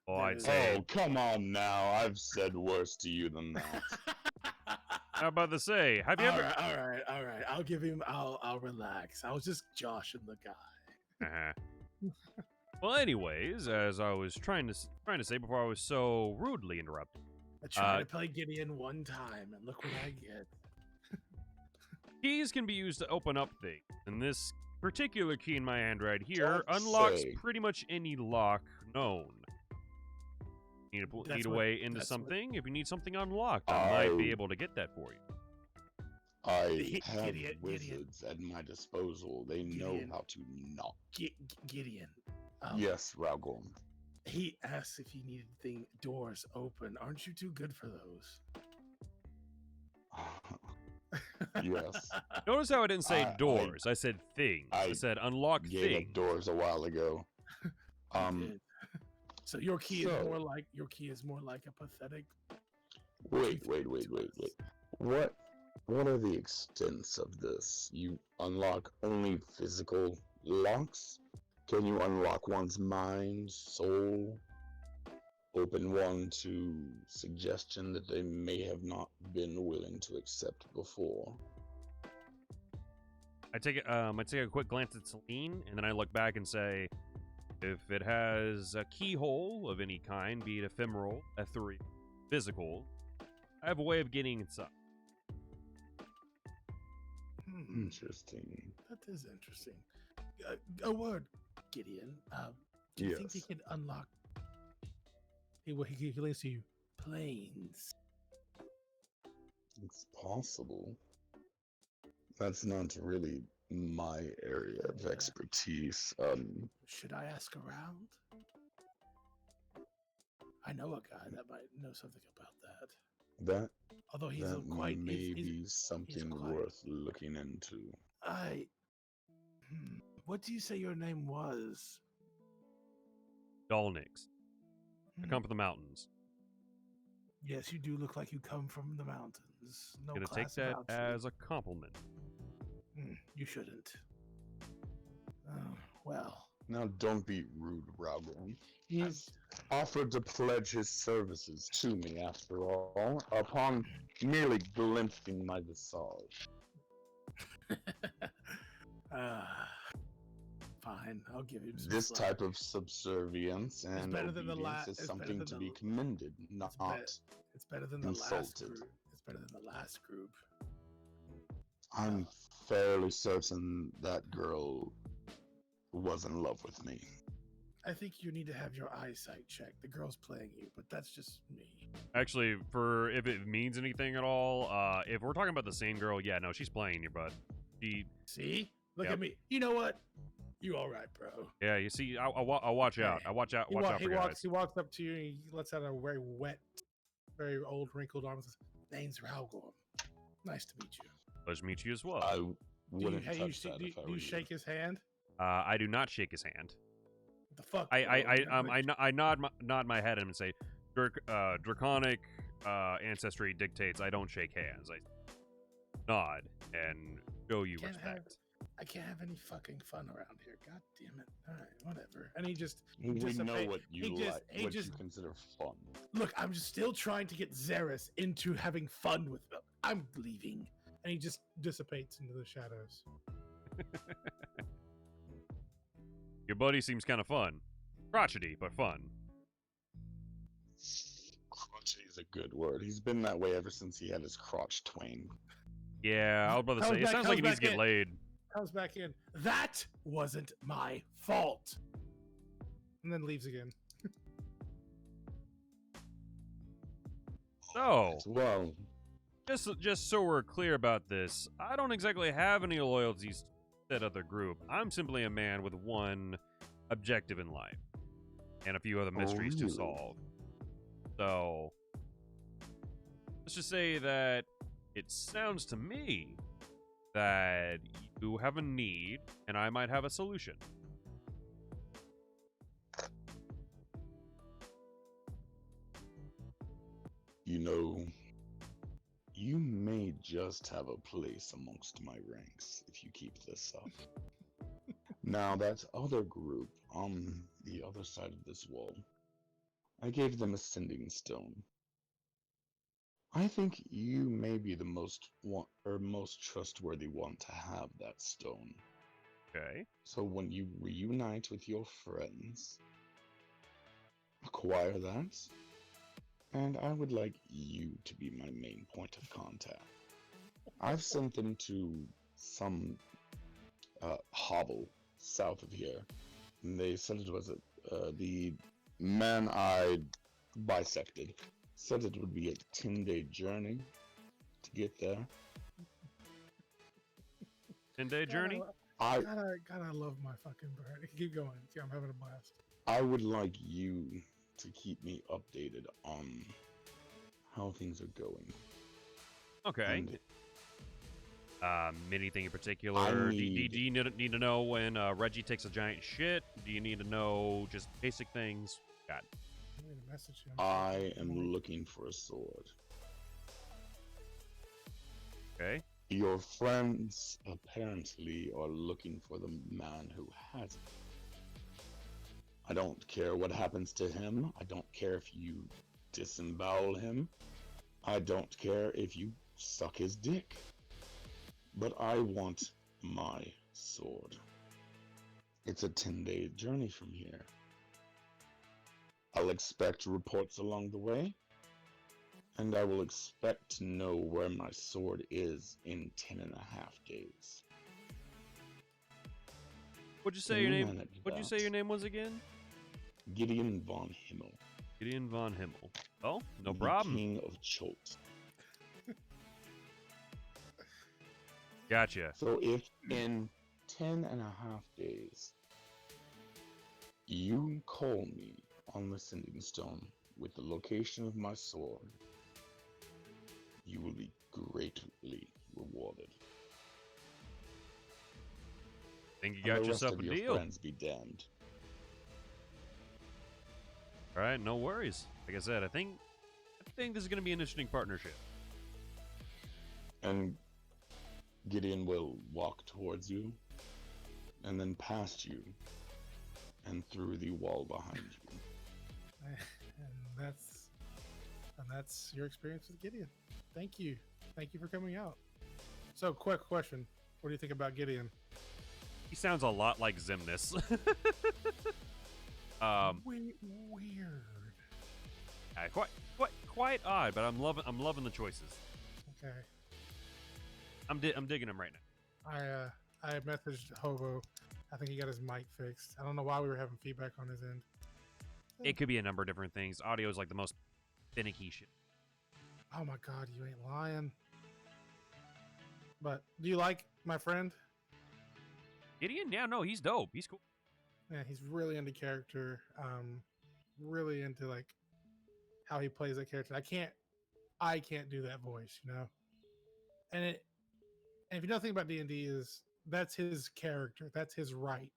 Oh, I'd say... Oh, come on now. I've said worse to you than that. How about to say, have you ever... All right. I'll give him... I'll relax. I was just joshing the guy. Uh-huh. Well, anyways, as I was trying to say before I was so rudely interrupted. I tried to play Gideon one time, and look what I get. Keys can be used to open up things, and this particular key in my hand right here unlocks pretty much any lock known. Need a way into something? If you need something unlocked, I might be able to get that for you. I have Gideon. wizards at my disposal. They know Gideon. how to knock. Gideon. Yes, Raugorn. He asked if he needed doors open. Aren't you too good for those? Yes. Notice how I didn't say I- doors. I said things. I said unlock Gave things. up doors a while ago. He did. So your key is more like a pathetic. Wait. What are the extents of this? You unlock only physical locks? Can you unlock one's mind, soul? Open one to suggestion that they may have not been willing to accept before. I take a quick glance at Selene, and then I look back and say, if it has a keyhole of any kind, be it ephemeral, ethereal, physical, I have a way of getting inside. Interesting. That is interesting. A word, Gideon. Do you think he Yes. could unlock? He leads to you planes. It's possible. That's not really my area of Yeah. expertise. Should I ask around? I know a guy that might know something about that. That Although he's that quite may he's be something quite- worth looking into. What do you say your name was? Dalnix. I Hmm. come from the mountains. Yes, you do look like you come from the mountains. No Gonna take class that about you. as a compliment. You shouldn't. Oh, well. Now, don't be rude, Raugorn. He's offered to pledge his services to me, after all, upon merely glimpsing my visage. Fine, I'll give him some This slack. type of subservience and better than the obedience la- is it's better something than to the- be commended, not It's better than the last insulted. group. It's better than the last group. I'm fairly certain that girl was in love with me. I think you need to have your eyesight checked. The girl's playing you, but that's just me. Actually, for if it means anything at all, if we're talking about the same girl, yeah, no, she's playing you, bud. See? Look Yep. at me. You know what? You all right, bro? Yeah, you see, I'll watch out. I watch out. He, Watch wa- out he for walks. guys. He walks up to you and he lets out a very wet, very old, wrinkled arm and says, "Name's Raugorn. Nice to meet you." Pleasure to meet you as well. I Do wouldn't you, touch that if I do were you shake his hand? I do not shake his hand. What the fuck? I nod my head at him and say, draconic ancestry dictates I don't shake hands. I nod and show you respect. I can't have any fucking fun around here. God damn it. All right, whatever. And he just We know dissipate- what you he just- like, he what just- you consider fun. Look, I'm just still trying to get Xeris into having fun with them. I'm leaving. And he just dissipates into the shadows. Your buddy seems kind of fun. Crotchety, but fun. Crotchety is a good word. He's been that way ever since he had his crotch twain. Yeah, I was about to Comes say, it back- sounds like he comes needs to back get in. laid. Comes back in. That wasn't my fault. And then leaves again. So, Well, just so we're clear about this, I don't exactly have any loyalties to that other group. I'm simply a man with one objective in life and a few other mysteries to really? solve. So, let's just say that it sounds to me that you have a need and I might have a solution. you know, you may just have a place amongst my ranks if you keep this up. Now, that other group on the other side of this wall, I gave them a sending stone. I think you may be the most trustworthy one to have that stone. Okay. So when you reunite with your friends, acquire that, and I would like you to be my main point of contact. I've sent them to some hovel south of here, and they said it was the man I bisected said it would be a 10-day journey to get there. 10-day journey. I Gotta love my fucking bird. Keep going. Yeah, I'm having a blast. I would like you to keep me updated on how things are going. Okay. And Anything in particular? Do need- you need to know when Reggie takes a giant shit? Do you need to know just basic things? God. I'm gonna message him. I am looking for a sword. Okay. Your friends apparently are looking for the man who has it. I don't care what happens to him. I don't care if you disembowel him. I don't care if you suck his dick. But I want my sword. It's a 10-day journey from here. I'll expect reports along the way, and I will expect to know where my sword is in 10.5 days. What'd you say Can your you name? manage What'd you that? say your name was again? Gideon von Himmel. Gideon von Himmel. Oh, no the problem. King of Cholt. Gotcha. So if in 10.5 days you call me on the sending stone with the location of my sword, you will be greatly rewarded. Think you And got the rest yourself of a your deal. friends be damned. All right, no worries. Like I said, I think this is going to be an interesting partnership. And Gideon will walk towards you, and then past you, and through the wall behind you. And that's your experience with Gideon. Thank you for coming out. So, quick question: what do you think about Gideon? He sounds a lot like Zimnis. Weird. Quite odd, but I'm loving the choices. Okay. I'm digging him right now. I messaged Hobo. I think he got his mic fixed. I don't know why we were having feedback on his end. It could be a number of different things. Audio is like the most finicky shit. Oh my god, you ain't lying. But do you like my friend? Gideon? Yeah, no, he's dope. He's cool. Yeah, he's really into character. Really into like how he plays that character. I can't do that voice, you know. And if you know anything about D&D, is that's his character. That's his right.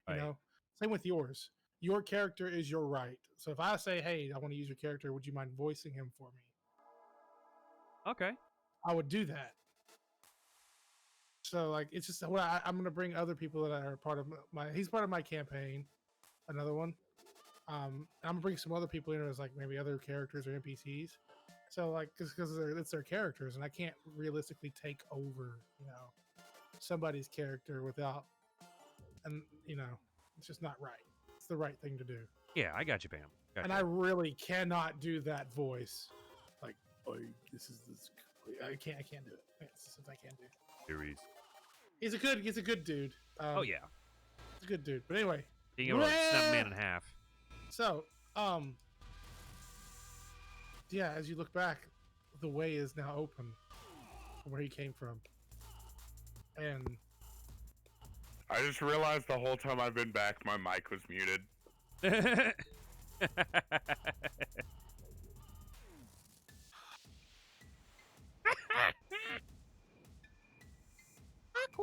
You Right. know. Same with yours. Your character is your right. So if I say, "Hey, I want to use your character. Would you mind voicing him for me?" Okay. I would do that. So like it's just well, I'm gonna bring other people that are part of my. He's part of my campaign. Another one. I'm gonna bring some other people in as like maybe other characters or NPCs. So like because it's their characters, and I can't realistically take over somebody's character without, and it's just not right. It's the right thing to do. Yeah, I got you, Pam. And I really cannot do that voice. Like, oh, this. I can't do it. It's I can't do it. Series. He's a good dude. Oh yeah. He's a good dude. But anyway, Being able to snap a man in half. so yeah, as you look back, the way is now open from where he came from, and I just realized the whole time I've been back, my mic was muted.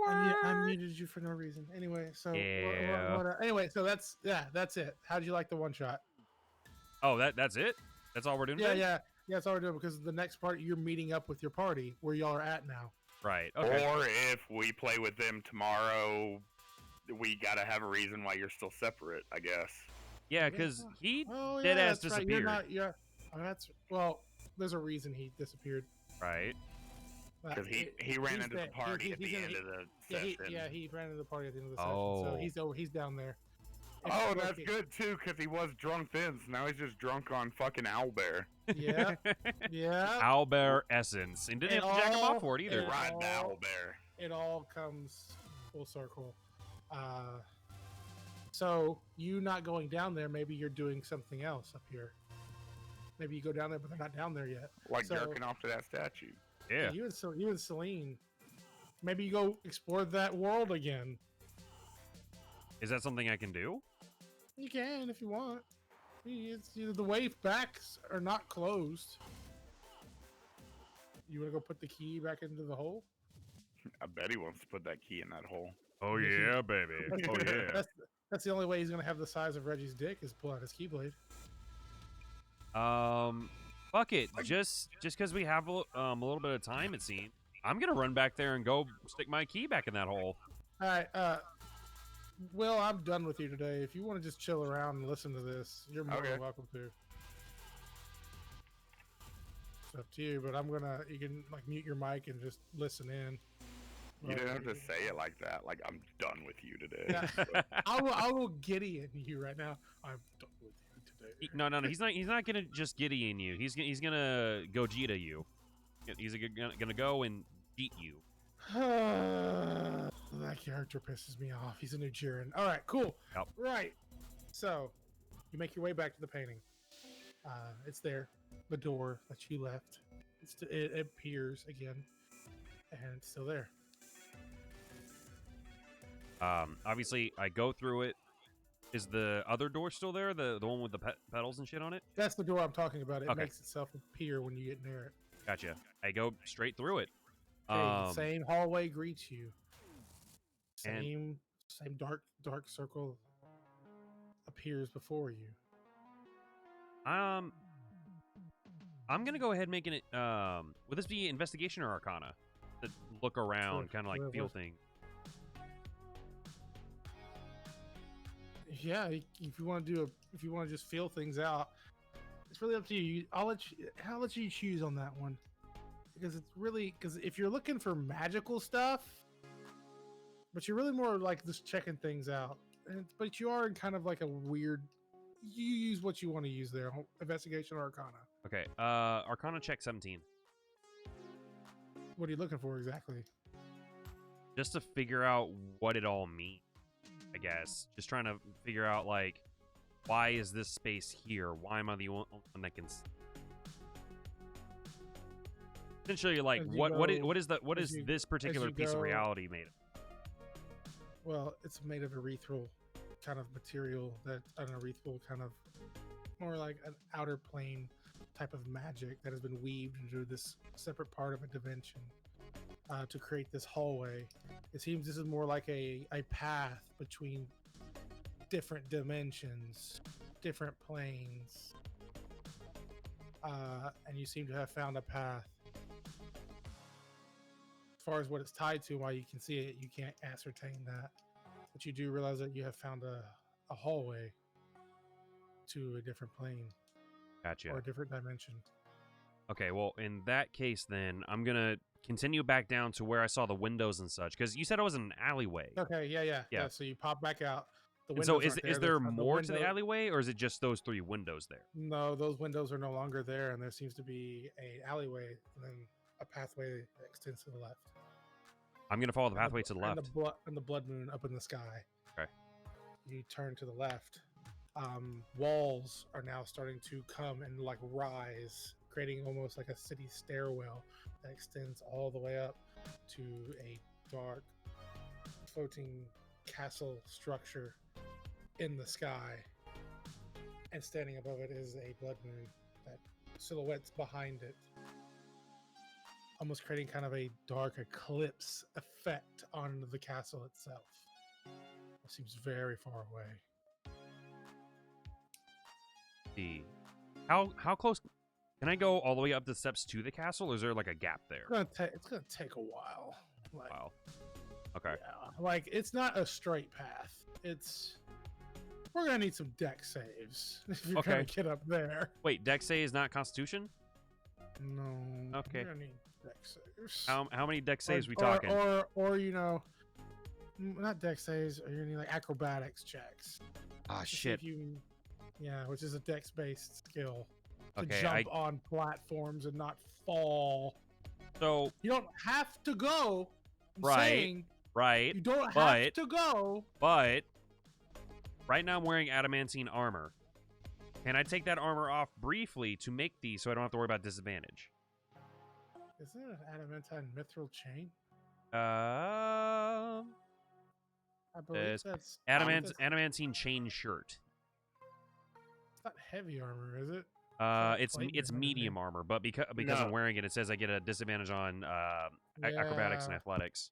I muted you for no reason. Anyway, so Yeah. anyway, so that's it. How did you like the one shot? Oh, that's it? That's all we're doing? Yeah, today? yeah. That's all we're doing because the next part you're meeting up with your party where y'all are at now. Right. Okay. Or if we play with them tomorrow, we gotta have a reason why you're still separate, I guess. Yeah, because he Oh, dead yeah, ass that's right. disappeared. There's a reason he disappeared. Right. Because he ran into the party at the end of the session. He ran into the party at the end of the session. So he's down there. Oh, that's good too, because he was drunk then. So now he's just drunk on fucking owlbear. Yeah, yeah. Owlbear essence, and didn't have to jack him off for it either. Ride the owlbear. It all comes full circle. So you not going down there, maybe you're doing something else up here. Maybe you go down there, but they're not down there yet. Like jerking off to that statue. Yeah. You and Selene maybe you go explore that world again. Is that something I can do? You can if you want. The way backs are not closed. You want to go put the key back into the hole? I bet he wants to put that key in that hole. Oh If he- yeah, baby. Oh yeah. That's the only way he's gonna have the size of Reggie's dick is pull out his keyblade. Fuck it. Just because we have a little bit of time, it seems. I'm gonna run back there and go stick my key back in that hole. All right, Will, I'm done with you today. If you want to just chill around and listen to this, you're more than welcome to. It's up to you, but you can like mute your mic and just listen in. You didn't have to say it like that. Like, I'm done with you today. Yeah. I will Gideon you right now. I'm done with you today. No. He's not gonna just Gideon you. He's gonna Gogeta you. He's gonna go and beat you. That character pisses me off. He's a new Jiren. All right, cool. Yep. Right. So, you make your way back to the painting. It's there. The door that you left. It appears again, and it's still there. Obviously, I go through it. Is the other door still there? The one with the pedals and shit on it? That's the door I'm talking about. It Okay. makes itself appear when you get near it. Gotcha. I go straight through it. Okay, same hallway greets you. And- Same dark circle appears before you. I'm gonna go ahead and make it. Would this be investigation or arcana? To look around, kind of like feel thing. Yeah, if you want to just feel things out, it's really up to you. I'll let you choose on that one, because if you're looking for magical stuff, but you're really more like just checking things out, but you are in kind of like a weird. You use what you want to use there, investigation or arcana. Okay. Arcana check 17. What are you looking for exactly? Just to figure out what it all means, I guess. Just trying to figure out, like, why is this space here? Why am I the only one that can... Essentially, like, what is this particular piece of reality made of? Well, it's made of ethereal kind of material, that an ethereal kind of more like an outer plane type of magic that has been weaved into this separate part of a dimension to create this hallway. It seems this is more like a path between different dimensions, different planes, and you seem to have found a path. As far as what it's tied to, while you can see it, you can't ascertain that. But you do realize that you have found a hallway to a different plane. Gotcha. Or a different dimension. Okay, well, in that case, then, I'm going to continue back down to where I saw the windows and such, because you said it was an alleyway. Okay, yeah. So you pop back out. The And so windows is there more to the alleyway, or is it just those 3 windows there? No, those windows are no longer there, and there seems to be an alleyway and then a pathway that extends to the left. I'm going to follow the pathway to the left. And the blood moon up in the sky. Okay. You turn to the left. Walls are now starting to come and like rise, creating almost like a city stairwell that extends all the way up to a dark, floating castle structure in the sky. And standing above it is a blood moon that silhouettes behind it, almost creating kind of a dark eclipse effect on the castle itself. It seems very far away. See, how close can I go all the way up the steps to the castle, or is there like a gap there? It's gonna take a while. Like, Wow. Okay. yeah, like it's not a straight path. We're gonna need some deck saves if you're gonna get up there. Wait, dex save is not Constitution? No. Okay. You're gonna need deck saves. How many dex saves we talking? Or not deck saves. Or you're gonna need like acrobatics checks. Ah, To see shit. if which is a dex-based skill. To Okay, jump on platforms and not fall. So You don't have to go. I'm Right. saying right, you don't have but- to go. but right now I'm wearing adamantine armor. Can I take that armor off briefly to make these so I don't have to worry about disadvantage? Is it an adamantine mithril chain? I believe that's Adamantine chain shirt. it's not heavy armor, is it? It's medium armor, but because I'm wearing it, it says I get a disadvantage on acrobatics and athletics.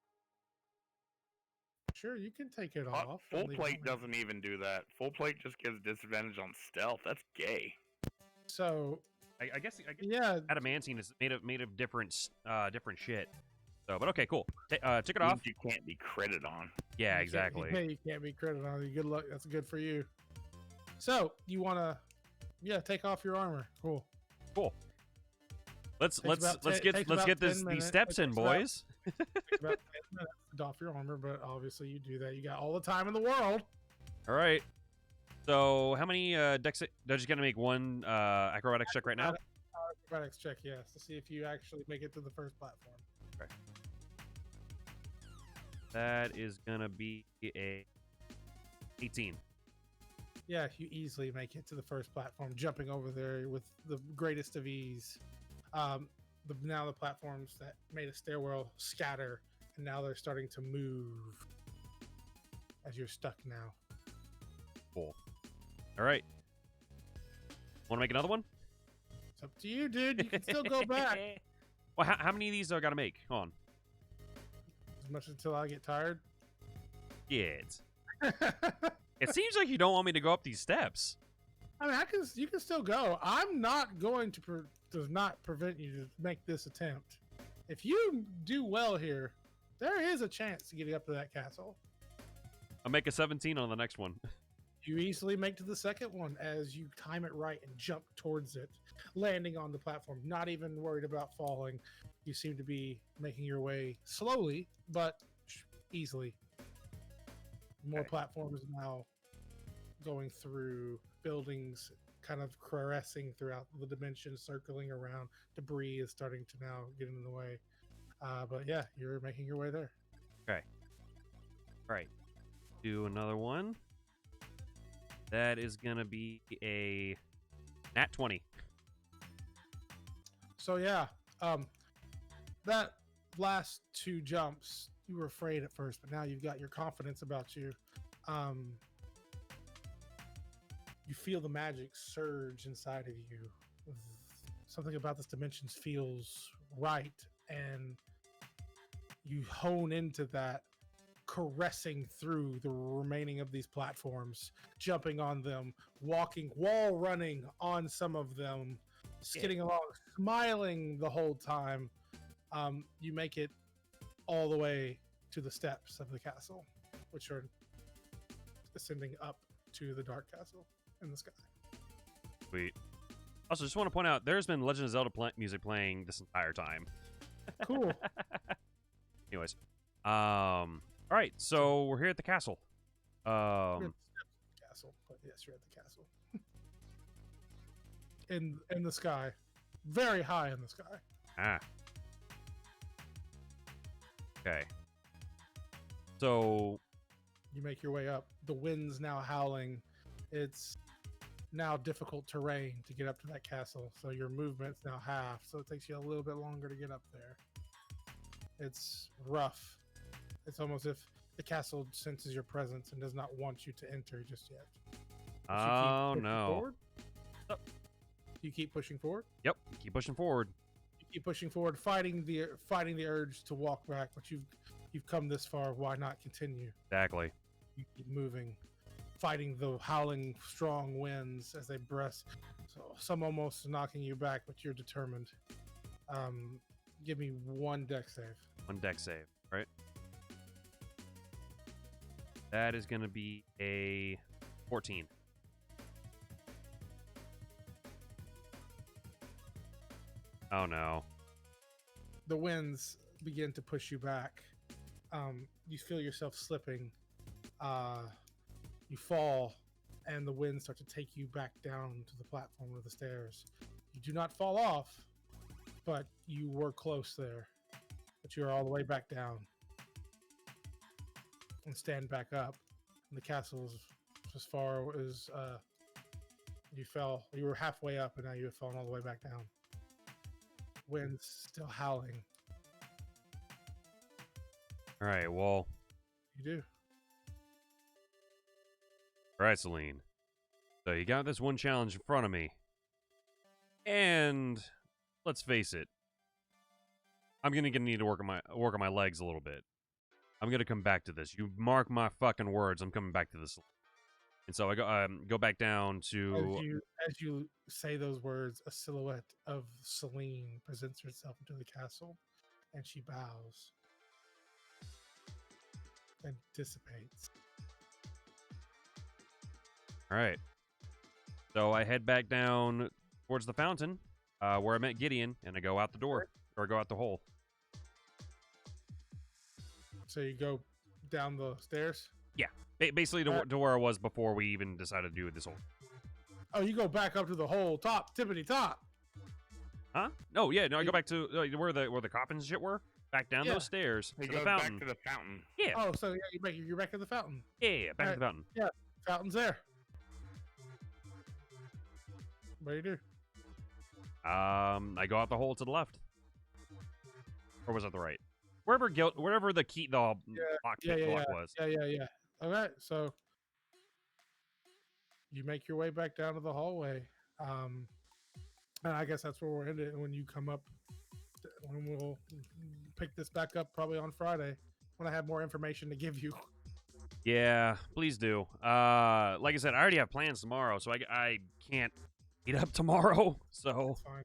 Sure, you can take it off. Full plate doesn't even do that. Full plate just gives disadvantage on stealth. That's gay. So I guess yeah, adamantine is made of different shit. So, but okay, cool. Took it off. You can't be critted on. Yeah, exactly. You can't be credited on. Good luck. That's good for you. So you want to, take off your armor. Cool. Let's get these steps in, boys. Takes about 10 minutes to doff your armor, but obviously you do that. You got all the time in the world. All right. So how many dex? They're just gonna make one acrobatics check right now. Acrobatics check, yes, to see if you actually make it to the first platform. Okay. That is gonna be a 18. Yeah, you easily make it to the first platform, jumping over there with the greatest of ease. Now the platforms that made a stairwell scatter, and now they're starting to move as you're stuck now. Cool. All right. Want to make another one? It's up to you, dude. You can still go back. Well, how many of these do I got to make? Hold on. As much until I get tired. Yeah. It seems like you don't want me to go up these steps. I mean, you can still go. I'm not going to does not prevent you to make this attempt. If you do well here, there is a chance to get up to that castle. I'll make a 17 on the next one. You easily make to the second one as you time it right and jump towards it, landing on the platform, not even worried about falling. You seem to be making your way slowly, but easily. More platforms now going through buildings, kind of caressing throughout the dimensions, circling around. Debris is starting to now get in the way. But yeah, you're making your way there. Okay. All right. Do another one. That is going to be a nat 20. So yeah, that last two jumps, you were afraid at first, but now you've got your confidence about you. You feel the magic surge inside of you. Something about this dimension feels right, and you hone into that, caressing through the remaining of these platforms, jumping on them, wall running on some of them, skidding along, smiling the whole time. You make it all the way to the steps of the castle, which are ascending up to the dark castle in the sky. Sweet. Also, just want to point out, there's been Legend of Zelda music playing this entire time. Cool. Anyways, all right, so we're here at the castle. Castle, but yes, you're at the castle. in the sky, very high in the sky. Ah. Okay. So you make your way up. The wind's now howling. It's now difficult terrain to get up to that castle, so your movement's now half, so it takes you a little bit longer to get up there. It's rough. It's almost if the castle senses your presence and does not want you to enter just yet. Oh no. You keep pushing forward? Yep, keep pushing forward. You keep pushing forward, fighting the urge to walk back, but you've come this far, why not continue? Exactly. You keep moving, fighting the howling strong winds as they breast. So some almost knocking you back, but you're determined. Give me one deck save. One deck save, right? That is going to be a 14. Oh no. The winds begin to push you back. You feel yourself slipping. You fall, and the winds start to take you back down to the platform of the stairs. You do not fall off, but you were close there. But you're all the way back down. And stand back up. And the castle is as far as you fell. You were halfway up, and now you have fallen all the way back down. Wind's still howling. All right, well, You do. all right, Selene. So you got this one challenge in front of me. And let's face it, I'm gonna need to work on my legs a little bit. I'm gonna come back to this. You mark my fucking words. I'm coming back to this. And so I go back down to. As you say those words, a silhouette of Selene presents herself into the castle, and she bows and dissipates. All right. So I head back down towards the fountain, where I met Gideon, and I go out the door or go out the hole. So you go down the stairs. Yeah, basically to where I was before we even decided to do this hole. Oh, you go back up to the whole top, tippity top. Huh? No, yeah, no. I go back to where the coffins and shit were. Back down those stairs He to goes the fountain. back to the fountain. Yeah. Oh, so yeah, you're back at the fountain. Yeah, back to the fountain. Yeah, fountain's there. What do you do? I go out the hole to the left, or was that the right? Wherever the key, the lock was. Yeah. Okay, so you make your way back down to the hallway. And I guess that's where we'll end it. And when you come up, when we'll pick this back up probably on Friday when I have more information to give you. Yeah, please do. Like I said, I already have plans tomorrow, so I can't eat up tomorrow. So It's fine.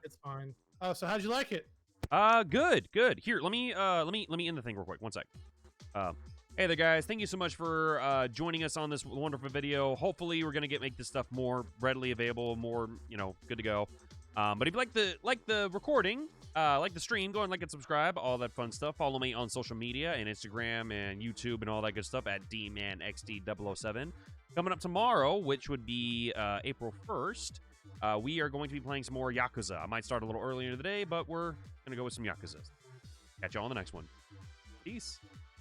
It's fine. So how'd you like it? Good. Here, let me end the thing real quick. One sec. Hey there, guys. Thank you so much for joining us on this wonderful video. Hopefully, we're gonna make this stuff more readily available, more good to go. But if you like the recording, like the stream, go and like and subscribe, all that fun stuff. Follow me on social media and Instagram and YouTube and all that good stuff at DmanXD007. Coming up tomorrow, which would be April 1st, we are going to be playing some more Yakuza. I might start a little earlier in the day, but we're gonna go with some Yakuza. Catch you all on the next one. Peace.